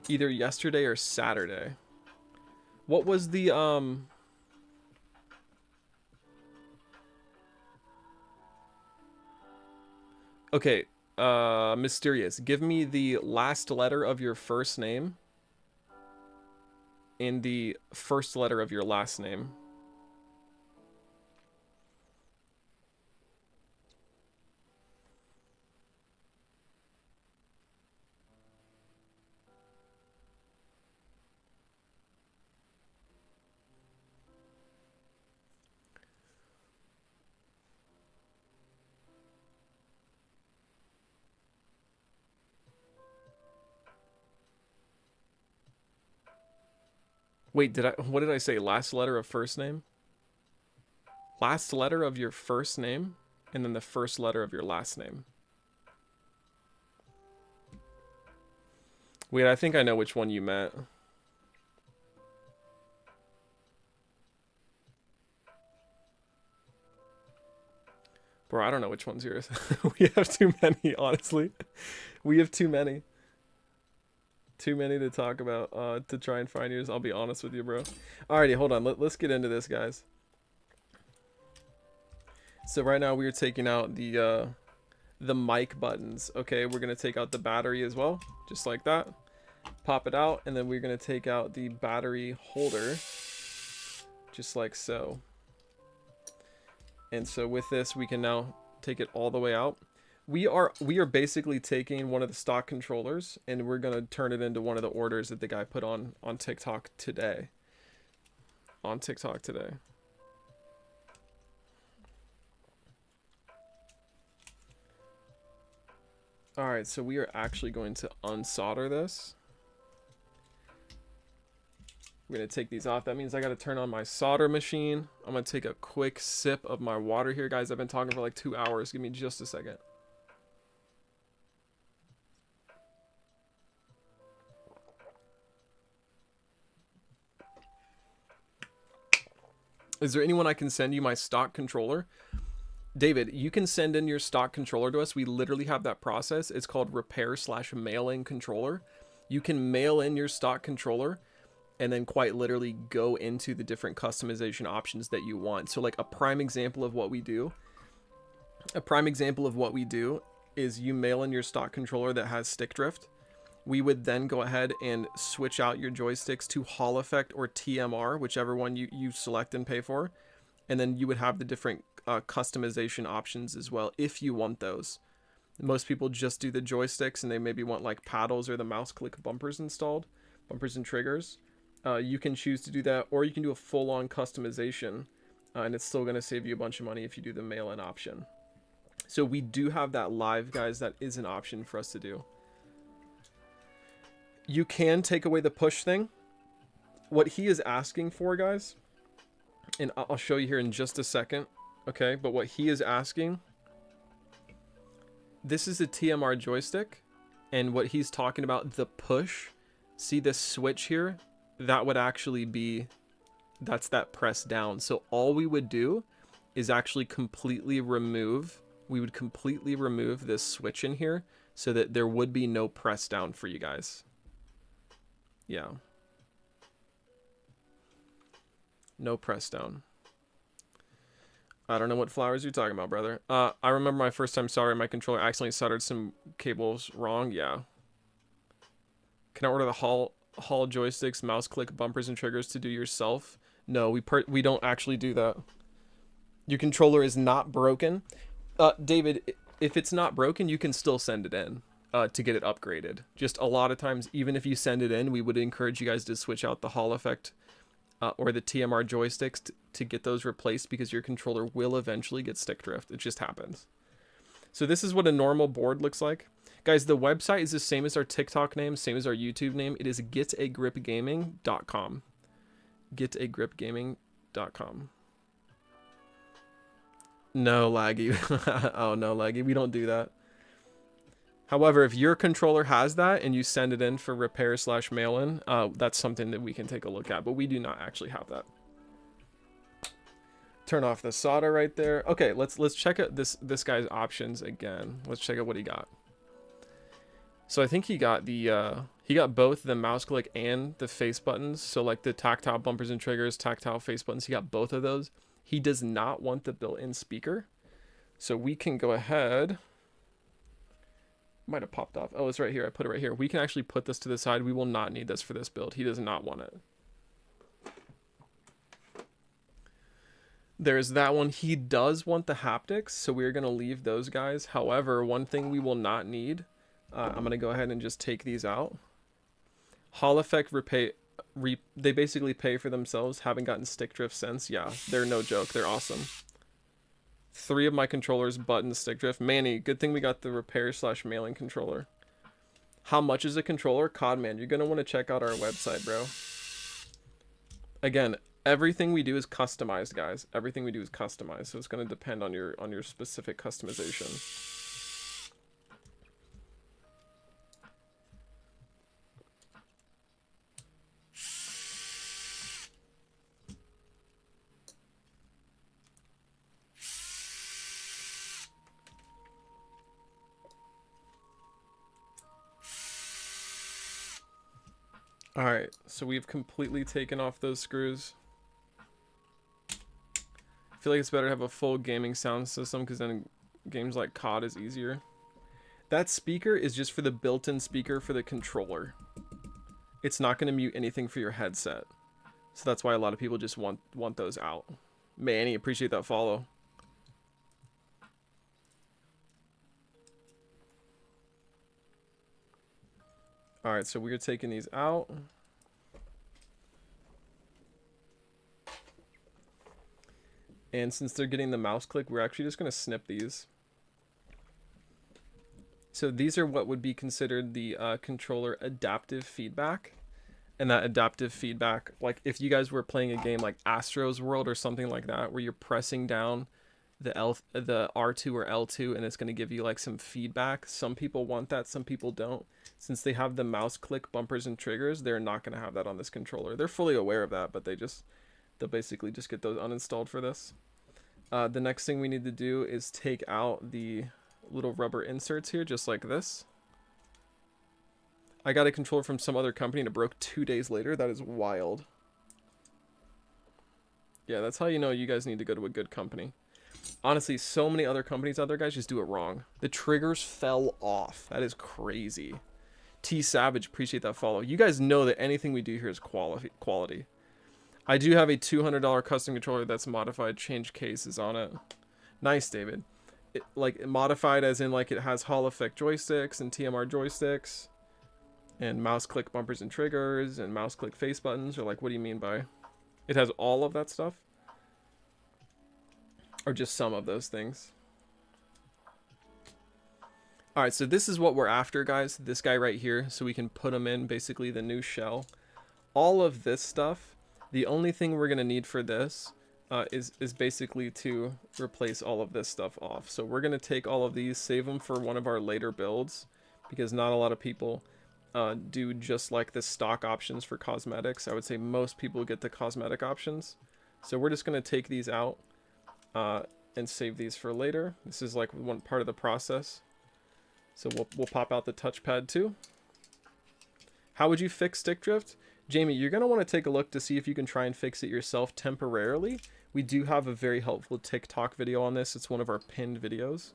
Either yesterday or Saturday. What was the, Okay, Mysterious. Give me the last letter of your first name and the first letter of your last name. Wait, what did I say? Last letter of first name? Last letter of your first name, and then the first letter of your last name. Wait, I think I know which one you meant. Bro, I don't know which one's yours. We have too many, honestly. We have too many. Too many to talk about, to try and find yours. I'll be honest with you, bro. Alrighty, hold on. Let's get into this, guys. So right now we are taking out the mic buttons. Okay, we're gonna take out the battery as well, just like that. Pop it out, and then we're gonna take out the battery holder, just like so. And so with this, we can now take it all the way out. We are basically taking one of the stock controllers, and we're gonna turn it into one of the orders that the guy put on TikTok today. On TikTok today. All right, so we are actually going to unsolder this. We're gonna take these off. That means I gotta turn on my solder machine. I'm gonna take a quick sip of my water here, guys. I've been talking for like 2 hours. Give me just a second. Is there anyone I can send you my stock controller? David, you can send in your stock controller to us. We literally have that process. It's called repair/mailing controller. You can mail in your stock controller and then quite literally go into the different customization options that you want. So like a prime example of what we do is you mail in your stock controller that has stick drift. We would then go ahead and switch out your joysticks to Hall Effect or TMR, whichever one you select and pay for. And then you would have the different customization options as well, if you want those. Most people just do the joysticks, and they maybe want like paddles or the mouse click bumpers installed, bumpers and triggers. You can choose to do that, or you can do a full-on customization, and it's still going to save you a bunch of money if you do the mail-in option. So we do have that live, guys. That is an option for us to do. You can take away the push thing. What he is asking for, guys, and I'll show you here in just a second, okay? But what he is asking, this is a TMR joystick, and what he's talking about, the push, see this switch here? That would actually be, that's that press down. So all we would do is actually completely remove, we would completely remove this switch in here so that there would be no press down for you guys. Yeah. No press down. I don't know what flowers you're talking about, brother. I remember my first time soldering my controller, I accidentally soldered some cables wrong. Yeah. Can I order the Hall joysticks, mouse click, bumpers, and triggers to do yourself? No, we don't actually do that. Your controller is not broken. David, if it's not broken, you can still send it in to get it upgraded. Just a lot of times, even if you send it in, we would encourage you guys to switch out the Hall Effect or the TMR joysticks to get those replaced, because your controller will eventually get stick drift. It just happens. So this is what a normal board looks like. Guys, the website is the same as our TikTok name, same as our YouTube name. It is getagripgaming.com. Getagripgaming.com. No, laggy. Oh, no, laggy. We don't do that. However, if your controller has that and you send it in for repair/mail-in, that's something that we can take a look at, but we do not actually have that. Turn off the solder right there. Okay, let's check out this guy's options again. Let's check out what he got. So I think he got both the mouse click and the face buttons. So like the tactile bumpers and triggers, tactile face buttons, he got both of those. He does not want the built-in speaker. So we can go ahead. Might have popped off. Oh, it's right here. I put it right here. We can actually put this to the side. We will not need this for this build. He does not want it. There's that one. He does want the haptics, so we're going to leave those guys. However, one thing we will not need, I'm going to go ahead and just take these out. Hall Effect they basically pay for themselves. Haven't gotten stick drift since. Yeah, they're no joke. They're awesome. 3 of my controllers button stick drift. Manny, good thing we got the repair/mailing controller. How much is a controller? COD, man, you're going to want to check out our website, bro. Again, everything we do is customized, guys. Everything we do is customized, so it's going to depend on your specific customization. All right, so we've completely taken off those screws. I feel like it's better to have a full gaming sound system because then games like COD is easier. That speaker is just for the built-in speaker for the controller. It's not going to mute anything for your headset. So that's why a lot of people just want those out. Manny, appreciate that follow. All right, so we're taking these out. And since they're getting the mouse click, we're actually just going to snip these. So these are what would be considered the controller adaptive feedback. And that adaptive feedback, like if you guys were playing a game like Astro's World or something like that, where you're pressing down the R2 or L2 and it's going to give you like some feedback. Some people want that, some people don't. Since they have the mouse click bumpers and triggers, they're not going to have that on this controller. They're fully aware of that, but they'll basically just get those uninstalled for this. The next thing we need to do is take out the little rubber inserts here, just like this. I got a controller from some other company and it broke 2 days later. That is wild. Yeah, that's how you know you guys need to go to a good company. Honestly, so many other companies out there, guys, just do it wrong. The triggers fell off. That is crazy. T Savage, appreciate that follow. You guys know that anything we do here is quality. I do have a $200 custom controller that's modified, changed cases on it. Nice, David. Like modified as in like it has Hall effect joysticks and TMR joysticks and mouse click bumpers and triggers and mouse click face buttons, or like what do you mean by it has all of that stuff? Or just some of those things? All right, so this is what we're after, guys. This guy right here, so we can put him in basically the new shell. All of this stuff, the only thing we're gonna need for this is basically to replace all of this stuff off. So we're gonna take all of these, save them for one of our later builds, because not a lot of people do just like the stock options for cosmetics. I would say most people get the cosmetic options. So we're just gonna take these out and save these for later. This is like one part of the process. So we'll pop out the touchpad too. How would you fix stick drift? Jamie, you're going to want to take a look to see if you can try and fix it yourself temporarily. We do have a very helpful TikTok video on this. It's one of our pinned videos.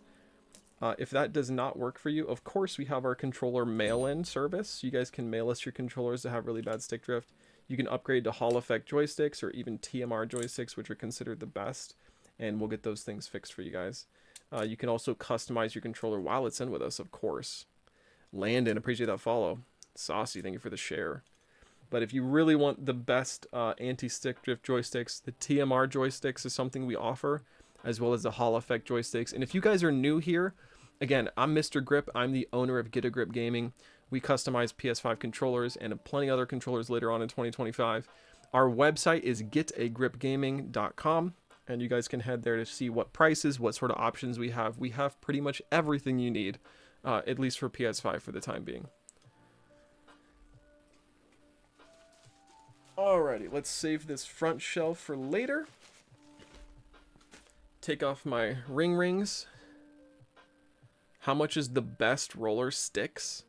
If that does not work for you, of course we have our controller mail-in service. You guys can mail us your controllers that have really bad stick drift. You can upgrade to Hall effect joysticks or even TMR joysticks, which are considered the best, and we'll get those things fixed for you guys. You can also customize your controller while it's in with us, of course. Landon, appreciate that follow. Saucy, thank you for the share. But if you really want the best anti-stick drift joysticks, the TMR joysticks is something we offer, as well as the Hall effect joysticks. And if you guys are new here, again, I'm Mr. Grip. I'm the owner of Get a Grip Gaming. We customize PS5 controllers and plenty other controllers later on in 2025. Our website is getagripgaming.com. And you guys can head there to see what prices, what sort of options we have. We have pretty much everything you need, at least for PS5 for the time being. Alrighty, let's save this front shelf for later. Take off my rings. How much is the best roller sticks?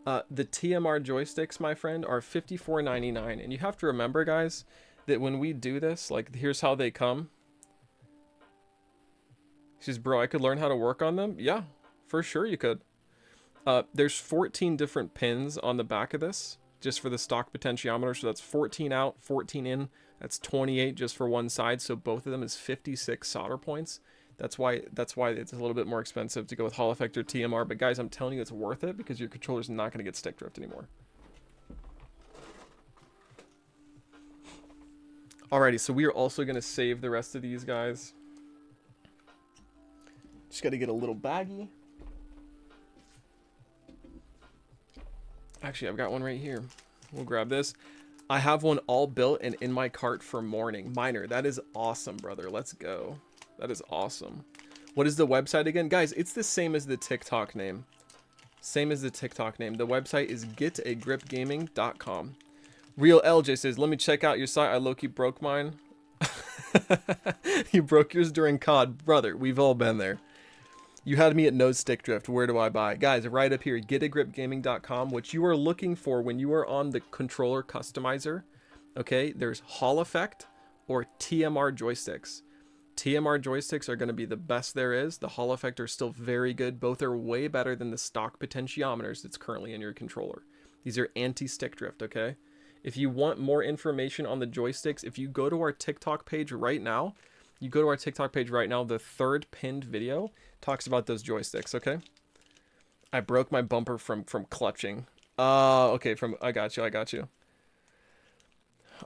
The TMR joysticks, my friend, are $54.99. And you have to remember, guys, that when we do this, like here's how they come. She says, bro, I could learn how to work on them. Yeah, for sure you could. There's 14 different pins on the back of this, just for the stock potentiometer. So that's 14 out, 14 in. That's 28 just for one side. So both of them is 56 solder points. That's why it's a little bit more expensive to go with Hall effect or TMR. But guys, I'm telling you, it's worth it because your controller's not going to get stick drift anymore. Alrighty, so we are also going to save the rest of these guys. Just got to get a little baggie. Actually, I've got one right here. We'll grab this. I have one all built and in my cart for morning. Miner, that is awesome, brother. Let's go. That is awesome. What is the website again? Guys, it's the same as the TikTok name. Same as the TikTok name. The website is getagripgaming.com. Real LJ says, let me check out your site. I low-key broke mine. You broke yours during COD. Brother, we've all been there. You had me at no stick drift. Where do I buy? Guys, right up here, getagripgaming.com. What you are looking for when you are on the controller customizer, okay, there's Hall Effect or TMR joysticks. TMR joysticks are going to be the best there is. The Hall Effect are still very good. Both are way better than the stock potentiometers that's currently in your controller. These are anti-stick drift, okay? If you want more information on the joysticks, if you go to our TikTok page right now, the third pinned video talks about those joysticks, okay? I broke my bumper from clutching. Okay, I got you.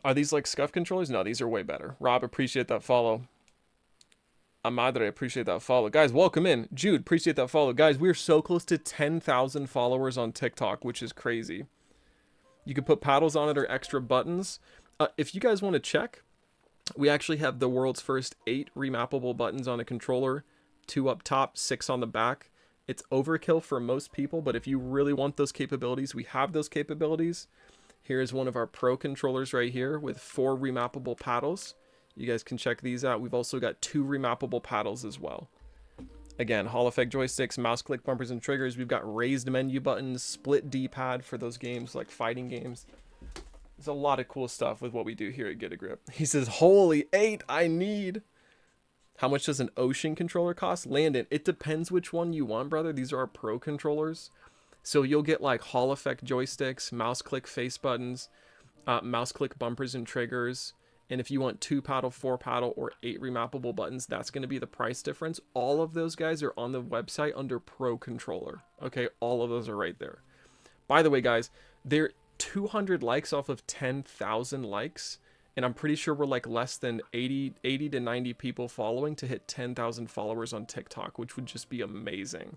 Are these like scuff controllers? No, these are way better. Rob, appreciate that follow. Amadre, appreciate that follow. Guys, welcome in. Jude, appreciate that follow. Guys, we're so close to 10,000 followers on TikTok, which is crazy. You can put paddles on it or extra buttons. If you guys want to check, we actually have the world's first 8 remappable buttons on a controller, 2 up top, 6 on the back. It's overkill for most people, but if you really want those capabilities, we have those capabilities. Here's one of our pro controllers right here with 4 remappable paddles. You guys can check these out. We've also got 2 remappable paddles as well. Again, Hall Effect joysticks, mouse click bumpers and triggers. We've got raised menu buttons, split D-pad for those games like fighting games. There's a lot of cool stuff with what we do here at Get a Grip. He says, holy 8, I need. How much does an Ocean controller cost? Landon, it depends which one you want, brother. These are our pro controllers. So you'll get like Hall Effect joysticks, mouse click face buttons, mouse click bumpers and triggers. And if you want 2 paddle, 4 paddle, or 8 remappable buttons, that's going to be the price difference. All of those guys are on the website under Pro Controller. Okay, all of those are right there. By the way, guys, they're 200 likes off of 10,000 likes. And I'm pretty sure we're like less than 80 to 90 people following to hit 10,000 followers on TikTok, which would just be amazing.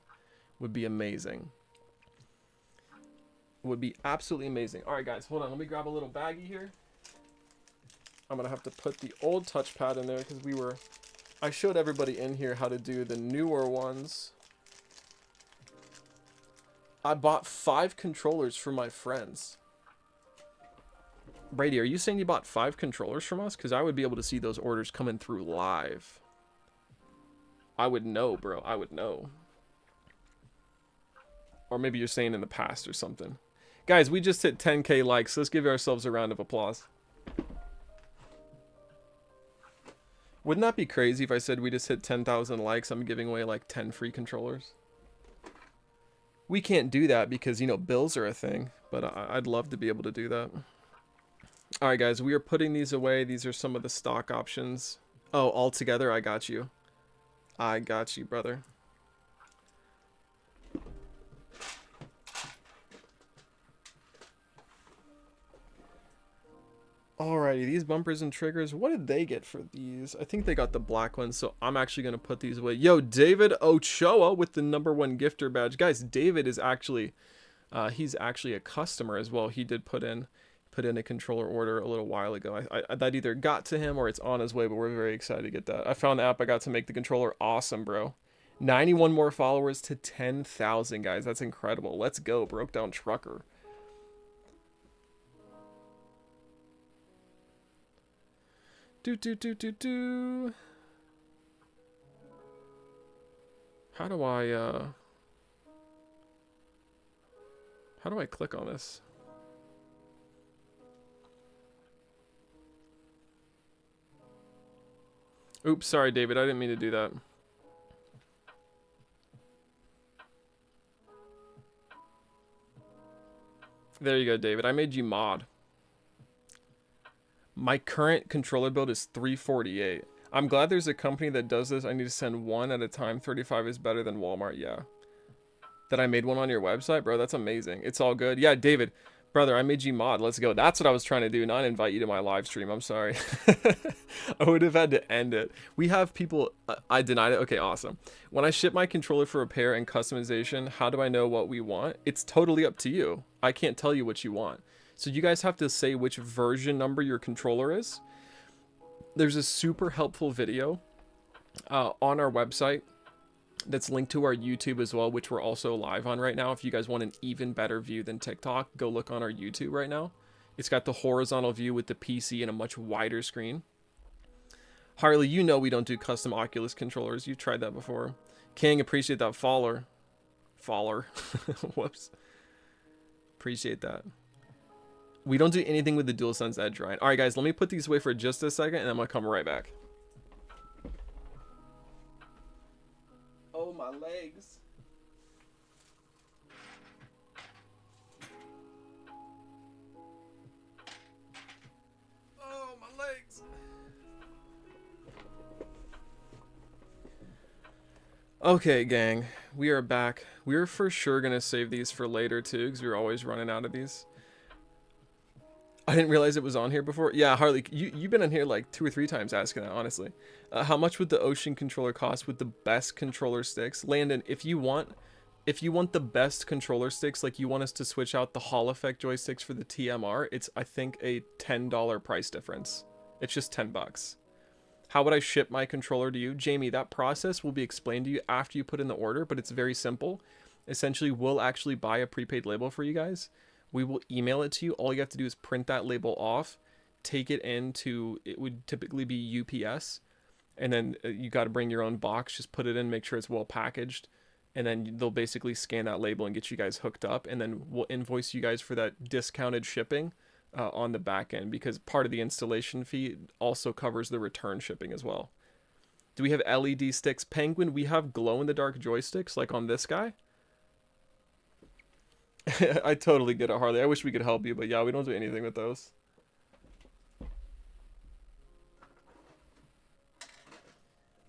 Would be amazing. Would be absolutely amazing. All right, guys, hold on. Let me grab a little baggie here. I'm going to have to put the old touchpad in there because I showed everybody in here how to do the newer ones. I bought 5 controllers for my friends. Brady, are you saying you bought 5 controllers from us? Because I would be able to see those orders coming through live. I would know, bro. I would know. Or maybe you're saying in the past or something. Guys, we just hit 10K likes. Let's give ourselves a round of applause. Wouldn't that be crazy if I said we just hit 10,000 likes, I'm giving away like 10 free controllers? We can't do that because, you know, bills are a thing, but I'd love to be able to do that. All right, guys, we are putting these away. These are some of the stock options. Oh, all together, I got you. I got you, brother. Alrighty, these bumpers and triggers, what did they get for these? I think they got the black ones, so I'm actually going to put these away. Yo, David Ochoa with the #1 gifter badge. Guys, David is actually, he's actually a customer as well. He did put in a controller order a little while ago. That either got to him or it's on his way, but we're very excited to get that. I found the app, I got to make the controller. Awesome, bro. 91 more followers to 10,000, guys. That's incredible. Let's go, Broke Down Trucker. How do I click on this? Oops, sorry, David. I didn't mean to do that. There you go, David. I made you mod. My current controller build is 348. I'm glad there's a company that does this. I need to send one at a time. 35 is better than Walmart. Yeah. That I made one on your website, bro. That's amazing. It's all good. Yeah, David, brother, I made you mod. Let's go. That's what I was trying to do, not invite you to my live stream. I'm sorry. I would have had to end it. We have people. I denied it. Okay, awesome. When I ship my controller for repair and customization, how do I know what we want? It's totally up to you. I can't tell you what you want. So you guys have to say which version number your controller is. There's a super helpful video on our website that's linked to our YouTube as well, which we're also live on right now. If you guys want an even better view than TikTok, go look on our YouTube right now. It's got the horizontal view with the PC and a much wider screen. Harley, you know we don't do custom Oculus controllers. You've tried that before. King, appreciate that. Faller. Whoops. Appreciate that. We don't do anything with the DualSense Edge, Ryan. All right, guys, let me put these away for just a second, and I'm going to come right back. Oh, my legs. Oh, my legs. Okay, gang, we are back. We are for sure going to save these for later, too, because we're always running out of these. I didn't realize it was on here before. Yeah, Harley, you've been on here like 2 or 3 times asking that, honestly. How much would the Ocean controller cost with the best controller sticks? Landon, if you want the best controller sticks, like you want us to switch out the Hall Effect joysticks for the TMR, it's, I think, a $10 price difference. It's just $10. How would I ship my controller to you? Jamie, that process will be explained to you after you put in the order, but it's very simple. Essentially, we'll actually buy a prepaid label for you guys. We will email it to you. All you have to do is print that label off, take it into, it would typically be UPS, and then you got to bring your own box, just put it in, make sure it's well packaged, and then they'll basically scan that label and get you guys hooked up, and then we'll invoice you guys for that discounted shipping on the back end, because part of the installation fee also covers the return shipping as well. Do we have LED sticks? Penguin, we have glow-in-the-dark joysticks, like on this guy. I totally get it, Harley. I wish we could help you, but yeah, we don't do anything with those.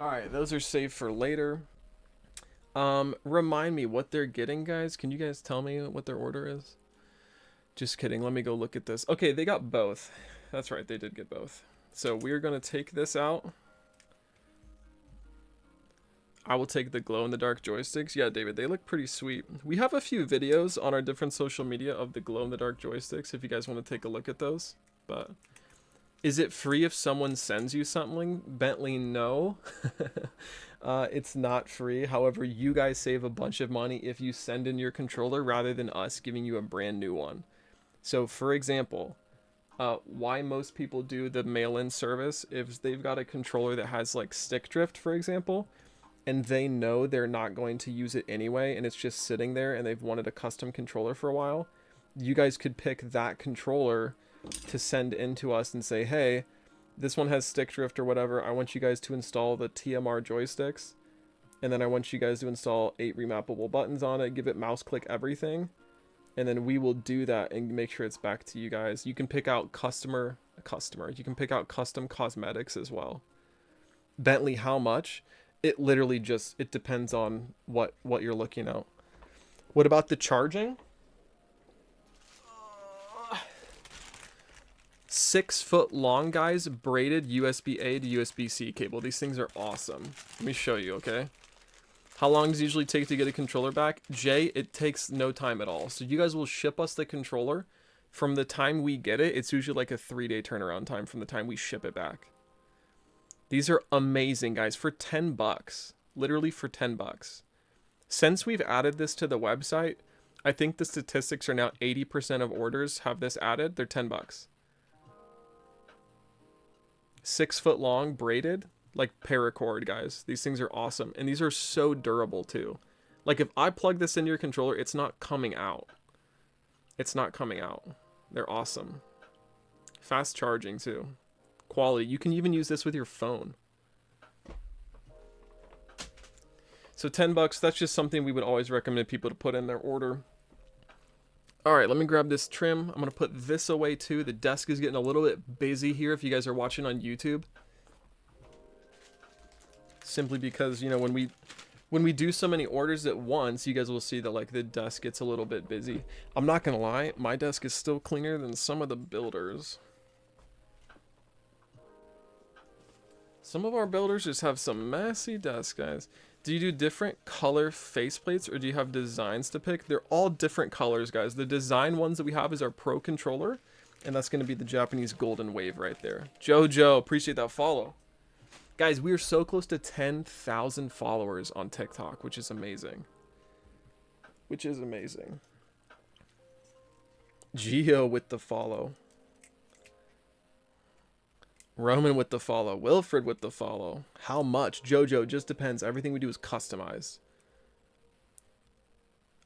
Alright, those are saved for later. Remind me what they're getting, guys. Can you guys tell me what their order is? Just kidding. Let me go look at this. Okay, they got both. That's right, they did get both. So we're going to take this out. I will take the glow-in-the-dark joysticks. Yeah, David, they look pretty sweet. We have a few videos on our different social media of the glow-in-the-dark joysticks if you guys want to take a look at those. But is it free if someone sends you something? Bentley, no. It's not free. However, you guys save a bunch of money if you send in your controller rather than us giving you a brand new one. So, for example, why most people do the mail-in service, if they've got a controller that has like stick drift, for example, and they know they're not going to use it anyway, and it's just sitting there, and they've wanted a custom controller for a while, you guys could pick that controller to send in to us and say, hey, this one has stick drift or whatever. I want you guys to install the TMR joysticks, and then I want you guys to install 8 remappable buttons on it, give it mouse click everything, and then we will do that and make sure it's back to you guys. You can pick out you can pick out custom cosmetics as well. Bentley, how much? It literally just, it depends on what you're looking at. What about the charging? 6 foot long, guys, braided USB-A to USB-C cable. These things are awesome. Let me show you, okay? How long does it usually take to get a controller back? Jay, it takes no time at all. So you guys will ship us the controller. From the time we get it, it's usually like a 3-day turnaround time from the time we ship it back. These are amazing, guys, for $10. Literally for $10. Since we've added this to the website, I think the statistics are now 80% of orders have this added. They're $10. 6 foot long, braided, like paracord, guys. These things are awesome, and these are so durable too. Like if I plug this into your controller, it's not coming out. It's not coming out. They're awesome. Fast charging too. Quality. You can even use this with your phone. So $10, that's just something we would always recommend people to put in their order. All right, let me grab this trim. I'm going to put this away too. The desk is getting a little bit busy here if you guys are watching on YouTube. Simply because, you know, when we do so many orders at once, you guys will see that like the desk gets a little bit busy. I'm not going to lie, my desk is still cleaner than some of the builders. Some of our builders just have some messy desks, guys. Do you do different color faceplates or do you have designs to pick? They're all different colors, guys. The design ones that we have is our Pro controller, and that's going to be the Japanese Golden Wave right there. Jojo, appreciate that follow. Guys, we are so close to 10,000 followers on TikTok, which is amazing. Which is amazing. Geo with the follow. Roman with the follow. Wilfred with the follow. How much? Jojo, just depends. Everything we do is customized.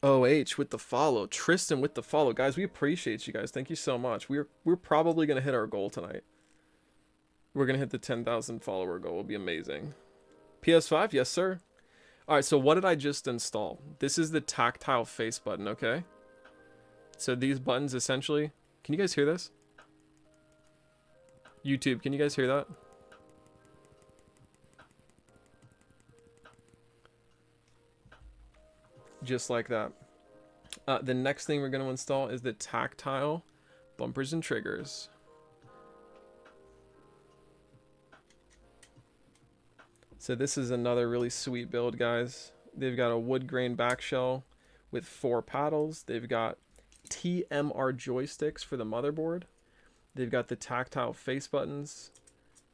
OH with the follow. Tristan with the follow. Guys, we appreciate you guys. Thank you so much. We're probably going to hit our goal tonight. We're going to hit the 10,000 follower goal. It'll be amazing. PS5? Yes, sir. All right, so what did I just install? This is the tactile face button, okay? So these buttons essentially... Can you guys hear this? YouTube, can you guys hear that? Just like that. The next thing we're going to install is the tactile bumpers and triggers. So this is another really sweet build, guys. They've got a wood grain back shell with 4 paddles. They've got TMR joysticks for the motherboard. They've got the tactile face buttons.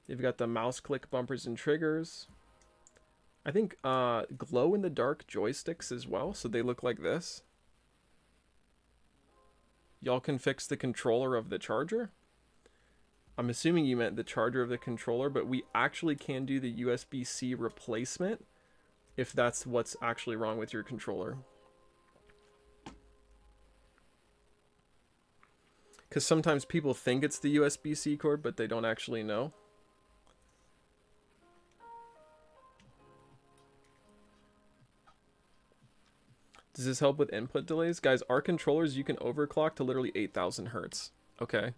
They've got the mouse click bumpers and triggers. I think glow in the dark joysticks as well, so they look like this. Y'all can fix the controller of the charger. I'm assuming you meant the charger of the controller, but we actually can do the USB-C replacement if that's what's actually wrong with your controller. Because sometimes people think it's the USB-C cord, but they don't actually know. Does this help with input delays? Guys, our controllers, you can overclock to literally 8,000 hertz. Okay.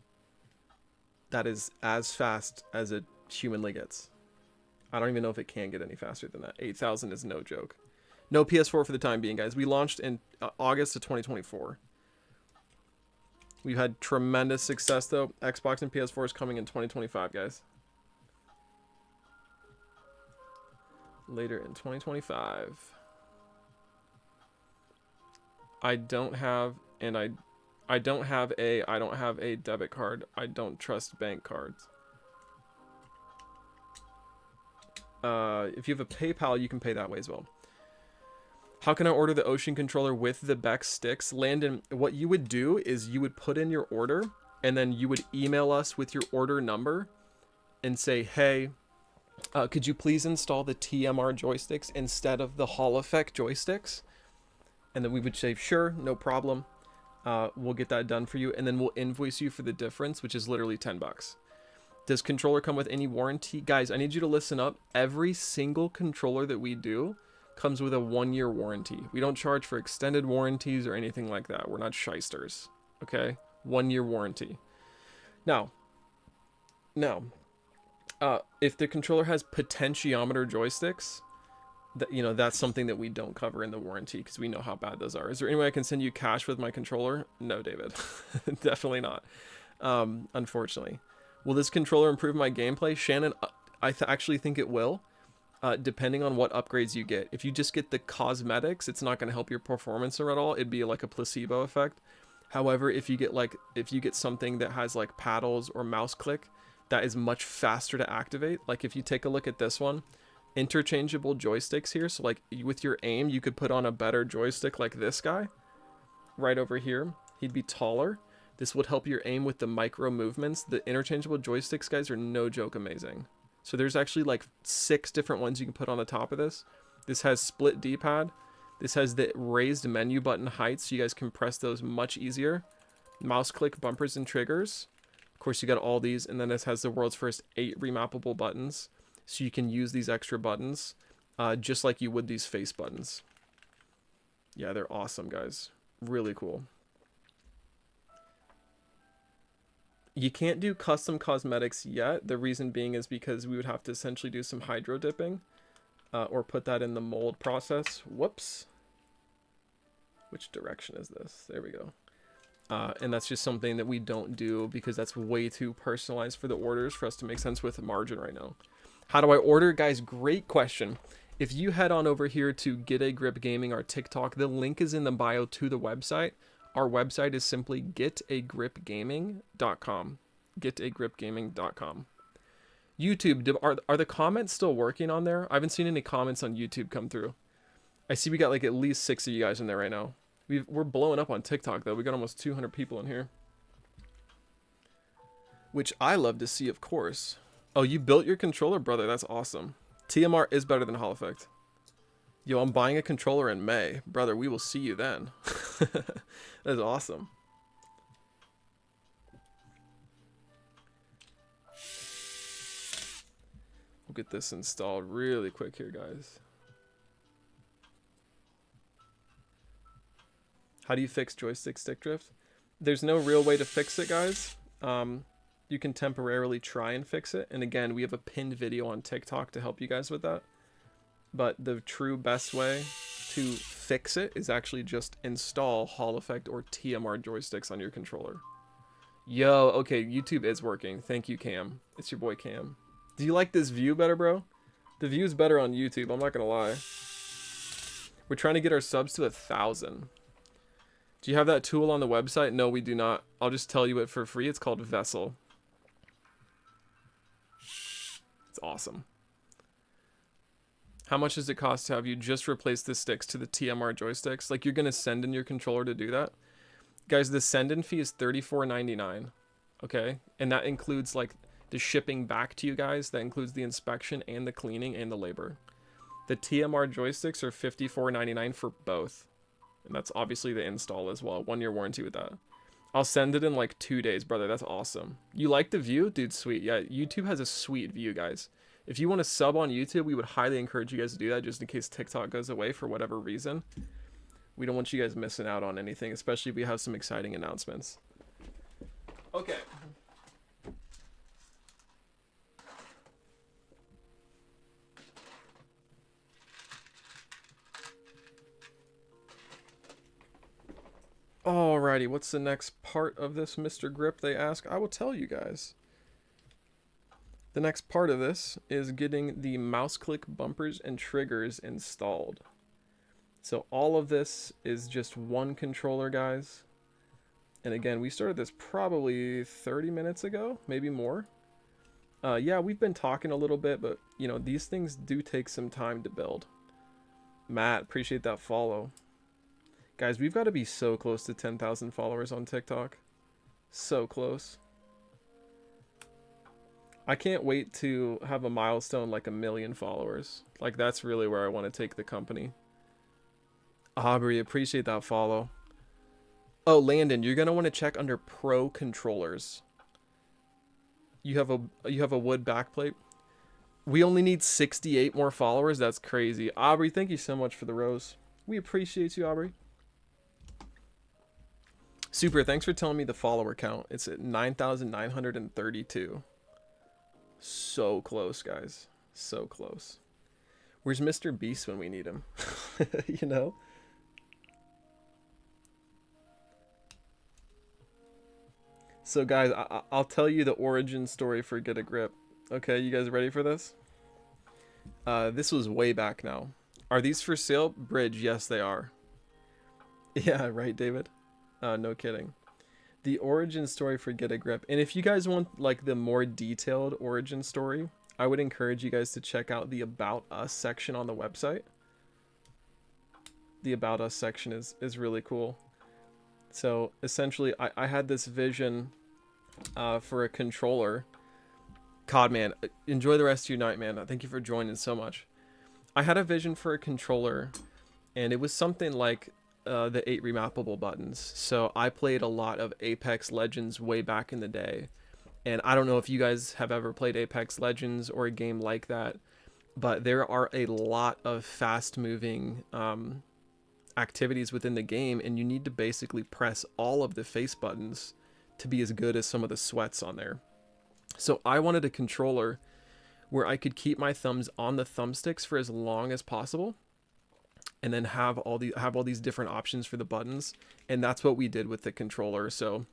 That is as fast as it humanly gets. I don't even know if it can get any faster than that. 8,000 is no joke. No PS4 for the time being, guys. We launched in August of 2024. We've had tremendous success, though. Xbox and PS4 is coming in 2025, guys. Later in 2025. I don't have a debit card. I don't trust bank cards. If you have a PayPal, you can pay that way as well. How can I order the Ocean controller with the Bex sticks? Landon, what you would do is you would put in your order, and then you would email us with your order number and say, hey, could you please install the TMR joysticks instead of the Hall Effect joysticks? And then we would say, sure, no problem. We'll get that done for you, and then we'll invoice you for the difference, which is literally $10. Does controller come with any warranty? Guys, I need you to listen up. Every single controller that we do comes with a 1-year warranty. We don't charge for extended warranties or anything like that. We're not shysters, okay? 1-year warranty. Now, if the controller has potentiometer joysticks, that's something that we don't cover in the warranty because we know how bad those are. Is there any way I can send you cash with my controller? No, David. Definitely not. Unfortunately. Will this controller improve my gameplay? Shannon, I actually think it will. Depending on what upgrades you get. If you just get the cosmetics, it's not going to help your performance at all. It'd be like a placebo effect. However, if you get something that has like paddles or mouse click, that is much faster to activate. Like if you take a look at this one, interchangeable joysticks here. So like with your aim, you could put on a better joystick like this guy right over here. He'd be taller. This would help your aim with the micro movements. The interchangeable joysticks, guys, are no joke amazing. So there's actually like 6 different ones you can put on the top of this. This has split D-pad. This has the raised menu button height, so you guys can press those much easier. Mouse click bumpers and triggers. Of course, you got all these, and then this has the world's first 8 remappable buttons. So you can use these extra buttons just like you would these face buttons. Yeah, they're awesome, guys. Really cool. You can't do custom cosmetics yet. The reason being is because we would have to essentially do some hydro dipping or put that in the mold process. Whoops. Which direction is this? There we go. And that's just something that we don't do because that's way too personalized for the orders for us to make sense with the margin right now. How do I order? Guys, great question. If you head on over here to Get a Grip Gaming, our TikTok, the link is in the bio to the website. Our website is simply getagripgaming.com. Getagripgaming.com. YouTube, are the comments still working on there? I haven't seen any comments on YouTube come through. I see we got like at least 6 of you guys in there right now. We're blowing up on TikTok though. We got almost 200 people in here, which I love to see, of course. Oh, you built your controller, brother. That's awesome. TMR is better than Hall Effect. Yo, I'm buying a controller in May. Brother, we will see you then. That's awesome. We'll get this installed really quick here, guys. How do you fix joystick stick drift? There's no real way to fix it, guys. You can temporarily try and fix it. And again, we have a pinned video on TikTok to help you guys with that. But the true best way to fix it is actually just install Hall Effect or TMR joysticks on your controller. Yo, okay, YouTube is working. Thank you, Cam. It's your boy, Cam. Do you like this view better, bro? The view's better on YouTube, I'm not gonna lie. We're trying to get our subs to 1,000. Do you have that tool on the website? No, we do not. I'll just tell you it for free. It's called Vessel. It's awesome. How much does it cost to have you just replace the sticks to the TMR joysticks? Like, you're going to send in your controller to do that? Guys, the send-in fee is $34.99. Okay? And that includes, like, the shipping back to you guys. That includes the inspection and the cleaning and the labor. The TMR joysticks are $54.99 for both. And that's obviously the install as well. 1-year warranty with that. I'll send it in like 2 days, brother. That's awesome. You like the view? Dude, sweet. Yeah, YouTube has a sweet view, guys. If you want to sub on YouTube, we would highly encourage you guys to do that just in case TikTok goes away for whatever reason. We don't want you guys missing out on anything, especially if we have some exciting announcements. Okay. Alrighty, what's the next part of this, Mr. Grip, they ask? I will tell you guys. The next part of this is getting the mouse click bumpers and triggers installed. So all of this is just one controller, guys. And again, we started this probably 30 minutes ago, maybe more. Yeah, we've been talking a little bit, but you know, these things do take some time to build. Matt, appreciate that follow. Guys, we've got to be so close to 10,000 followers on TikTok. So close. I can't wait to have a milestone like 1 million followers. Like, that's really where I want to take the company. Aubrey, appreciate that follow. Oh, Landon, you're going to want to check under Pro Controllers. You have a wood backplate. We only need 68 more followers. That's crazy. Aubrey, thank you so much for the rose. We appreciate you, Aubrey. Super, thanks for telling me the follower count. It's at 9,932. So close, guys. So close. Where's Mr. Beast when we need him? You know? So guys, I'll tell you the origin story for Get a Grip. Okay, you guys ready for this? This was way back now. Are these for sale? Bridge, yes they are. Yeah, right, David? No kidding. The origin story for Get a Grip. And if you guys want like the more detailed origin story, I would encourage you guys to check out the About Us section on the website. The About Us section is really cool. So essentially, I had this vision for a controller. COD, man, enjoy the rest of your night, man. Thank you for joining so much. I had a vision for a controller, and it was something like the 8 remappable buttons. So I played a lot of Apex Legends way back in the day. And I don't know if you guys have ever played Apex Legends or a game like that, but there are a lot of fast-moving activities within the game, and you need to basically press all of the face buttons to be as good as some of the sweats on there. So I wanted a controller where I could keep my thumbs on the thumbsticks for as long as possible, and then have all these different options for the buttons. And that's what we did with the controller. So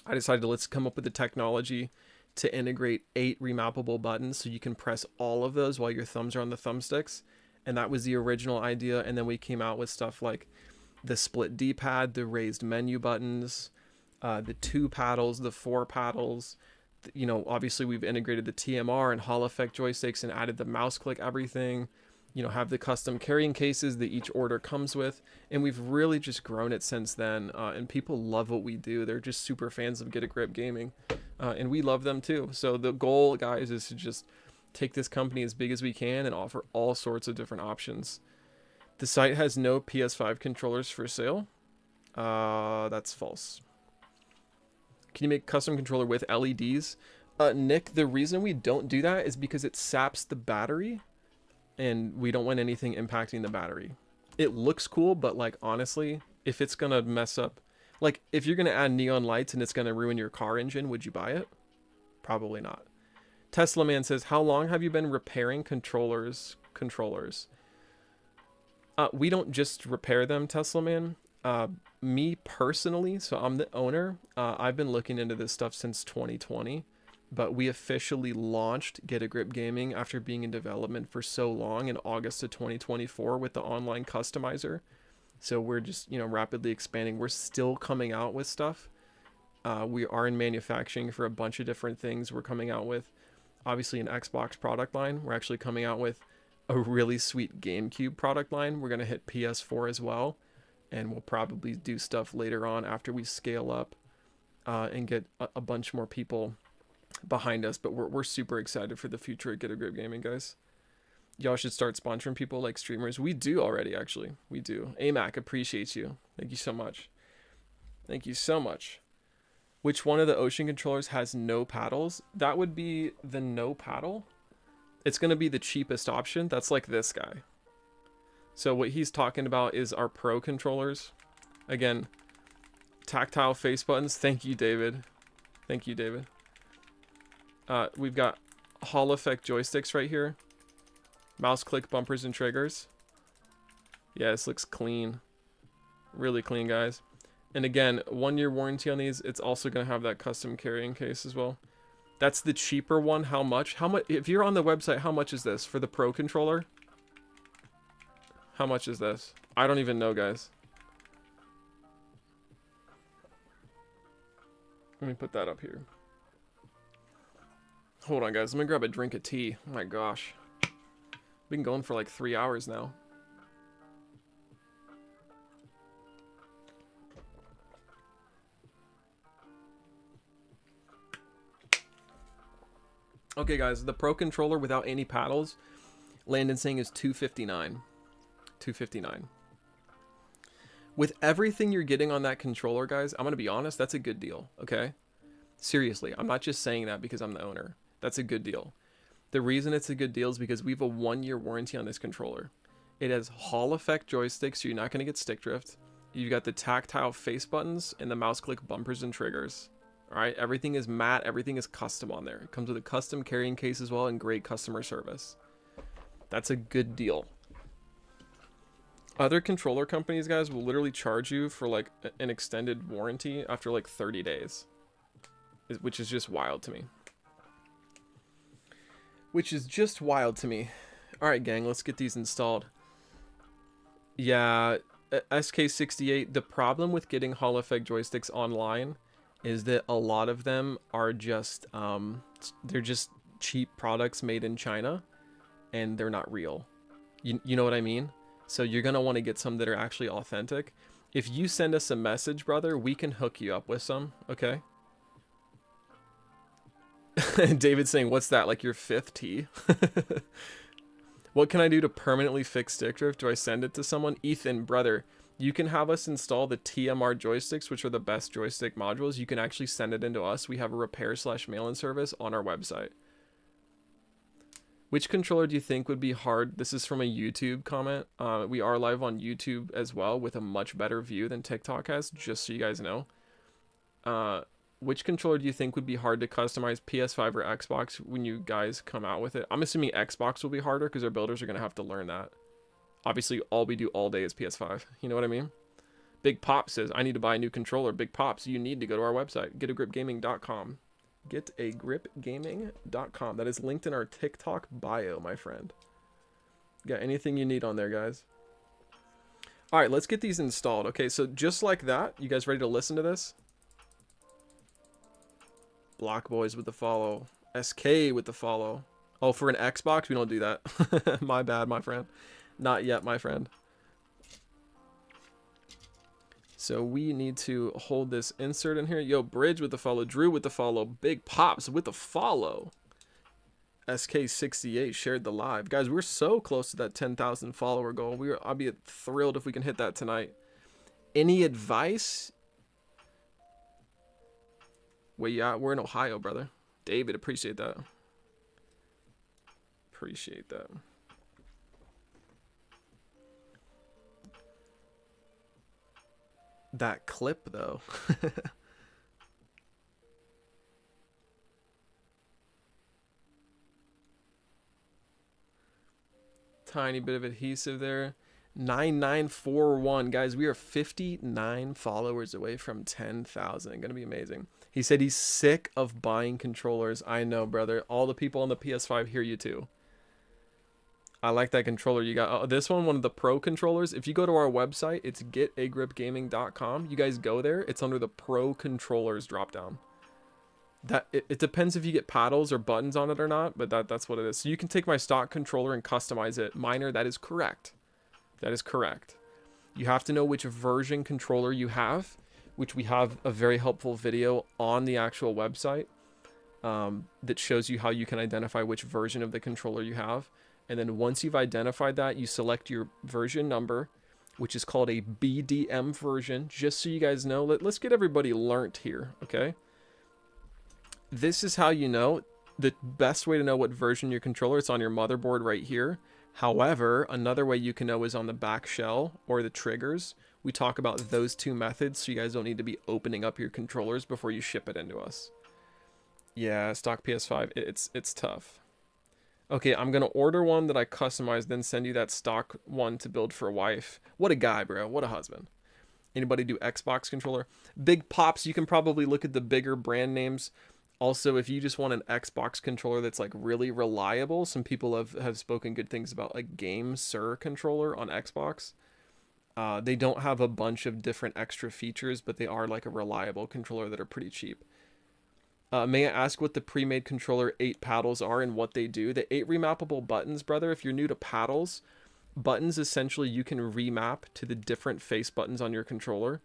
I decided, let's come up with the technology to integrate 8 remappable buttons so you can press all of those while your thumbs are on the thumbsticks. And that was the original idea. And then we came out with stuff like the split D-pad, the raised menu buttons, the 2 paddles, the 4 paddles. You know, obviously we've integrated the TMR and Hall effect joysticks and added the mouse click everything. You know, have the custom carrying cases that each order comes with. And we've really just grown it since then. And people love what we do. They're just super fans of Get a Grip Gaming. And we love them too. So the goal, guys, is to just take this company as big as we can and offer all sorts of different options. The site has no PS5 controllers for sale. That's false. Can you make custom controller with LEDs? Nick, the reason we don't do that is because it saps the battery and we don't want anything impacting the battery. It looks cool, but like honestly, if it's gonna mess up, like if you're gonna add neon lights and it's gonna ruin your car engine, would you buy it? Probably not. Tesla Man says, how long have you been repairing controllers? We don't just repair them, Tesla Man. Me personally, so I'm the owner. I've been looking into this stuff since 2020, but we officially launched Get a Grip Gaming after being in development for so long in August of 2024 with the online customizer. So we're just, you know, rapidly expanding. We're still coming out with stuff. We are in manufacturing for a bunch of different things. We're coming out with obviously an Xbox product line. We're actually coming out with a really sweet GameCube product line. We're going to hit PS4 as well. And we'll probably do stuff later on after we scale up and get a bunch more people behind us. But we're super excited for the future of Get a Grip Gaming, guys. Y'all should start sponsoring people like streamers. We do already, actually. We do. AMAC, appreciate you. Thank you so much. Thank you so much. Which one of the Ocean controllers has no paddles? That would be the no paddle. It's going to be the cheapest option. That's like this guy. So what he's talking about is our Pro controllers. Again, tactile face buttons. Thank you, David. Thank you, David. We've got Hall effect joysticks right here. Mouse click bumpers and triggers. Yeah, this looks clean. Really clean, guys. And again, 1-year warranty on these. It's also going to have that custom carrying case as well. That's the cheaper one. How much? How much? If you're on the website, how much is this for the Pro controller? How much is this? I don't even know, guys. Let me put that up here. Hold on, guys. Let me grab a drink of tea. Oh my gosh. Been going for like 3 hours now. Okay, guys. The Pro controller without any paddles, Landon saying is $259. $259. With everything you're getting on that controller, guys, I'm going to be honest, that's a good deal, okay? Seriously, I'm not just saying that because I'm the owner. That's a good deal. The reason it's a good deal is because we have a 1-year warranty on this controller. It has Hall effect joysticks, so you're not going to get stick drift. You've got the tactile face buttons and the mouse click bumpers and triggers. All right, everything is matte, everything is custom on there. It comes with a custom carrying case as well and great customer service. That's a good deal. Other controller companies, guys, will literally charge you for like an extended warranty after like 30 days. Which is just wild to me. Which is just wild to me. Alright, gang, let's get these installed. Yeah, SK68, the problem with getting Hall effect joysticks online is that a lot of them are just, they're just cheap products made in China. And they're not real. You know what I mean? So you're going to want to get some that are actually authentic. If you send us a message, brother, we can hook you up with some, okay? David's saying, what's that, like your 5th tee? What can I do to permanently fix stick drift? Do I send it to someone? Ethan, brother, you can have us install the TMR joysticks, which are the best joystick modules. You can actually send it into us. We have a repair/mail-in service on our website. Which controller do you think would be hard? This is from a YouTube comment. We are live on YouTube as well with a much better view than TikTok has, just so you guys know. Which controller do you think would be hard to customize, PS5 or Xbox, when you guys come out with it? I'm assuming Xbox will be harder because our builders are going to have to learn that. Obviously, all we do all day is PS5. You know what I mean? Big Pop says, I need to buy a new controller. Big Pops, you need to go to our website, getagripgaming.com. Getagripgaming.com. That is linked in our TikTok bio, my friend. Got anything you need on there, guys. All right, let's get these installed. Okay, so just like that, you guys ready to listen to this? Block Boys with the follow. SK with the follow. Oh, for an Xbox, we don't do that. My bad, my friend. Not yet, my friend. So we need to hold this insert in here. Yo, Bridge with the follow. Drew with the follow. Big Pops with the follow. SK68 shared the live. Guys, we're so close to that 10,000 follower goal. I'll be thrilled if we can hit that tonight. Any advice? Where you at? We're in Ohio, brother. David, appreciate that. Appreciate that. That clip, though. Tiny bit of adhesive there. 9941. Guys, we are 59 followers away from 10,000. Gonna be amazing. He said he's sick of buying controllers. I know, brother. All the people on the PS5 hear you too. I like that controller you got. Oh, this one of the pro controllers. If you go to our website, it's getagripgaming.com. You guys go there. It's under the pro controllers dropdown. It depends if you get paddles or buttons on it or not, but that's what it is. So you can take my stock controller and customize it. Minor, that is correct. That is correct. You have to know which version controller you have, which we have a very helpful video on the actual website that shows you how you can identify which version of the controller you have. And then once you've identified that, you select your version number, which is called a BDM version, just so you guys know. Let's get everybody learnt here, okay? This is how you know. The best way to know what version your controller, it's on your motherboard right here. However, another way you can know is on the back shell or the triggers. We talk about those two methods, so you guys don't need to be opening up your controllers before you ship it into us. Yeah, stock PS5, it's tough. Okay, I'm gonna order one that I customize, then send you that stock one to build for a wife. What a guy, bro. What a husband. Anybody do Xbox controller? Big Pops, you can probably look at the bigger brand names. Also, if you just want an Xbox controller that's like really reliable, some people have spoken good things about like Game Sir controller on Xbox. They don't have a bunch of different extra features, but they are like a reliable controller that are pretty cheap. May I ask what the pre-made controller 8 paddles are and what they do? The 8 remappable buttons, brother, if you're new to paddles, buttons essentially you can remap to the different face buttons on your controller.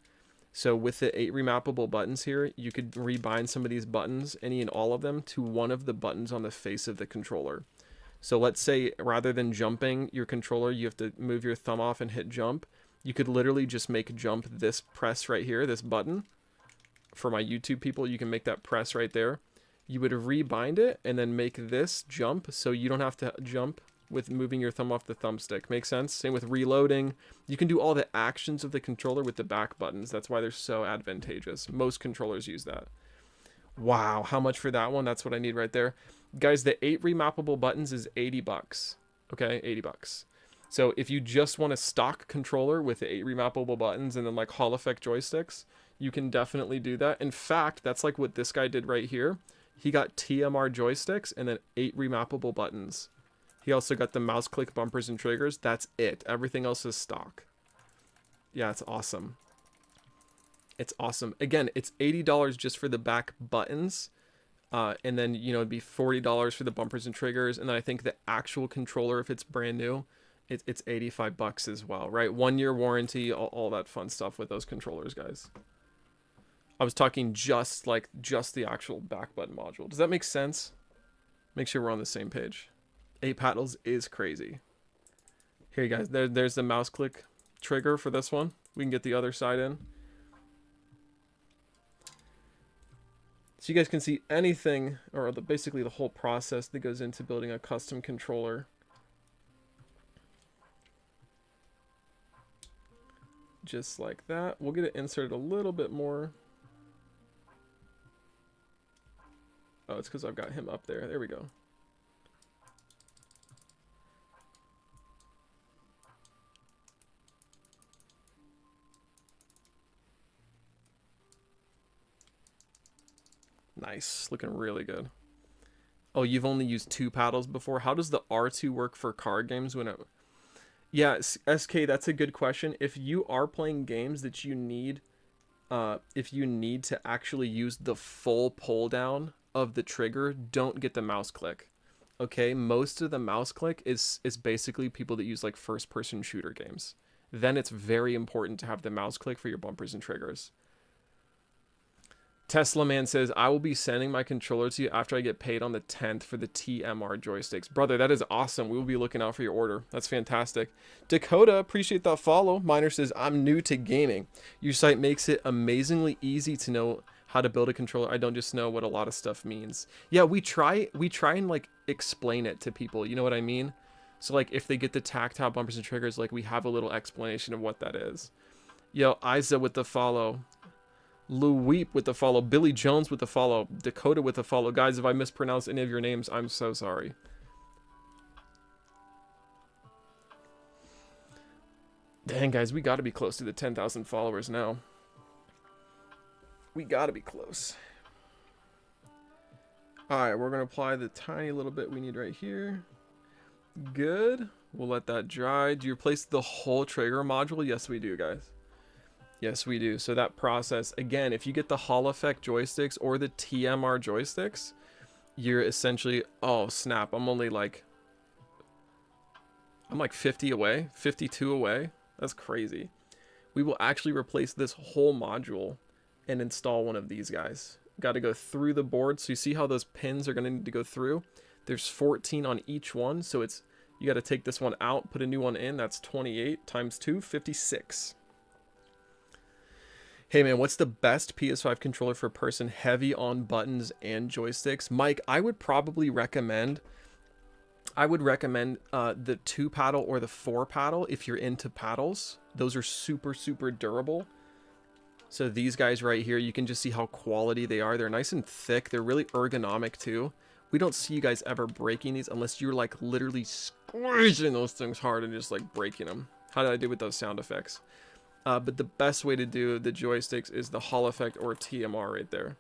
So with the 8 remappable buttons here, you could rebind some of these buttons, any and all of them, to one of the buttons on the face of the controller. So let's say rather than jumping your controller, you have to move your thumb off and hit jump. You could literally just make jump this press right here, this button. For my YouTube people, you can make that press right there. You would rebind it and then make this jump so you don't have to jump with moving your thumb off the thumbstick. Makes sense? Same with reloading. You can do all the actions of the controller with the back buttons. That's why they're so advantageous. Most controllers use that. Wow, how much for that one? That's what I need right there. Guys, the 8 remappable buttons is 80 bucks. Okay, 80 bucks. So if you just want a stock controller with the 8 remappable buttons and then like Hall effect joysticks, you can definitely do that. In fact, that's like what this guy did right here. He got TMR joysticks and then 8 remappable buttons. He also got the mouse click bumpers and triggers. That's it. Everything else is stock. Yeah, it's awesome. It's awesome. Again, it's $80 just for the back buttons. And then, you know, it'd be $40 for the bumpers and triggers. And then I think the actual controller, if it's brand new, it's 85 bucks as well, right? 1-year warranty, all that fun stuff with those controllers, guys. I was talking just the actual back button module. Does that make sense? Make sure we're on the same page. 8 paddles is crazy. Here you guys, there's the mouse click trigger for this one. We can get the other side in. So you guys can see anything, or basically the whole process that goes into building a custom controller. Just like that. We'll get it inserted a little bit more. Oh, it's because I've got him up there. There we go. Nice. Looking really good. Oh, you've only used 2 paddles before? How does the R2 work for card games when it... Yeah, SK, that's a good question. If you are playing games that you need, if you need to actually use the full pull down of the trigger, don't get the mouse click. Okay, most of the mouse click is basically people that use like first person shooter games. Then it's very important to have the mouse click for your bumpers and triggers. Tesla Man says, I will be sending my controller to you after I get paid on the 10th for the TMR joysticks. Brother, that is awesome. We will be looking out for your order. That's fantastic. Dakota, appreciate that follow. Miner says, I'm new to gaming. Your site makes it amazingly easy to know how to build a controller. I don't just know what a lot of stuff means. Yeah, we try and like explain it to people. You know what I mean? So like if they get the tactile bumpers and triggers, like we have a little explanation of what that is. Yo, Isa with the follow. Lou Weep with the follow. Billy Jones with the follow. Dakota with the follow. Guys, if I mispronounce any of your names, I'm so sorry. Dang, guys, we got to be close to the 10,000 followers now. We got to be close. All right, we're going to apply the tiny little bit we need right here. Good. We'll let that dry. Do you replace the whole trigger module? Yes, we do, guys. Yes, we do. So that process, again, if you get the Hall Effect joysticks or the TMR joysticks, you're essentially, oh snap, I'm like 50 away, 52 away. That's crazy. We will actually replace this whole module and install one of these guys. Got to go through the board. So you see how those pins are going to need to go through? There's 14 on each one. So it's, you got to take this one out, put a new one in. That's 28 times 2, 56. Hey man, what's the best PS5 controller for a person heavy on buttons and joysticks? Mike, I would probably recommend the 2 paddle or the 4 paddle if you're into paddles. Those are super, super durable. So these guys right here, you can just see how quality they are. They're nice and thick. They're really ergonomic too. We don't see you guys ever breaking these unless you're like literally squeezing those things hard and just like breaking them. How did I do with those sound effects? But the best way to do the joysticks is the Hall Effect or TMR right there.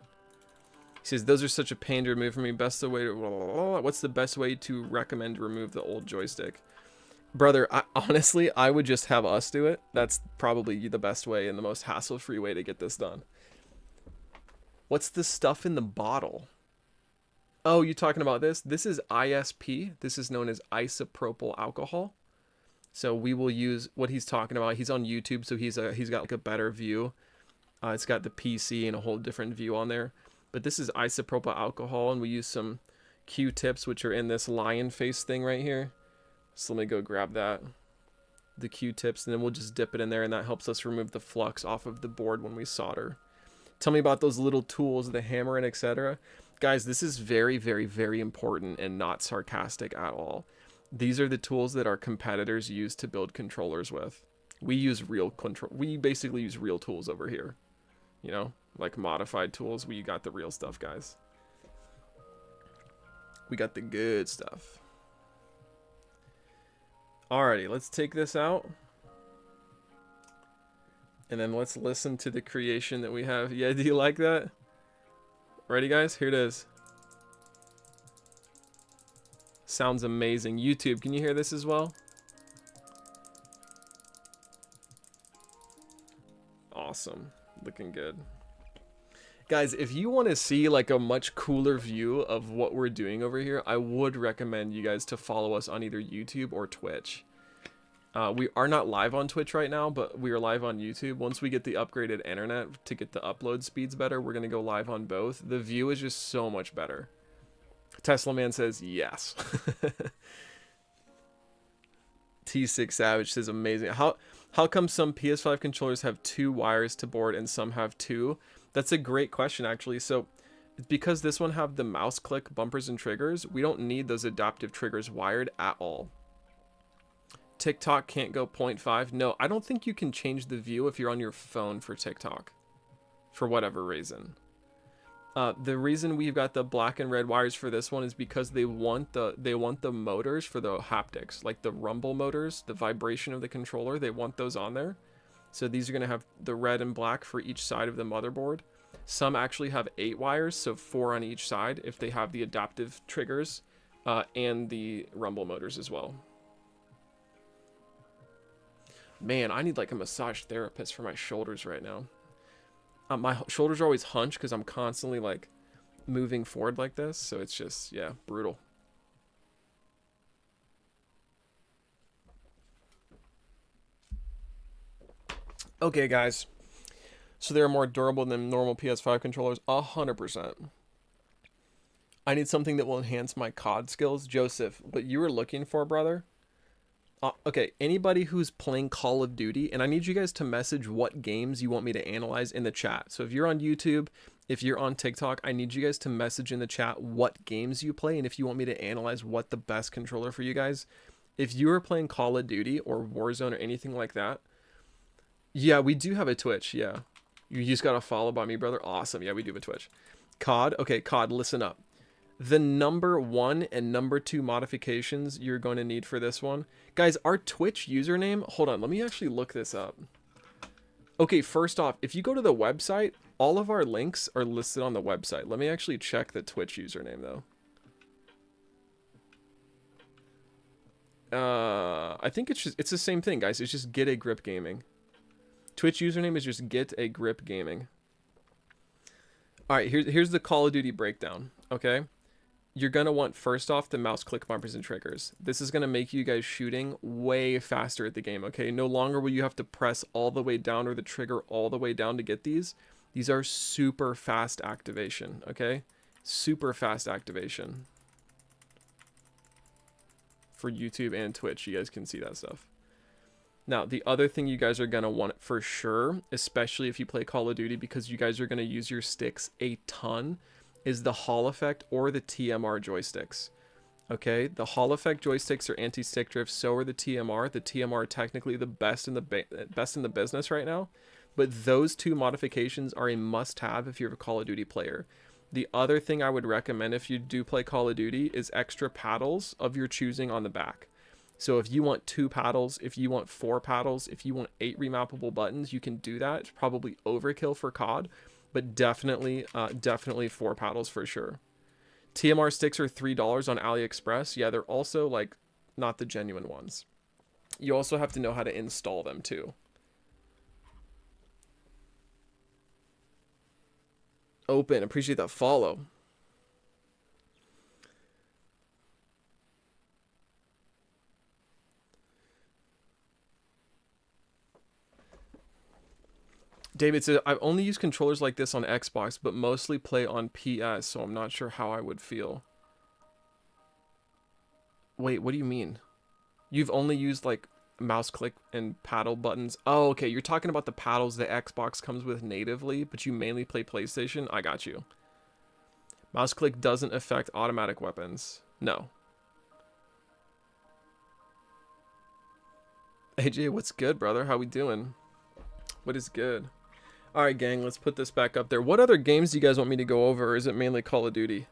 He says, those are such a pain to remove for me. What's the best way to recommend to remove the old joystick? Brother, honestly, I would just have us do it. That's probably the best way and the most hassle-free way to get this done. What's the stuff in the bottle? Oh, you talking about this? This is ISP. This is known as isopropyl alcohol. So we will use what he's talking about. He's on YouTube, so he's got like a better view. It's got the PC and a whole different view on there. But this is isopropyl alcohol, and we use some Q-tips, which are in this lion face thing right here. So let me go grab that, the Q-tips, and then we'll just dip it in there, and that helps us remove the flux off of the board when we solder. Tell me about those little tools, the hammer and etc. Guys, this is very, very, very important and not sarcastic at all. These are the tools that our competitors use to build controllers with. We use real control. We basically use real tools over here. You know, like modified tools. We got the real stuff, guys. We got the good stuff. Alrighty, let's take this out. And then let's listen to the creation that we have. Yeah, do you like that? Ready, guys? Here it is. Sounds amazing. YouTube, can you hear this as well? Awesome. Looking good. Guys, if you want to see like a much cooler view of what we're doing over here, I would recommend you guys to follow us on either YouTube or Twitch. We are not live on Twitch right now, but we are live on YouTube. Once we get the upgraded internet to get the upload speeds better, we're going to go live on both. The view is just so much better. Tesla Man says yes. T6 Savage says amazing. How come some PS5 controllers have 2 wires to board and some have 2? That's a great question, actually. So because this one have the mouse click bumpers and triggers, we don't need those adaptive triggers wired at all. TikTok can't go 0.5. No, I don't think you can change the view if you're on your phone for TikTok, for whatever reason. The reason we've got the black and red wires for this one is because they want the motors for the haptics, like the rumble motors, the vibration of the controller. They want those on there. So these are going to have the red and black for each side of the motherboard. Some actually have 8 wires, so 4 on each side if they have the adaptive triggers and the rumble motors as well. Man, I need like a massage therapist for my shoulders right now. My shoulders are always hunched because I'm constantly like moving forward like this. So it's just, yeah, brutal. Okay, guys. So they're more durable than normal PS5 controllers? 100%. I need something that will enhance my COD skills. Joseph, what you were looking for, brother? Okay, anybody who's playing Call of Duty, and I need you guys to message what games you want me to analyze in the chat. So if you're on YouTube, if you're on TikTok, I need you guys to message in the chat what games you play and if you want me to analyze what the best controller for you guys. If you are playing Call of Duty or Warzone or anything like that, yeah, we do have a Twitch, yeah. You just got to follow by me, brother. Awesome, yeah, we do have a Twitch. COD, okay, COD, listen up. The number 1 and number 2 modifications you're going to need for this one. Guys, our Twitch username, hold on, let me actually look this up. Okay, first off, if you go to the website, all of our links are listed on the website. Let me actually check the Twitch username, though. I think it's the same thing, guys. It's just Get a Grip Gaming. Twitch username is just Get a Grip Gaming. All right, here's the Call of Duty breakdown, okay? You're going to want, first off, the mouse click bumpers and triggers. This is going to make you guys shooting way faster at the game, okay? No longer will you have to press all the way down or the trigger all the way down to get these. These are super fast activation, okay? Super fast activation. For YouTube and Twitch, you guys can see that stuff. Now, the other thing you guys are going to want for sure, especially if you play Call of Duty, because you guys are going to use your sticks a ton, is the Hall Effect or the TMR joysticks. Okay, the Hall Effect joysticks are anti-stick drift, so are the TMR. The TMR are technically the best in the business right now, but those two modifications are a must-have if you're a Call of Duty player. The other thing I would recommend if you do play Call of Duty is extra paddles of your choosing on the back. So if you want 2 paddles, if you want 4 paddles, if you want 8 remappable buttons, you can do that. It's probably overkill for COD, but definitely 4 paddles for sure. TMR sticks are $3 on AliExpress. Yeah, they're also like not the genuine ones. You also have to know how to install them too. Open, appreciate that follow. David said, I've only used controllers like this on Xbox, but mostly play on PS, so I'm not sure how I would feel. Wait, what do you mean? You've only used like mouse click and paddle buttons? Oh, okay, you're talking about the paddles that Xbox comes with natively, but you mainly play PlayStation? I got you. Mouse click doesn't affect automatic weapons. No. AJ, what's good, brother? How we doing? What is good? Alright, gang, let's put this back up there. What other games do you guys want me to go over, or is it mainly Call of Duty?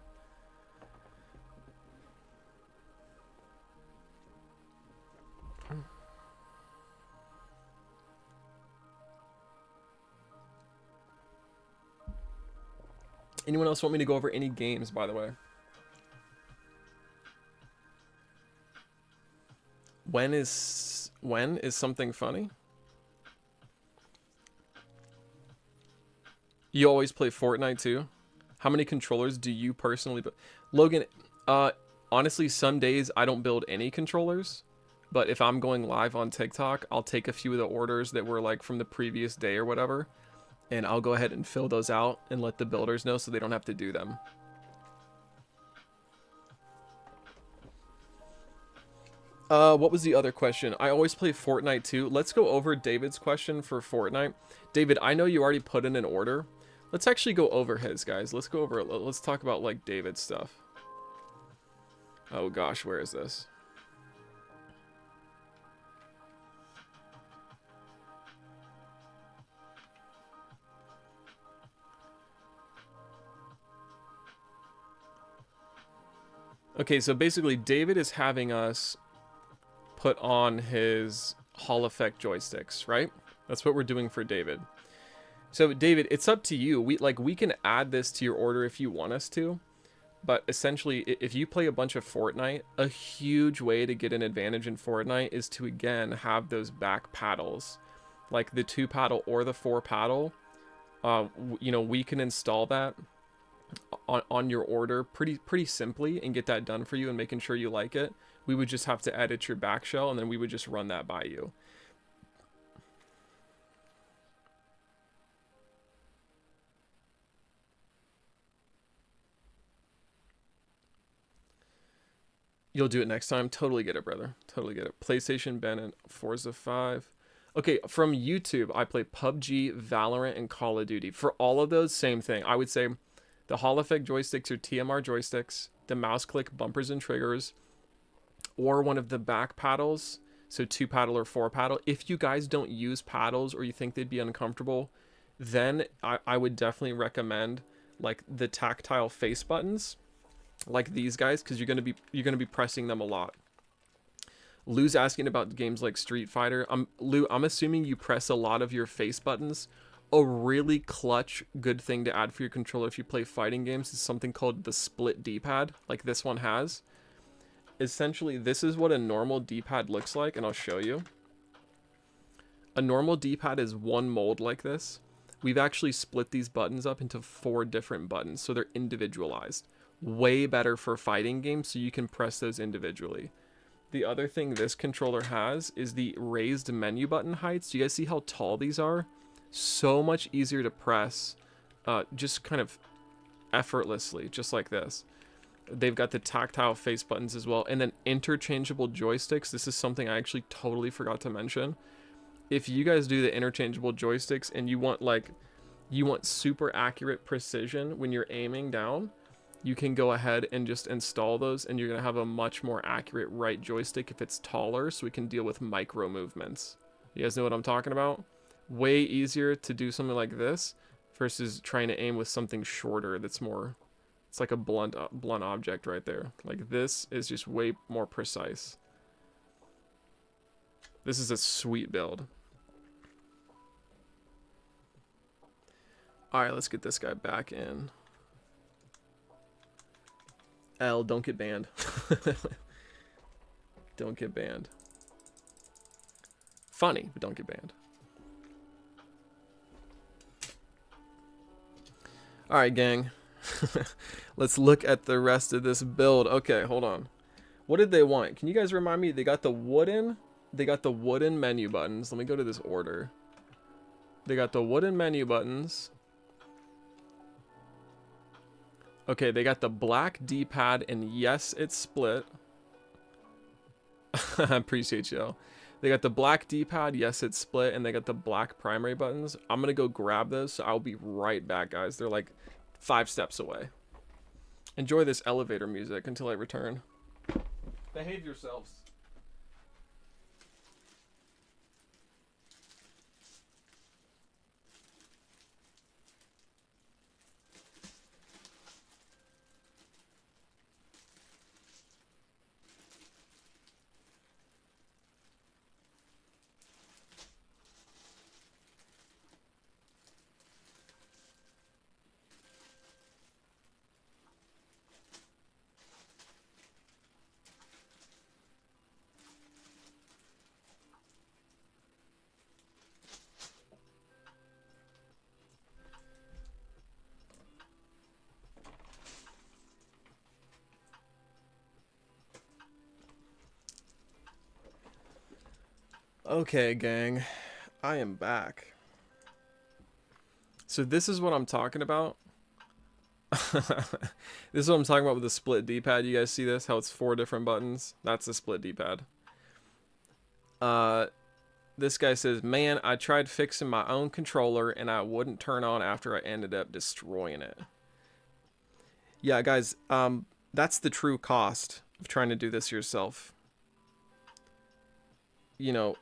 Anyone else want me to go over any games, by the way? When is something funny? You always play Fortnite too? How many controllers do you personally build? Logan, honestly, some days I don't build any controllers, but if I'm going live on TikTok, I'll take a few of the orders that were like from the previous day or whatever, and I'll go ahead and fill those out and let the builders know so they don't have to do them. What was the other question? I always play Fortnite too. Let's go over David's question for Fortnite. David, I know you already put in an order. Let's actually go over his, guys. Let's go over, let's talk about like David's stuff. Oh gosh, where is this? Okay, so basically David is having us put on his Hall Effect joysticks, right? That's what we're doing for David. So David, it's up to you. We can add this to your order if you want us to, But essentially, if you play a bunch of Fortnite, a huge way to get an advantage in Fortnite is to, again, have those back paddles. Like the 2 paddle or the 4 paddle. You know, we can install that on your order pretty simply and get that done for you and making sure you like it. We would just have to edit your back shell, and then we would just run that by you. You'll do it next time. Totally get it, brother. Totally get it. PlayStation, Ben, and Forza 5. Okay, from YouTube, I play PUBG, Valorant, and Call of Duty. For all of those, same thing. I would say the Hall Effect joysticks are TMR joysticks, the mouse click bumpers and triggers, or one of the back paddles, so 2 paddle or 4 paddle. If you guys don't use paddles or you think they'd be uncomfortable, then I would definitely recommend like the tactile face buttons, like these guys, because you're gonna be pressing them a lot. Lou's asking about games like Street Fighter. Lou, I'm assuming you press a lot of your face buttons. A really clutch good thing to add for your controller if you play fighting games is something called the split D-pad, like this one has. Essentially, this is what a normal D-pad looks like, and I'll show you. A normal D-pad is one mold like this. We've actually split these buttons up into 4 different buttons, so they're individualized. Way better for fighting games, so you can press those individually. The other thing this controller has is the raised menu button heights. Do you guys see how tall these are? So much easier to press, just kind of effortlessly, just like this. They've got the tactile face buttons as well, and then interchangeable joysticks. This is something I actually totally forgot to mention. If you guys do the interchangeable joysticks and you want super accurate precision when you're aiming down, you can go ahead and just install those, and you're going to have a much more accurate right joystick if it's taller, so we can deal with micro movements. You guys know what I'm talking about? Way easier to do something like this versus trying to aim with something shorter that's more, it's like a blunt object right there. Like this is just way more precise. This is a sweet build. All right, let's get this guy back in. L, don't get banned. Don't get banned. Funny, but don't get banned. All right, gang. Let's look at the rest of this build. Okay, hold on. What did they want? Can you guys remind me? They got the wooden menu buttons. Let me go to this order. They got the wooden menu buttons. Okay, they got the black D-pad, and yes, it's split. I appreciate you. They got the black D-pad, yes, it's split, and they got the black primary buttons. I'm gonna go grab those, so I'll be right back, guys. They're like 5 steps away. Enjoy this elevator music until I return. Behave yourselves. Okay, gang, I am back. So this is what I'm talking about. This is what I'm talking about with the split D-pad. You guys see this? How it's 4 different buttons? That's the split D-pad. This guy says, man, I tried fixing my own controller and I wouldn't turn on after I ended up destroying it. Yeah, guys, that's the true cost of trying to do this yourself. You know,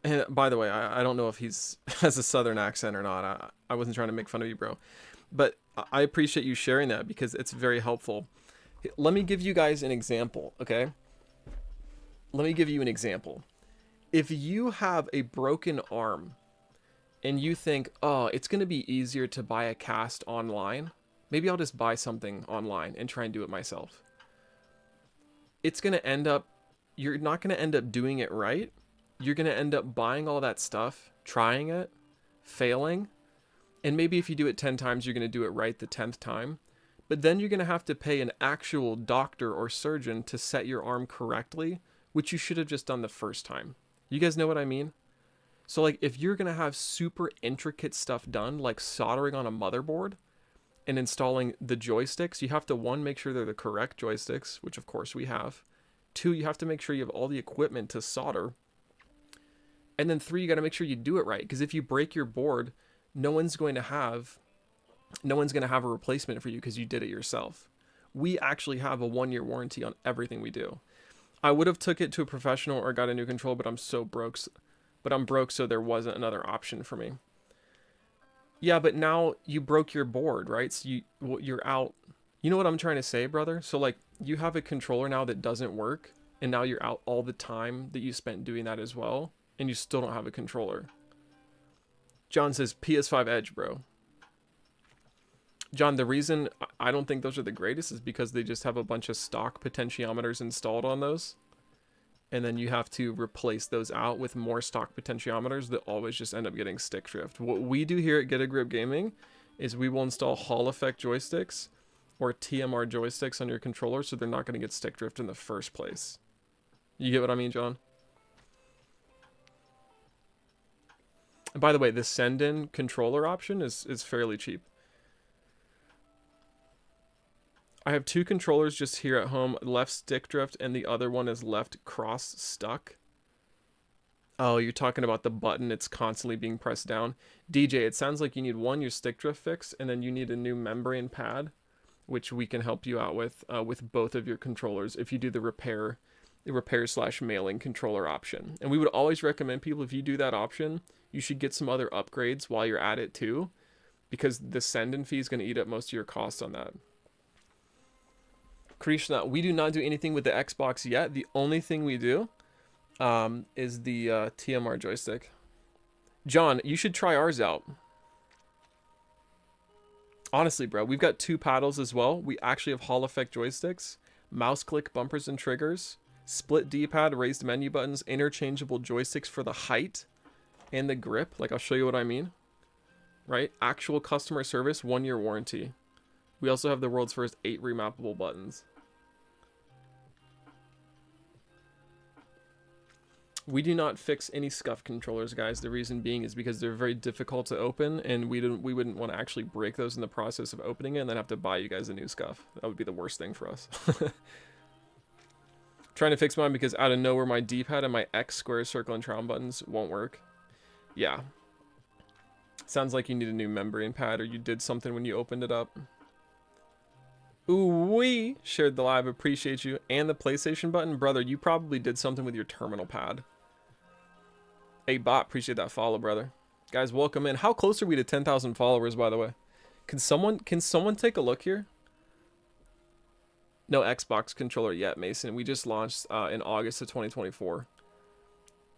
and by the way, I don't know if he's has a southern accent or not. I wasn't trying to make fun of you, bro. But I appreciate you sharing that because it's very helpful. Let me give you guys an example, okay? Let me give you an example. If you have a broken arm and you think, oh, it's going to be easier to buy a cast online, Maybe I'll just buy something online and try and do it myself. It's going to end up, you're not going to end up doing it right. You're going to end up buying all that stuff, trying it, failing. And maybe if you do it 10 times, you're going to do it right the 10th time. But then you're going to have to pay an actual doctor or surgeon to set your arm correctly, which you should have just done the first time. You guys know what I mean? So like if you're going to have super intricate stuff done, like soldering on a motherboard and installing the joysticks, you have to, one, make sure they're the correct joysticks, which of course we have. Two, you have to make sure you have all the equipment to solder. And then three, you got to make sure you do it right. Because if you break your board, no one's going to have a replacement for you because you did it yourself. We actually have a 1-year warranty on everything we do. I would have took it to a professional or got a new controller, but I'm broke, so there wasn't another option for me. Yeah, but now you broke your board, right? So you're out. You know what I'm trying to say, brother? So like you have a controller now that doesn't work, and now you're out all the time that you spent doing that as well, and you still don't have a controller. John says PS5 Edge, bro. John, the reason I don't think those are the greatest is because they just have a bunch of stock potentiometers installed on those. And then you have to replace those out with more stock potentiometers that always just end up getting stick drift. What we do here at Get a Grip Gaming is we will install Hall Effect joysticks or TMR joysticks on your controller so they're not going to get stick drift in the first place. You get what I mean, John? And by the way, the send-in controller option is fairly cheap. I have 2 controllers just here at home, left stick drift, and the other one is left cross stuck. Oh, you're talking about the button, it's constantly being pressed down. DJ, it sounds like you need one, your stick drift fixed, and then you need a new membrane pad, which we can help you out with both of your controllers if you do the repair/mailing controller option. And we would always recommend people, if you do that option, you should get some other upgrades while you're at it too, because the send-in fee is going to eat up most of your costs on that. Krishna, we do not do anything with the Xbox yet. The only thing we do is the TMR joystick. John, you should try ours out. Honestly, bro, we've got 2 paddles as well. We actually have Hall Effect joysticks, mouse click bumpers and triggers, split D-pad, raised menu buttons, interchangeable joysticks for the height and the grip. Like, I'll show you what I mean. Right? Actual customer service, 1-year warranty. We also have the world's first 8 remappable buttons. We do not fix any scuff controllers, guys. The reason being is because they're very difficult to open, and we wouldn't want to actually break those in the process of opening it and then have to buy you guys a new scuff. That would be the worst thing for us. Trying to fix mine because out of nowhere my D-pad and my X, square, circle, and triangle buttons won't work. Yeah. Sounds like you need a new membrane pad or you did something when you opened it up. Ooh, we shared the live. Appreciate you. And the PlayStation button. Brother, you probably did something with your terminal pad. Hey, bot. Appreciate that follow, brother. Guys, welcome in. How close are we to 10,000 followers, by the way? Can someone take a look here? No Xbox controller yet, Mason. We just launched in August of 2024.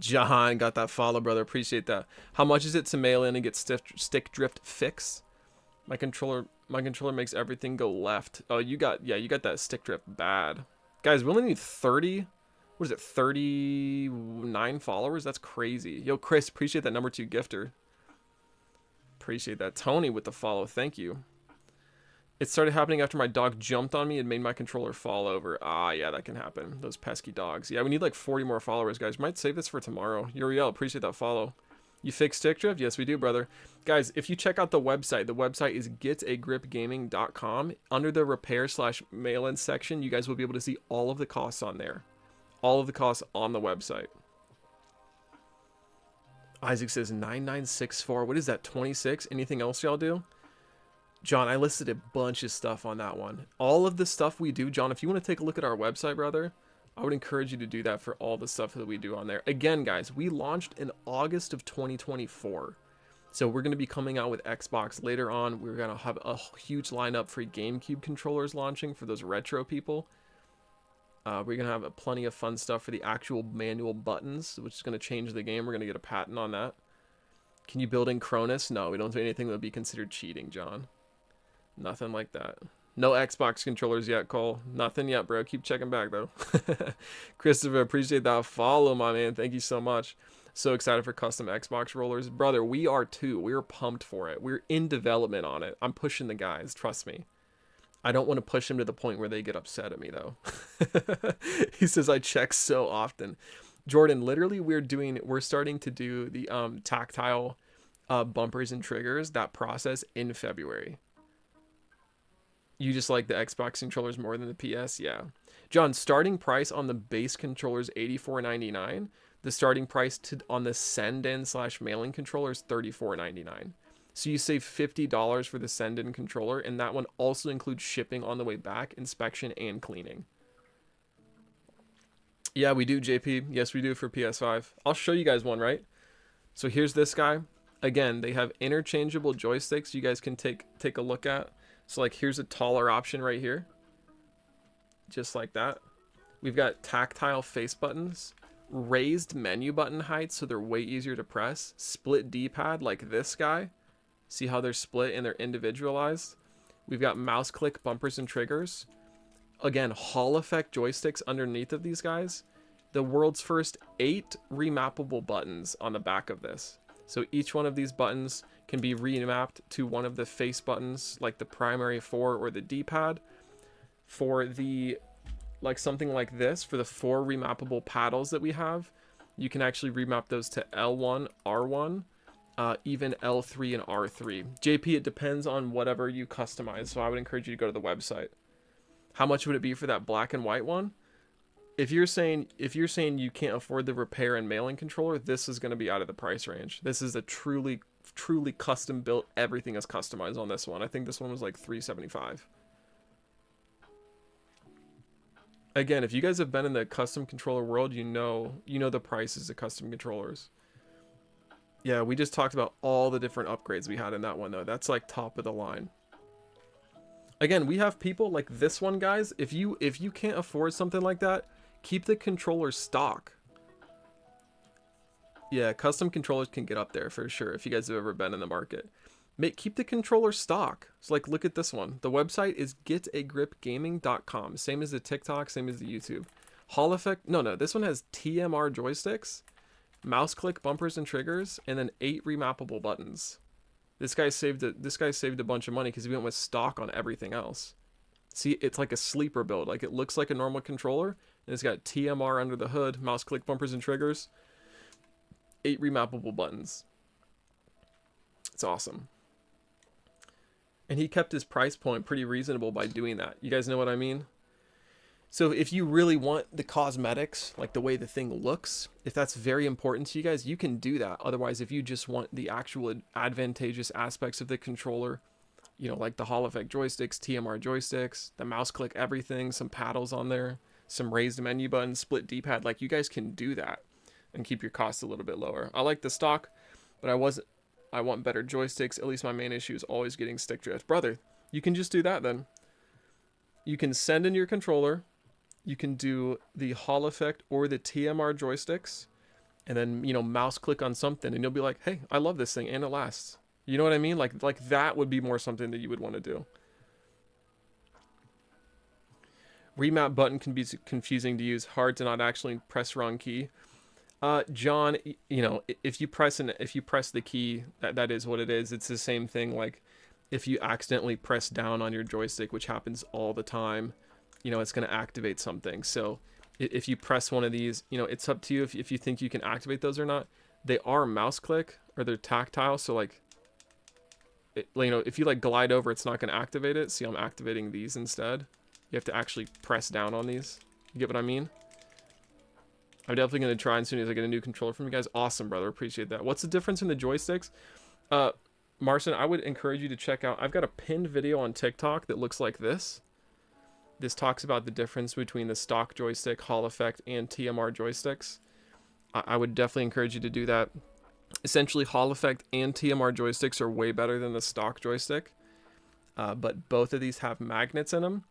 Jahan got that follow, brother. Appreciate that. How much is it to mail in and get stick drift fixed? My controller makes everything go left. Oh, you got that stick drift bad. Guys, we only need 30, what is it, 39 followers? That's crazy. Yo, Chris, appreciate that number 2 gifter. Appreciate that. Tony with the follow, thank you. It started happening after my dog jumped on me and made my controller fall over. Ah, yeah, that can happen. Those pesky dogs. Yeah, we need like 40 more followers, guys. Might save this for tomorrow. Uriel, appreciate that follow. You fix stick drift? Yes, we do, brother. Guys, if you check out the website is getagripgaming.com. Under the repair/mail-in section, you guys will be able to see all of the costs on there. All of the costs on the website. Isaac says 9964. What is that, 26? Anything else y'all do? John, I listed a bunch of stuff on that one. All of the stuff we do, John, if you want to take a look at our website, brother, I would encourage you to do that for all the stuff that we do on there. Again, guys, we launched in August of 2024. So we're going to be coming out with Xbox later on. We're going to have a huge lineup for GameCube controllers launching for those retro people. We're going to have plenty of fun stuff for the actual manual buttons, which is going to change the game. We're going to get a patent on that. Can you build in Cronus? No, we don't do anything that would be considered cheating, John. Nothing like that. No Xbox controllers yet, Cole. Nothing yet, bro. Keep checking back, though. Christopher, appreciate that follow, my man. Thank you so much. So excited for custom Xbox rollers. Brother, we are too. We're pumped for it. We're in development on it. I'm pushing the guys. Trust me. I don't want to push them to the point where they get upset at me, though. He says I check so often. Jordan, literally, we're starting to do the tactile bumpers and triggers, that process in February. You just like the Xbox controllers more than the PS? Yeah. John, starting price on the base controllers $84.99. The starting price on the send-in / mailing controller is $34.99. So you save $50 for the send-in controller, and that one also includes shipping on the way back, inspection, and cleaning. Yeah, we do, JP. Yes, we do for PS5. I'll show you guys one, right? So here's this guy. Again, they have interchangeable joysticks you guys can take a look at. So like here's a taller option right here. Just like that. We've got tactile face buttons, raised menu button heights so they're way easier to press, split D-pad like this guy. See how they're split and they're individualized. We've got mouse click bumpers and triggers. Again, Hall effect joysticks underneath of these guys. The world's first 8 remappable buttons on the back of this. So each one of these buttons can be remapped to one of the face buttons, like the primary 4 or the D-pad. For the, like something like this, for the 4 remappable paddles that we have, you can actually remap those to L1, R1, even L3 and R3. JP, it depends on whatever you customize, so I would encourage you to go to the website. How much would it be for that black and white one? If you're saying you can't afford the repair and mailing controller, this is going to be out of the price range. This is a truly custom built. Everything is customized on this one. I think this one was like $375. Again, if you guys have been in the custom controller world, you know the prices of custom controllers. Yeah, we just talked about all the different upgrades we had in that one, though. That's like top of the line. Again, we have people like this one, guys. If you can't afford something like that, keep the controller stock. Yeah, custom controllers can get up there for sure if you guys have ever been in the market. Keep the controller stock. So like, look at this one. The website is getagripgaming.com. Same as the TikTok, same as the YouTube. Hall effect. No, this one has TMR joysticks, mouse click bumpers and triggers, and then 8 remappable buttons. This guy saved a bunch of money because he went with stock on everything else. See, it's like a sleeper build. Like, it looks like a normal controller, and it's got TMR under the hood, mouse click bumpers and triggers, 8 remappable buttons. It's awesome. And he kept his price point pretty reasonable by doing that. You guys know what I mean? So if you really want the cosmetics, like the way the thing looks, if that's very important to you guys, you can do that. Otherwise, if you just want the actual advantageous aspects of the controller, you know, like the Hall effect joysticks, TMR joysticks, the mouse click everything, some paddles on there, some raised menu buttons, split D-pad, like you guys can do that and keep your costs a little bit lower. I like the stock, but I want better joysticks. At least my main issue is always getting stick drift. Brother, you can just do that then. You can send in your controller. You can do the Hall effect or the TMR joysticks, and then, you know, mouse click on something, and you'll be like, hey, I love this thing, and it lasts. You know what I mean? Like that would be more something that you would want to do. Remap button can be confusing to use, hard to not actually press wrong key. John, you know, if you press the key, that is what it is. It's the same thing. Like if you accidentally press down on your joystick, which happens all the time, you know, it's going to activate something. So if you press one of these, you know, it's up to you if you think you can activate those or not. They are mouse click or they're tactile. So like, you know, if you like glide over, it's not going to activate it. See, I'm activating these instead. You have to actually press down on these. You get what I mean? I'm definitely going to try as soon as I get a new controller from you guys. Awesome, brother. Appreciate that. What's the difference in the joysticks? Marcin, I would encourage you to check out, I've got a pinned video on TikTok that looks like this. This talks about the difference between the stock joystick, Hall effect, and TMR joysticks. I would definitely encourage you to do that. Essentially, Hall effect and TMR joysticks are way better than the stock joystick. But both of these have magnets in them.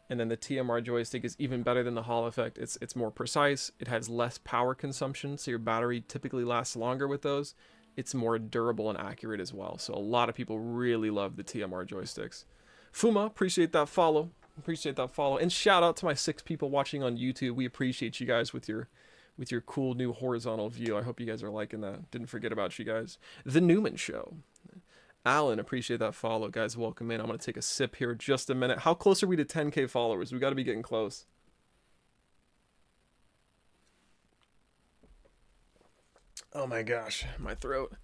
And then the TMR joystick is even better than the Hall effect. It's more precise. It has less power consumption, so your battery typically lasts longer with those. It's more durable and accurate as well. So a lot of people really love the TMR joysticks. Fuma, appreciate that follow. Appreciate that follow. And shout out to my 6 people watching on YouTube. We appreciate you guys with your cool new horizontal view. I hope you guys are liking that. Didn't forget about you guys. The Newman Show. Alan, appreciate that follow. Guys, welcome in. I'm going to take a sip here just a minute. How close are we to 10K followers? We got to be getting close. Oh my gosh, my throat.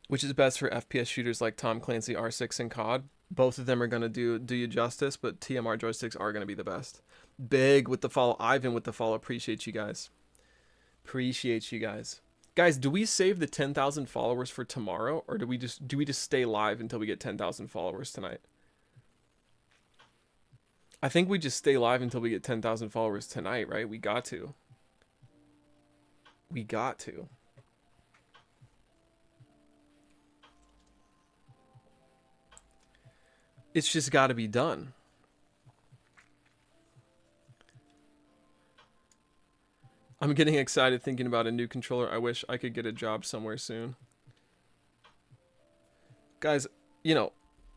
Which is best for FPS shooters like Tom Clancy, R6, and COD? Both of them are going to do you justice, but TMR joysticks are going to be the best. Big with the follow. Ivan with the follow. Appreciate you guys. Appreciate you guys. Guys, do we save the 10,000 followers for tomorrow, or do we just stay live until we get 10,000 followers tonight? I think we just stay live until we get 10,000 followers tonight, right? We got to. We got to. It's just got to be done. I'm getting excited thinking about a new controller. I wish I could get a job somewhere soon. Guys, you know,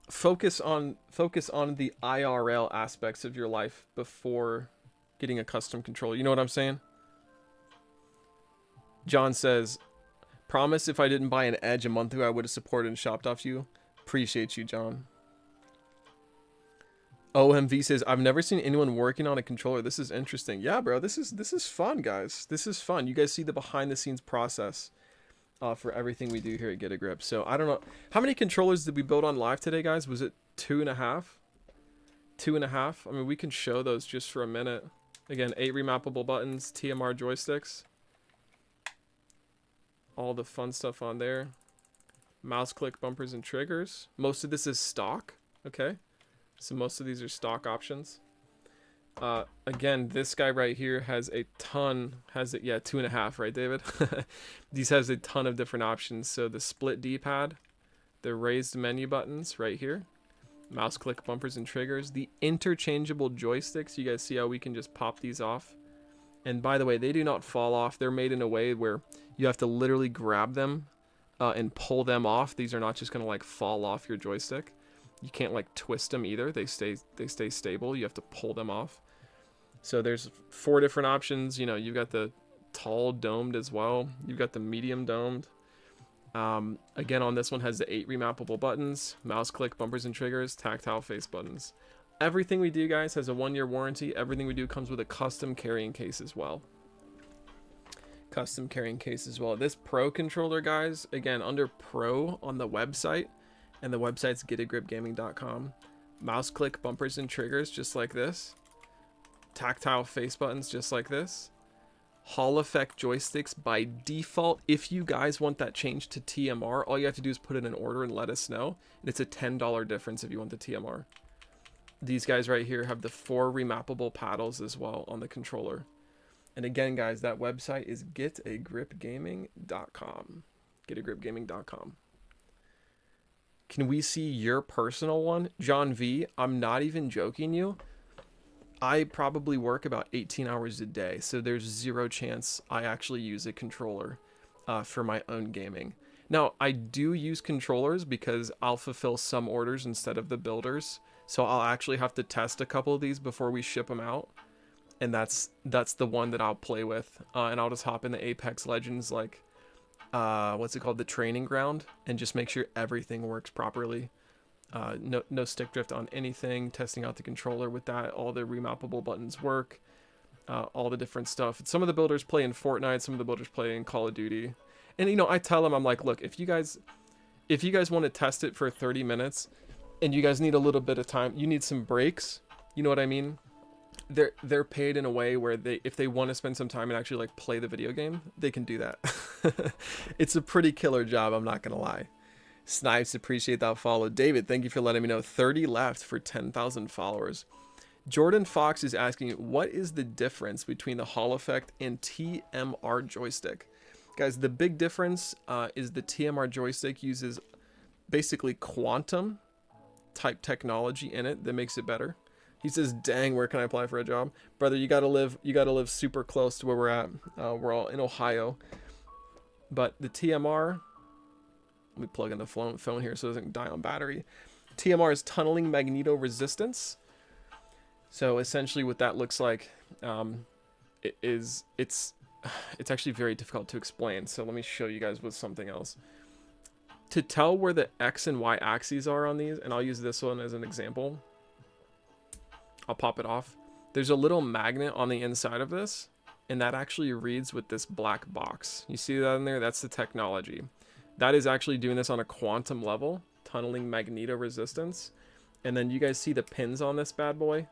focus on the IRL aspects of your life before getting a custom controller. You know what I'm saying? John says, promise if I didn't buy an Edge a month ago, I would have supported and shopped off you. Appreciate you, John. OMV says, I've never seen anyone working on a controller. This is interesting. Yeah, bro, this is fun, guys. This is fun. You guys see the behind the scenes process for everything we do here at Get a Grip. So I don't know. How many controllers did we build on live today, guys? Was it 2.5? 2.5? I mean, we can show those just for a minute. Again, 8 remappable buttons, TMR joysticks. All the fun stuff on there. Mouse click bumpers and triggers. Most of this is stock. Okay. So most of these are stock options. Again, this guy right here has a ton, yeah, 2.5, right, David? These has a ton of different options. So the split D-pad, the raised menu buttons right here, mouse click bumpers and triggers, the interchangeable joysticks. You guys see how we can just pop these off. And by the way, they do not fall off. They're made in a way where you have to literally grab them and pull them off. These are not just going to like fall off your joystick. You can't like twist them either. They stay stable. You have to pull them off. So there's 4 different options. You know, you've got the tall domed as well. You've got the medium domed. Again, on this one has the 8 remappable buttons, mouse click bumpers and triggers, tactile face buttons. Everything we do, guys, has a 1-year warranty. Everything we do comes with a custom carrying case as well. Custom carrying case as well. This Pro controller, guys, again, under Pro on the website, and the website's getagripgaming.com. Mouse click bumpers and triggers just like this. Tactile face buttons just like this. Hall effect joysticks by default. If you guys want that changed to TMR, all you have to do is put in an order and let us know. And it's a $10 difference if you want the TMR. These guys right here have the 4 remappable paddles as well on the controller. And again, guys, that website is getagripgaming.com. Getagripgaming.com. Can we see your personal one? John V, I'm not even joking you. I probably work about 18 hours a day, so there's 0 chance I actually use a controller for my own gaming. Now, I do use controllers because I'll fulfill some orders instead of the builders, so I'll actually have to test a couple of these before we ship them out, and that's the one that I'll play with, and I'll just hop into Apex Legends, like, what's it called, the training ground, and just make sure everything works properly. No stick drift on anything, testing out the controller with that, all the remappable buttons work, all the different stuff. Some of the builders play in Fortnite, some of the builders play in Call of Duty. And, you know, I tell them, I'm like, look, if you guys want to test it for 30 minutes and you guys need a little bit of time, you need some breaks, you know what I mean? They're paid in a way where if they want to spend some time and actually like play the video game, they can do that. It's a pretty killer job, I'm not gonna lie. Snipes, appreciate that follow. David, thank you for letting me know. 30 left for 10,000 followers. Jordan Fox is asking, what is the difference between the Hall effect and TMR joystick? Guys, the big difference is the TMR joystick uses basically quantum type technology in it that makes it better. He says, dang, where can I apply for a job? Brother, you gotta live super close to where we're at. We're all in Ohio. But the TMR, let me plug in the phone here so it doesn't die on battery. TMR is tunneling magnetoresistance. So essentially what that looks like it's actually very difficult to explain. So let me show you guys with something else. To tell where the X and Y axes are on these, and I'll use this one as an example. I'll pop it off. There's a little magnet on the inside of this, and that actually reads with this black box. You see that in there? That's the technology. That is actually doing this on a quantum level, tunneling magnetoresistance. And then you guys see the pins on this bad boy?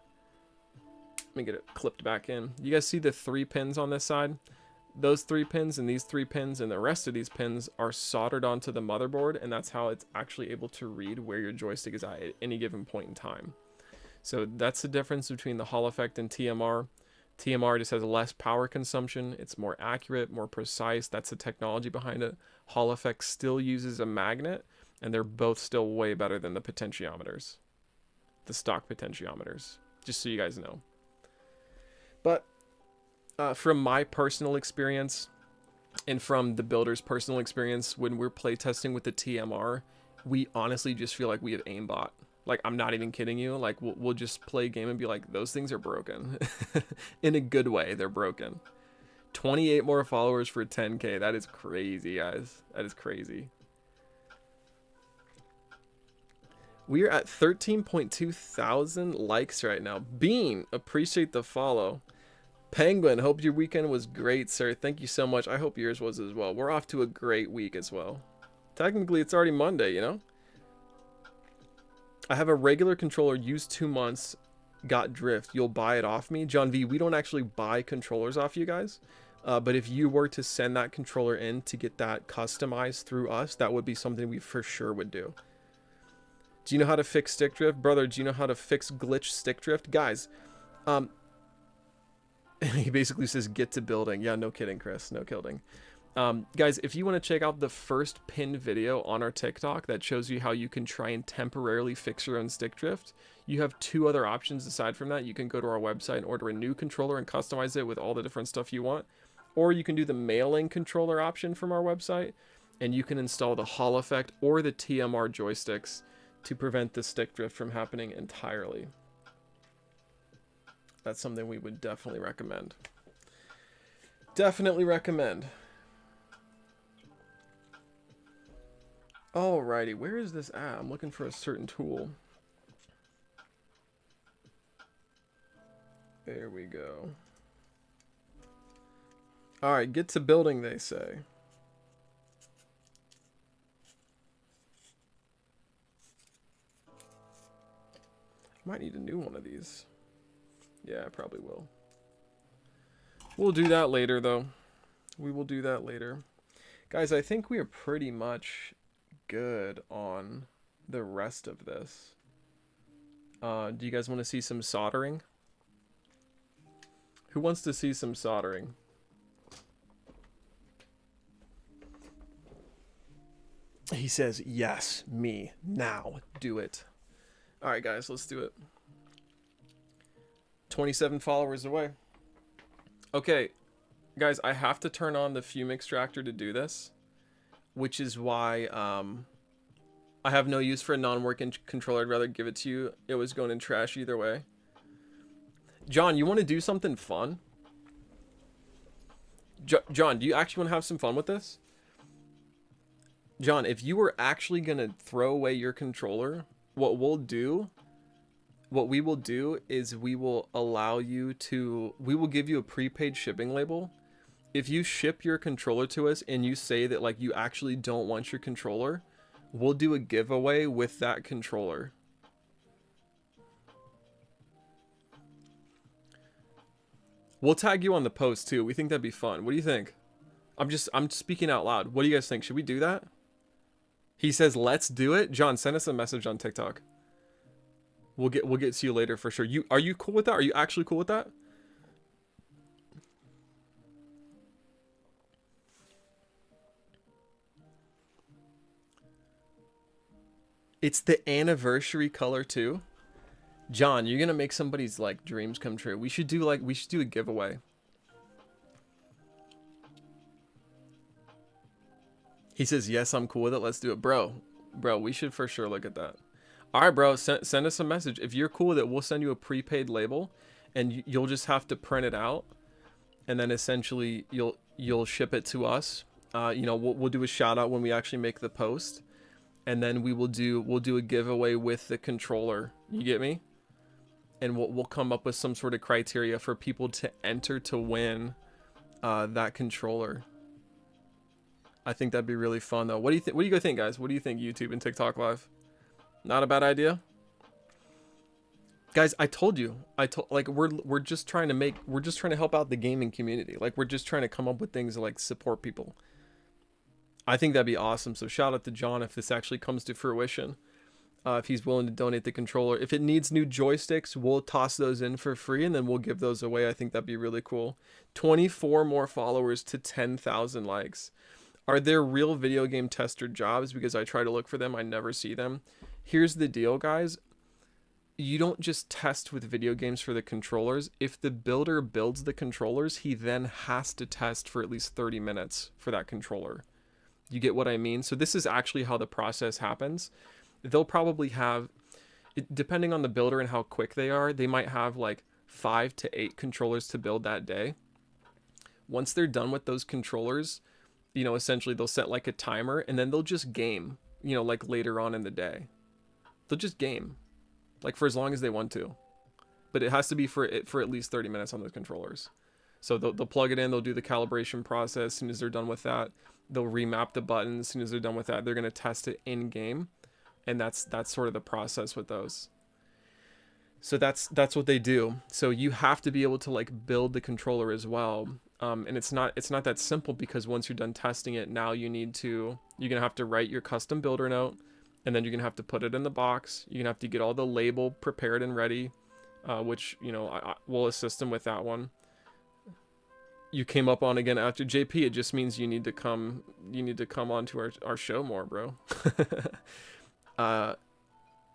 Let me get it clipped back in. You guys see the 3 pins on this side? Those 3 pins and these 3 pins and the rest of these pins are soldered onto the motherboard, and that's how it's actually able to read where your joystick is at any given point in time. So that's the difference between the Hall effect and TMR. TMR just has less power consumption. It's more accurate, more precise. That's the technology behind it. Hall effect still uses a magnet, and they're both still way better than the potentiometers. The stock potentiometers. Just so you guys know. But from my personal experience and from the builder's personal experience, when we're playtesting with the TMR, we honestly just feel like we have aimbot. Like, I'm not even kidding you. Like, we'll just play a game and be like, those things are broken. In a good way, they're broken. 28 more followers for 10K. That is crazy, guys. That is crazy. We are at 13.2 thousand likes right now. Bean, appreciate the follow. Penguin, hope your weekend was great, sir. Thank you so much. I hope yours was as well. We're off to a great week as well. Technically, it's already Monday, you know? I have a regular controller, used 2 months, got drift. You'll buy it off me? John V, we don't actually buy controllers off you guys. But if you were to send that controller in to get that customized through us, that would be something we for sure would do. Do you know how to fix stick drift? Brother, do you know how to fix glitch stick drift? Guys, he basically says, get to building. Yeah, no kidding, Chris. No kidding. Guys, if you want to check out the first pinned video on our TikTok that shows you how you can try and temporarily fix your own stick drift, you have 2 other options aside from that. You can go to our website and order a new controller and customize it with all the different stuff you want. Or you can do the mailing controller option from our website, and you can install the Hall effect or the TMR joysticks to prevent the stick drift from happening entirely. That's something we would definitely recommend. Definitely recommend. Alrighty, where is this at? I'm looking for a certain tool. There we go. Alright, get to building, they say. Might need a new one of these. Yeah, I probably will. We'll do that later, though. We will do that later. Guys, I think we are pretty much good on the rest of this. Do you guys want to see some soldering? Who wants to see some soldering? He says, yes, me. Now, do it. Alright, guys, let's do it. 27 followers away. Okay, guys, I have to turn on the fume extractor to do this, which is why I have no use for a non-working controller. I'd rather give it to you. It was going in trash either way. John, you want to do something fun? John, do you actually want to have some fun with this? John, if you were actually going to throw away your controller, what we will do is we will allow you to, we will give you a prepaid shipping label. If you ship your controller to us and you say that like you actually don't want your controller, we'll do a giveaway with that controller. We'll tag you on the post too. We think that'd be fun. What do you think? I'm speaking out loud. What do you guys think? Should we do that? He says, let's do it. John, send us a message on TikTok. We'll get to you later for sure. Are you cool with that? Are you actually cool with that? It's the anniversary color too. John, you're gonna make somebody's like dreams come true. We should do a giveaway. He says, yes, I'm cool with it. Let's do it. Bro, we should for sure look at that. All right, bro. Send us a message. If you're cool with it, we'll send you a prepaid label, and you'll just have to print it out, and then essentially you'll ship it to us. We'll do a shout out when we actually make the post, and then we'll do a giveaway with the controller. You get me? And we'll come up with some sort of criteria for people to enter to win that controller. I think that'd be really fun though. What do you think? What do you guys think, guys? What do you think, YouTube and TikTok Live? Not a bad idea, guys. I told you. Like we're just trying to help out the gaming community. Like we're just trying to come up with things to like support people. I think that'd be awesome. So shout out to John if this actually comes to fruition. If he's willing to donate the controller. If it needs new joysticks, we'll toss those in for free and then we'll give those away. I think that'd be really cool. 24 more followers to 10,000 likes. Are there real video game tester jobs? Because I try to look for them. I never see them. Here's the deal, guys. You don't just test with video games for the controllers. If the builder builds the controllers, he then has to test for at least 30 minutes for that controller. You get what I mean? So this is actually how the process happens. They'll probably have, depending on the builder and how quick they are, they might have like 5 to 8 controllers to build that day. Once they're done with those controllers, essentially they'll set like a timer and then they'll just game, like later on in the day. They'll just game, like for as long as they want to. But it has to be for at least 30 minutes on those controllers. So they'll plug it in, they'll do the calibration process. As soon as they're done with that, they'll remap the buttons. As soon as they're done with that, they're going to test it in-game. And that's sort of the process with those. So that's what they do. So you have to be able to like build the controller as well. And it's not that simple because once you're done testing it, now you're going to have to write your custom builder note, and then you're going to have to put it in the box. You're going to have to get all the label prepared and ready, which, I will assist them with that one. You came up on again after JP. It just means you need to come onto our show more, bro.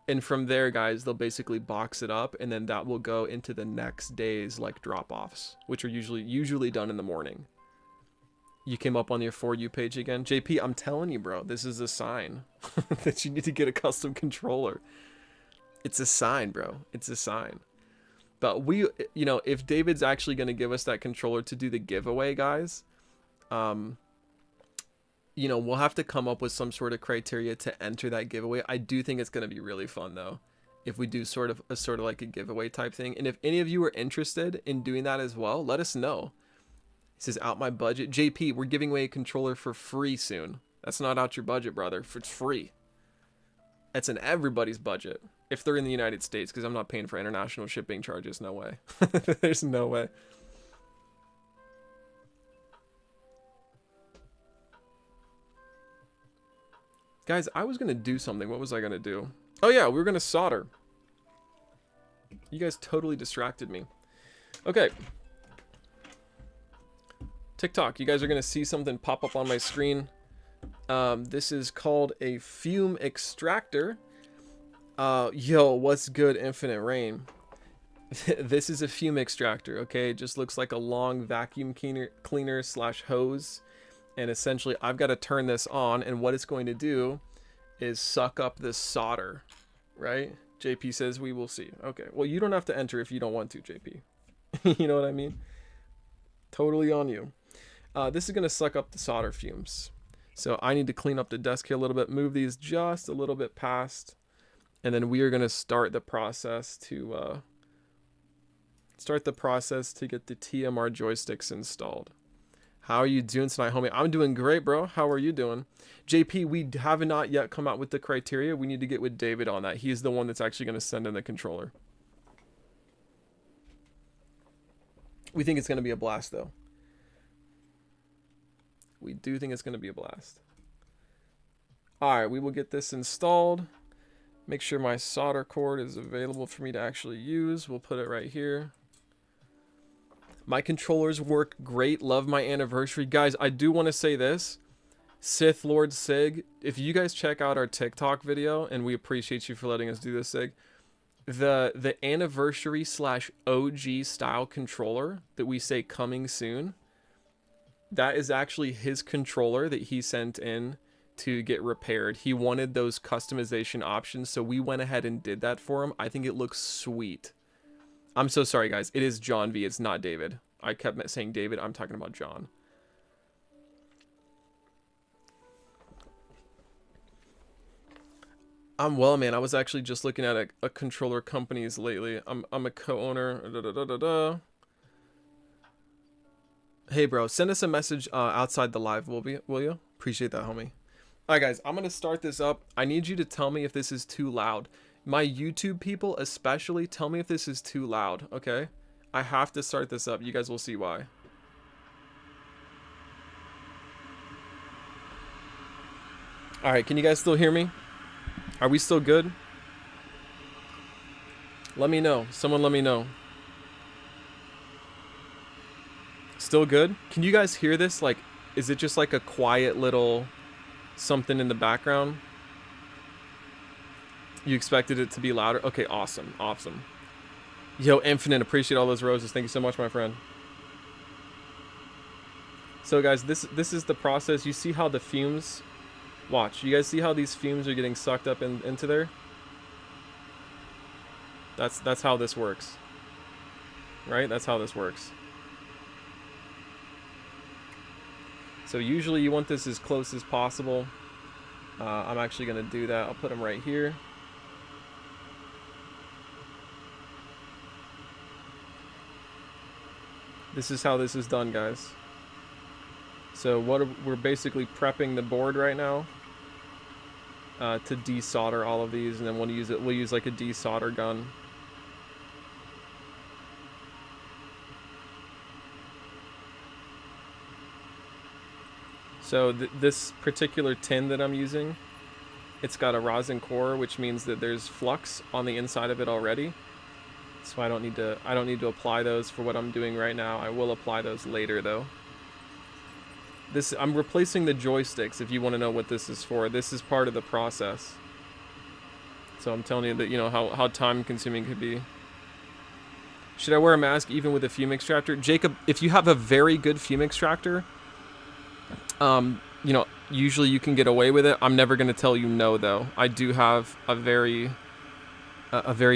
And from there, guys, they'll basically box it up, and then that will go into the next day's like drop-offs, which are usually done in the morning. You came up on your For You page again, JP. I'm telling you, bro, this is a sign that you need to get a custom controller. It's a sign, bro. It's a sign. But if David's actually going to give us that controller to do the giveaway, guys, we'll have to come up with some sort of criteria to enter that giveaway. I do think it's going to be really fun though, if we do sort of like a giveaway type thing. And if any of you are interested in doing that as well, let us know. He says, out my budget. JP, we're giving away a controller for free soon. That's not out your budget, brother. It's free. It's in everybody's budget. If they're in the United States, because I'm not paying for international shipping charges. No way. There's no way. Guys, I was going to do something. What was I going to do? Oh, yeah, we were going to solder. You guys totally distracted me. Okay. TikTok, you guys are going to see something pop up on my screen. This is called a fume extractor. Yo, what's good, Infinite Rain? This is a fume extractor, okay? It just looks like a long vacuum cleaner slash hose. And essentially, I've got to turn this on, and what it's going to do is suck up this solder, right? JP says we will see. Okay, well, you don't have to enter if you don't want to, JP. You know what I mean? Totally on you. This is going to suck up the solder fumes. So I need to clean up the desk here a little bit, move these just a little bit past, and then we are going to start the process to get the TMR joysticks installed. How are you doing tonight, homie? I'm doing great, bro. How are you doing? JP, we have not yet come out with the criteria. We need to get with David on that. He's the one that's actually going to send in the controller. We think it's going to be a blast, though. We do think it's going to be a blast. All right, we will get this installed. Make sure my solder cord is available for me to actually use. We'll put it right here. My controllers work great. Love my anniversary. Guys, I do want to say this. Sith Lord Sig, if you guys check out our TikTok video, and we appreciate you for letting us do this, Sig, the anniversary slash OG style controller that we say coming soon, that is actually his controller that he sent in to get repaired. He wanted those customization options, so we went ahead and did that for him. I think it looks sweet. I'm so sorry, guys. It is John V. It's not David. I kept saying David. I'm talking about John. I'm well, man. I was actually just looking at a controller companies lately. I'm a co-owner. Hey, bro. Send us a message outside the live, will you? Appreciate that, homie. All right, guys. I'm going to start this up. I need you to tell me if this is too loud. My YouTube people especially, tell me if this is too loud, okay? I have to start this up. You guys will see why. All right, can you guys still hear me? Are we still good? Let me know. Someone let me know. Still good? Can you guys hear this? Like, is it just like a quiet little something in the background? You expected it to be louder? Okay, awesome. Awesome. Yo, Infinite, appreciate all those roses. Thank you so much, my friend. So, guys, this is the process. You see how the fumes... Watch. You guys see how these fumes are getting sucked up into there? That's how this works. Right? That's how this works. So usually you want this as close as possible. I'm actually going to do that. I'll put them right here. This is how this is done, guys. So we're basically prepping the board right now to desolder all of these, and then we'll use like a desolder gun. So this particular tin that I'm using, it's got a rosin core, which means that there's flux on the inside of it already. So I don't need to apply those for what I'm doing right now. I will apply those later though. I'm replacing the joysticks if you want to know what this is for. This is part of the process. So I'm telling you that, you know, how time consuming it could be. Should I wear a mask even with a fume extractor? Jacob, if you have a very good fume extractor, you know, usually you can get away with it. I'm never going to tell you no though. I do have a very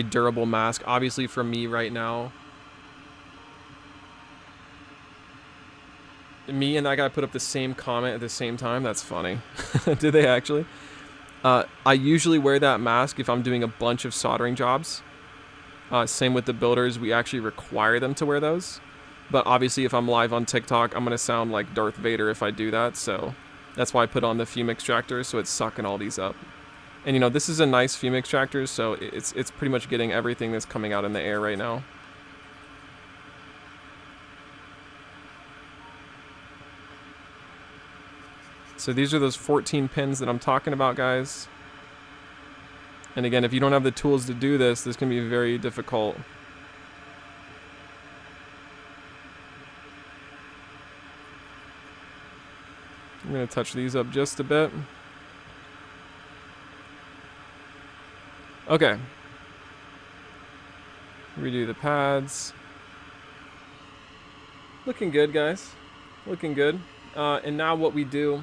durable mask. Obviously for me right now, me and that guy put up the same comment at the same time. That's funny. Did they actually? I usually wear that mask if I'm doing a bunch of soldering jobs. Same with the builders. We actually require them to wear those. But obviously if I'm live on TikTok, I'm going to sound like Darth Vader if I do that. So that's why I put on the fume extractor, so it's sucking all these up. And you know, this is a nice fume extractor, so it's pretty much getting everything that's coming out in the air right now. So these are those 14 pins that I'm talking about, guys. And again, if you don't have the tools to do this, this can be very difficult. I'm going to touch these up just a bit. Okay. Redo the pads. Looking good, guys. Looking good. And now what we do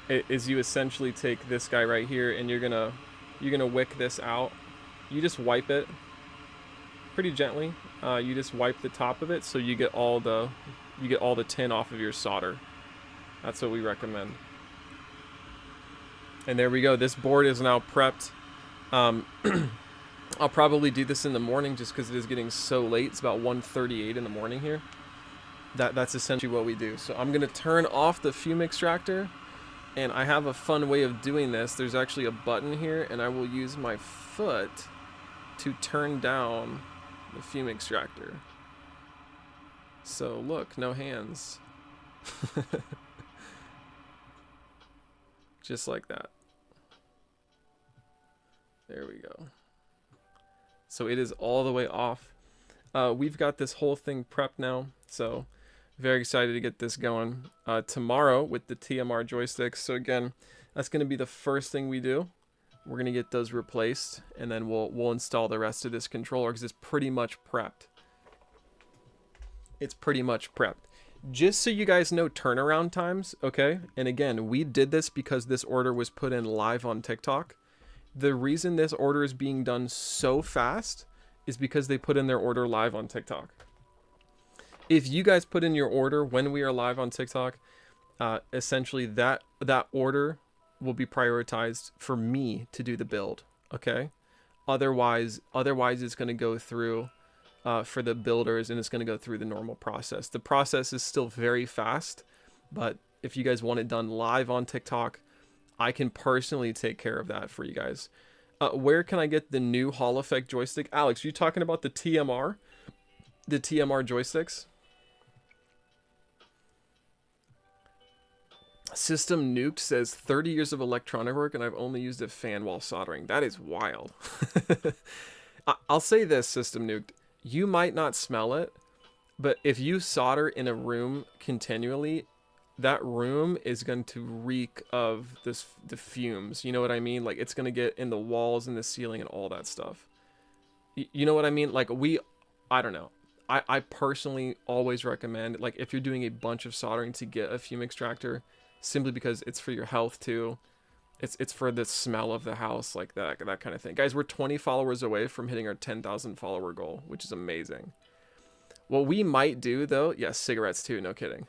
is you essentially take this guy right here and you're gonna wick this out. You just wipe it pretty gently. You just wipe the top of it so you get all the tin off of your solder. That's what we recommend. And there we go. This board is now prepped. I'll probably do this in the morning just because it is getting so late. It's about 1:38 in the morning here. That's essentially what we do. So I'm going to turn off the fume extractor. And I have a fun way of doing this. There's actually a button here, and I will use my foot to turn down the fume extractor. So look, no hands. Just like that. There we go. So it is all the way off. We've got this whole thing prepped now, so very excited to get this going tomorrow with the TMR joysticks. So again, that's going to be the first thing we do. We're going to get those replaced, and then we'll install the rest of this controller because it's pretty much prepped. It's pretty much prepped. Just so you guys know turnaround times, okay? And again, we did this because this order was put in live on TikTok. The reason this order is being done so fast is because they put in their order live on TikTok. If you guys put in your order when we are live on TikTok, essentially that order will be prioritized for me to do the build, okay? Otherwise it's going to go through for the builders, and it's going to go through the normal process. The process is still very fast, but if you guys want it done live on TikTok, I can personally take care of that for you guys. Where can I get the new Hall Effect joystick? Alex, you talking about the TMR? The TMR joysticks? System Nuked says 30 years of electronic work and I've only used a fan while soldering. That is wild. I'll say this, System Nuked. You might not smell it, but if you solder in a room continually, that room is going to reek of the fumes. You know what I mean? Like, it's going to get in the walls and the ceiling and all that stuff. You know what I mean? Like, I don't know. I personally always recommend, like, if you're doing a bunch of soldering, to get a fume extractor, simply because it's for your health too. It's for the smell of the house, like that kind of thing. Guys, we're 20 followers away from hitting our 10,000 follower goal, which is amazing. What we might do though, yes, cigarettes too, no kidding.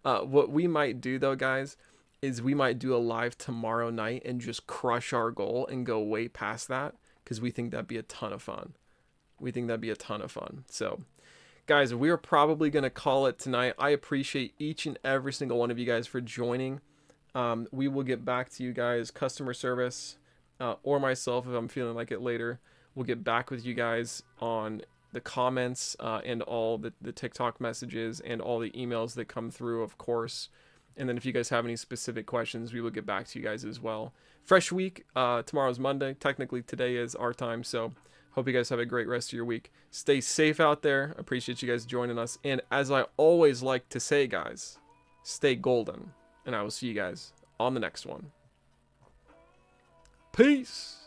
What we might do though, guys, is we might do a live tomorrow night and just crush our goal and go way past that, because we think that'd be a ton of fun. So, guys, we are probably going to call it tonight. I appreciate each and every single one of you guys for joining. We will get back to you guys, customer service, or myself if I'm feeling like it later. We'll get back with you guys on the comments and all the TikTok messages and all the emails that come through, of course. And then if you guys have any specific questions, we will get back to you guys as well. Fresh week. Tomorrow's Monday. Technically, today is our time. So hope you guys have a great rest of your week. Stay safe out there. Appreciate you guys joining us. And as I always like to say, guys, stay golden. And I will see you guys on the next one. Peace.